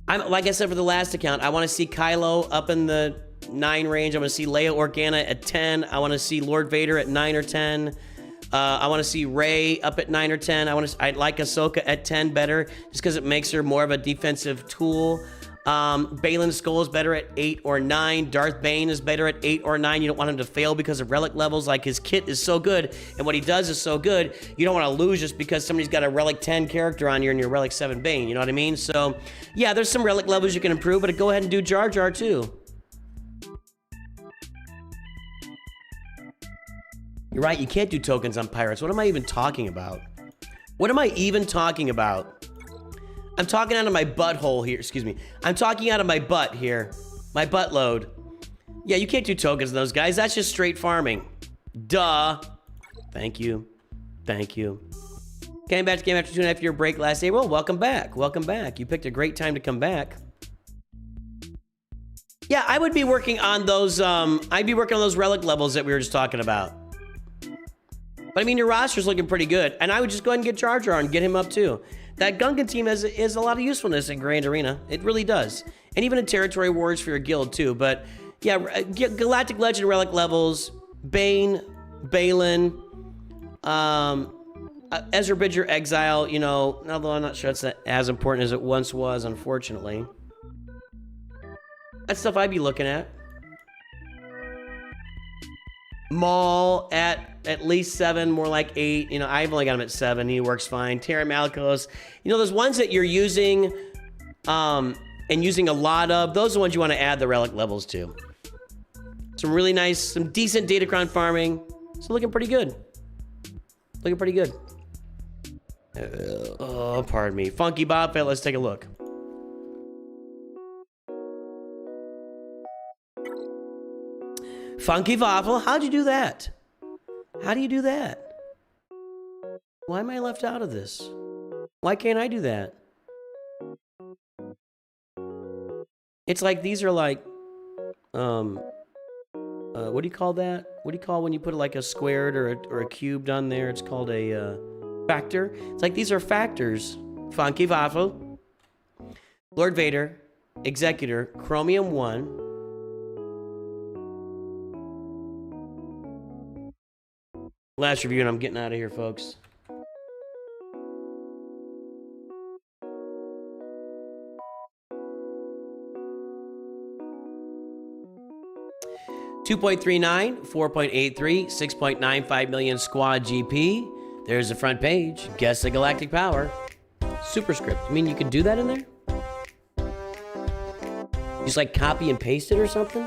Like I said for the last account, I want to see Kylo up in the 9 range. I want to see Leia Organa at 10. I want to see Lord Vader at 9 or 10. I want to see Rey up at 9 or 10. I like Ahsoka at 10 better, just because it makes her more of a defensive tool. Baylan Skoll is better at 8 or 9. Darth Bane is better at 8 or 9. You don't want him to fail because of relic levels. Like, his kit is so good, and what he does is so good, you don't want to lose just because somebody's got a relic 10 character on you and your relic 7 Bane. You know what I mean? So, yeah, there's some relic levels you can improve, but go ahead and do Jar Jar too. You're right, you can't do tokens on pirates. What am I even talking about? What am I even talking about? I'm talking out of my butthole here. Excuse me. I'm talking out of my butt here. My butt load. Yeah, you can't do tokens on those guys. That's just straight farming. Duh. Thank you. Thank you. Came back to game after 2.5-year break last April. Welcome back. Welcome back. You picked a great time to come back. Yeah, I would be working on those, I'd be working on those relic levels that we were just talking about. But I mean, your roster's looking pretty good. And I would just go ahead and get Charger on, get him up too. That Gungan team is a lot of usefulness in Grand Arena. It really does. And even in Territory Wars for your guild too. But yeah, Galactic Legend relic levels, Bane, Balin, Ezra Bridger Exile, you know, although I'm not sure it's as important as it once was, unfortunately. That's stuff I'd be looking at. Maul at least 7, more like 8. You know, I've only got him at 7. He works fine. Terra Malicos. You know, those ones that you're using, and using a lot of, those are the ones you want to add the relic levels to. Some really nice, some decent Datacron farming. So looking pretty good. Looking pretty good. Oh, pardon me. Funky Bob Fett, let's take a look. Funky Waffle, how'd you do that? How do you do that? Why am I left out of this? Why can't I do that? It's like these are like, what do you call that? What do you call when you put like a squared or a cubed on there? It's called a factor. It's like these are factors. Funky Waffle, Lord Vader, Executor, Chromium 1. Last review, and I'm getting out of here, folks. $2.39, 4.83, 6.95 million squad GP. There's the front page. Guess the galactic power. Superscript. I mean, you could do that in there? Just like copy and paste it or something?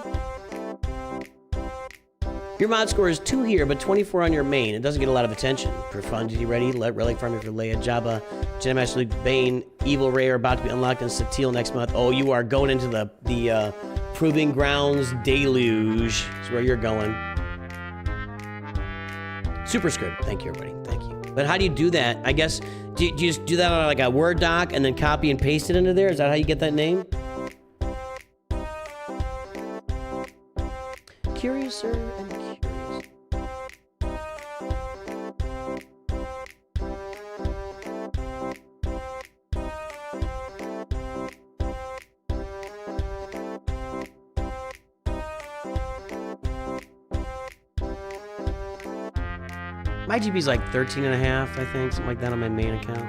Your mod score is 2 here, but 24 on your main. It doesn't get a lot of attention. Profundity ready, let relic farming for Leia, Jabba, Jedi Master Luke, Bane, Evil Ray are about to be unlocked in Satil next month. Oh, you are going into the Proving Grounds Deluge. That's where you're going. Superscript. Thank you, everybody. Thank you. But how do you do that? I guess, do you just do that on like a Word doc and then copy and paste it into there? Is that how you get that name? Curiouser and curious. My GP's like 13.5, I think, something like that on my main account.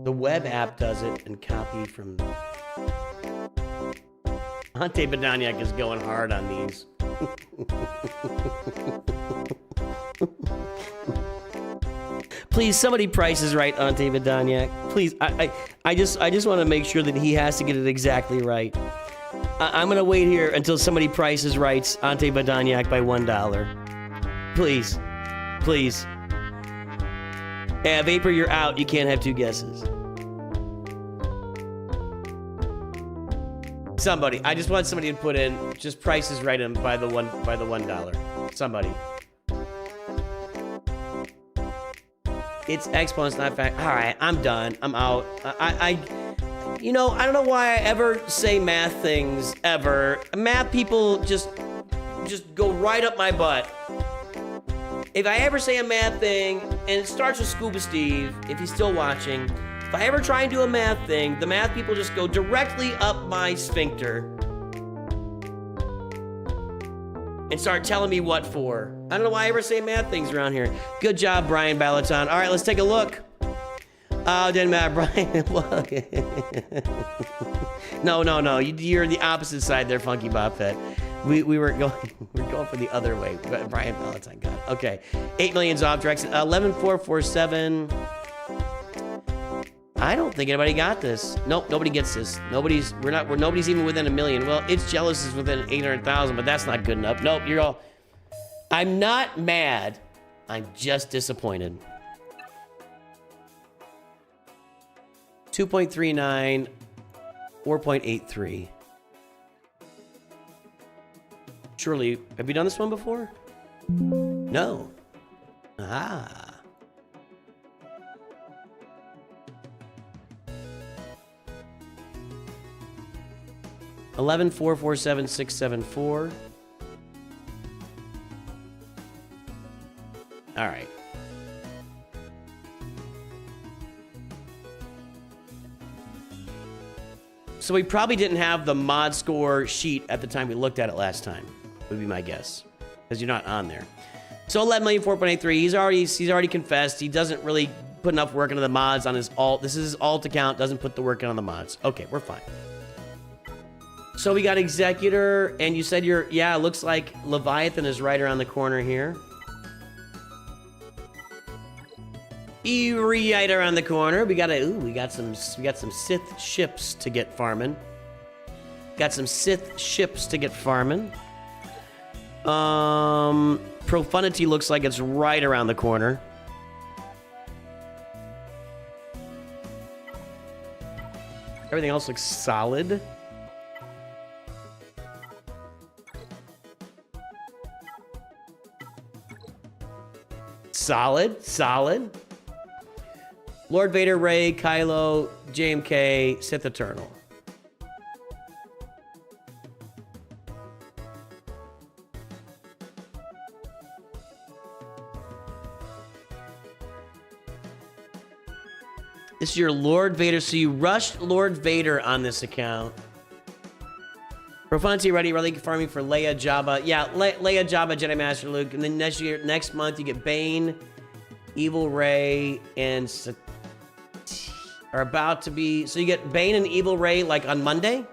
The web app does it and copy from... Ante Badaniak is going hard on these. Please, somebody Price is right, Ante Badaniak. Please, I just want to make sure that he has to get it exactly right. I'm going to wait here until somebody prices rights Ante Badaniak by $1. Please. Please. Yeah, Vapor, you're out. You can't have 2 guesses. Somebody. I just want somebody to put in just prices right in by the $1. Somebody. It's exponents, not fact. All right, I'm done. I'm out. You know, I don't know why I ever say math things, ever. Math people just go right up my butt. If I ever say a math thing, and it starts with Scuba Steve, if he's still watching, if I ever try and do a math thing, the math people just go directly up my sphincter and start telling me what for. I don't know why I ever say math things around here. Good job, Brian Balaton. All right, let's take a look. Oh, it didn't matter, Brian. No. You're the opposite side there, Funky Buffett. We were going for the other way. Brian Valentine got it. Okay. 8 million's off direction. 11447. I don't think anybody got this. Nope, nobody gets this. Nobody's even within a million. Well, It's Jealous is within 800,000, but that's not good enough. Nope, you're all. I'm not mad. I'm just disappointed. 2.39, 4.83. Surely, have you done this one before? No. Ah. $11,447,674. All right. So we probably didn't have the mod score sheet at the time we looked at it last time, would be my guess, because you're not on there. So 11,004,883. He's already confessed. He doesn't really put enough work into the mods on his alt. This is his alt account. Doesn't put the work in on the mods. Okay, we're fine. So we got Executor, and you said you're, yeah, it looks like Leviathan is right around the corner here. Right around the corner. We got some Sith ships to get farming. Got some Sith ships to get farming. Profanity looks like it's right around the corner. Everything else looks solid. Solid. Lord Vader, Rey, Kylo, JMK, Sith Eternal. This is your Lord Vader, so you rushed Lord Vader on this account. Profanity ready, relic farming for Leia, Jabba. Yeah, Leia, Jabba, Jedi Master Luke. And then next month you get Bane, Evil Rey, and are about to be. So you get Bane and Evil Rey like on Monday.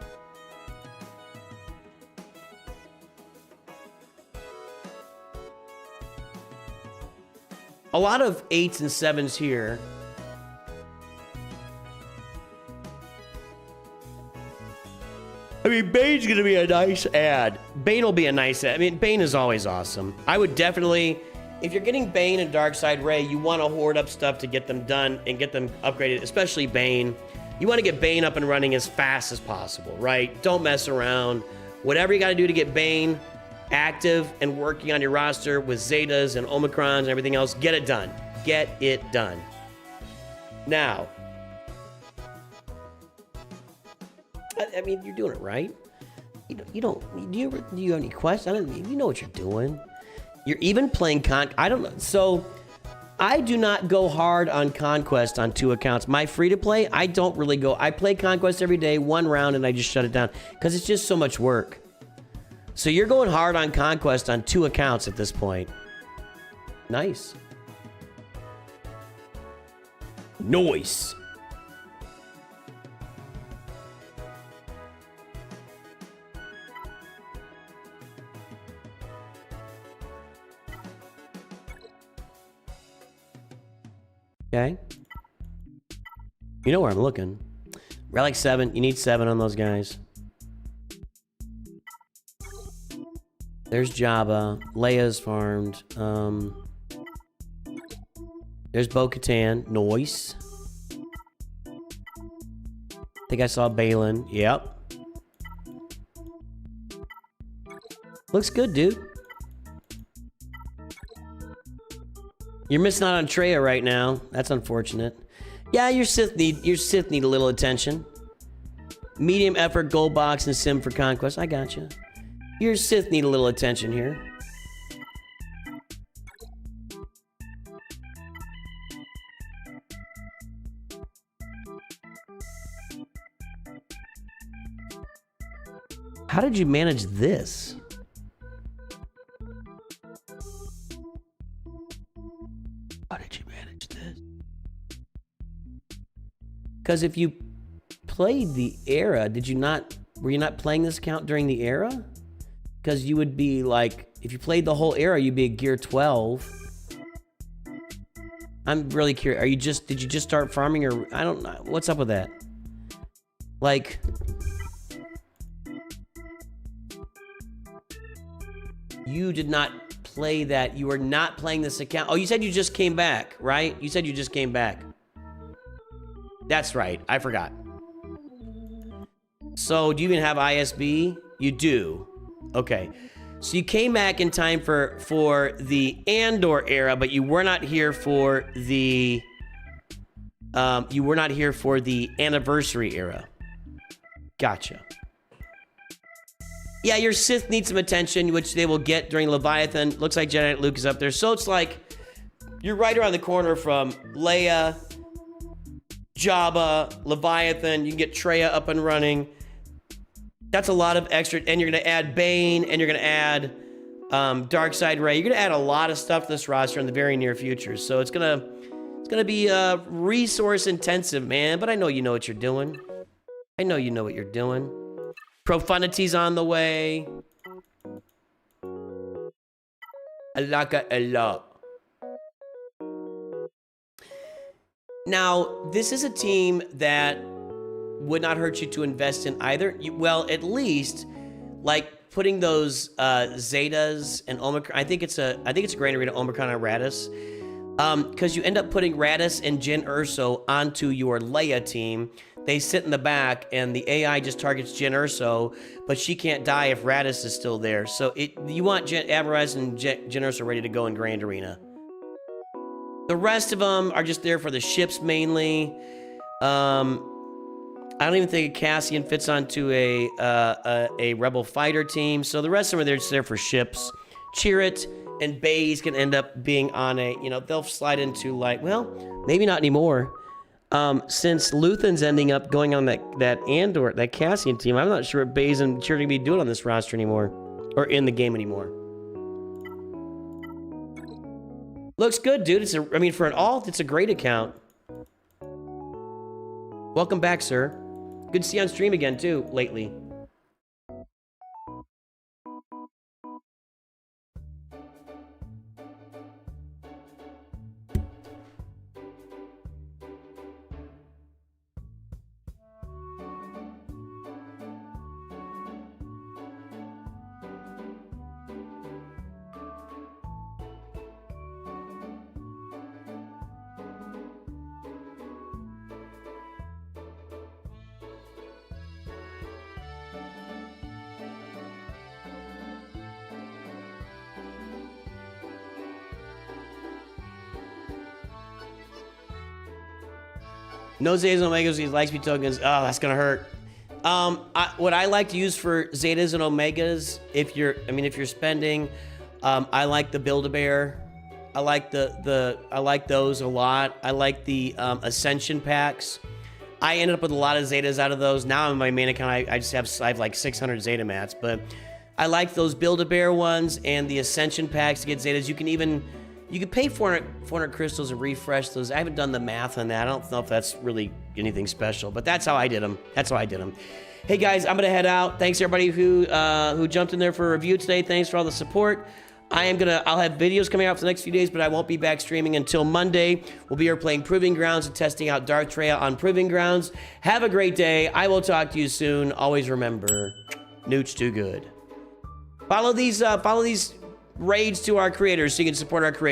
A lot of 8s and 7s here. I mean, Bane's gonna be a nice add. Bane will be a nice add. I mean, Bane is always awesome. I would definitely, if you're getting Bane and Darkseid Rey, you want to hoard up stuff to get them done and get them upgraded, especially Bane. You want to get Bane up and running as fast as possible, right? Don't mess around. Whatever you got to do to get Bane active and working on your roster with Zetas and Omicrons and everything else, get it done. Get it done. Now, I mean, you're doing it right. Do you have any questions? You know what you're doing. You're even playing I don't know. So I do not go hard on Conquest on 2 accounts. My free-to-play, I don't really go. I play Conquest every day, 1 round, and I just shut it down because it's just so much work. So you're going hard on Conquest on 2 accounts at this point. Nice. Nice. Okay. You know where I'm looking. Relic 7. You need 7 on those guys. There's Jabba. Leia's farmed. There's Bo-Katan. Nice. I think I saw Balin. Yep. Looks good, dude. You're missing out on Traya right now. That's unfortunate. Yeah, your Sith need a little attention. Medium effort, gold box, and sim for conquest. I gotcha. Your Sith need a little attention here. How did you manage this? How did you manage this? Because if you played the era, were you not playing this account during the era? Because you would be like, if you played the whole era, you'd be a gear 12. I'm really curious. Did you just start farming, or I don't know. What's up with that? Like, you did not play that. You were not playing this account. Oh, you said you just came back, right? You said you just came back. That's right. I forgot. So, do you even have ISB? You do. Okay. So you came back in time for the Andor era, but you were not here for the anniversary era. Gotcha. Yeah, your Sith needs some attention, which they will get during Leviathan. Looks like Jedi Knight Luke is up there. So it's like you're right around the corner from Leia, Jabba, Leviathan. You can get Traya up and running. That's a lot of extra, and you're going to add Bane, and you're going to add Darkseid Rey. You're going to add a lot of stuff to this roster in the very near future. So it's going to be resource intensive, man. But I know you know what you're doing. I know you know what you're doing. Profunity's on the way. Alaka Allah. Now, this is a team that would not hurt you to invest in either. Well, at least, like putting those Zetas and Omicron. I think it's a Grand Arena Omicron and Radis, because you end up putting Radis and Jyn Erso onto your Leia team. They sit in the back, and the AI just targets Jyn Erso, but she can't die if Radis is still there. So you want Aberraz and Jyn Erso ready to go in Grand Arena. The rest of them are just there for the ships mainly. I don't even think a Cassian fits onto a Rebel fighter team. So the rest of them are just there for ships. Chirrut and Baze can end up being on a, they'll slide into like, well, maybe not anymore. Since Luthen's ending up going on that Andor, that Cassian team, I'm not sure what Baze and Chirrut are going to be doing on this roster anymore. Or in the game anymore. Looks good, dude. For an alt, it's a great account. Welcome back, sir. Good to see you on stream again, too, lately. No Zetas and Omegas, these Lightspeed tokens. Oh, that's gonna hurt. What I like to use for Zetas and Omegas, if you're spending, I like the Build-A-Bear. I like I like those a lot. I like the Ascension packs. I ended up with a lot of Zetas out of those. Now on my main account, I have like 600 Zeta mats, but I like those Build-A-Bear ones and the Ascension packs to get Zetas. You can pay 400 crystals and refresh those. I haven't done the math on that. I don't know if that's really anything special, but that's how I did them. Hey guys, I'm gonna head out. Thanks everybody who jumped in there for a review today. Thanks for all the support. I'll have videos coming out for the next few days, but I won't be back streaming until Monday. We'll be here playing Proving Grounds and testing out Darth Traya on Proving Grounds. Have a great day. I will talk to you soon. Always remember, Nooch too good. Follow these raids to our creators so you can support our creators.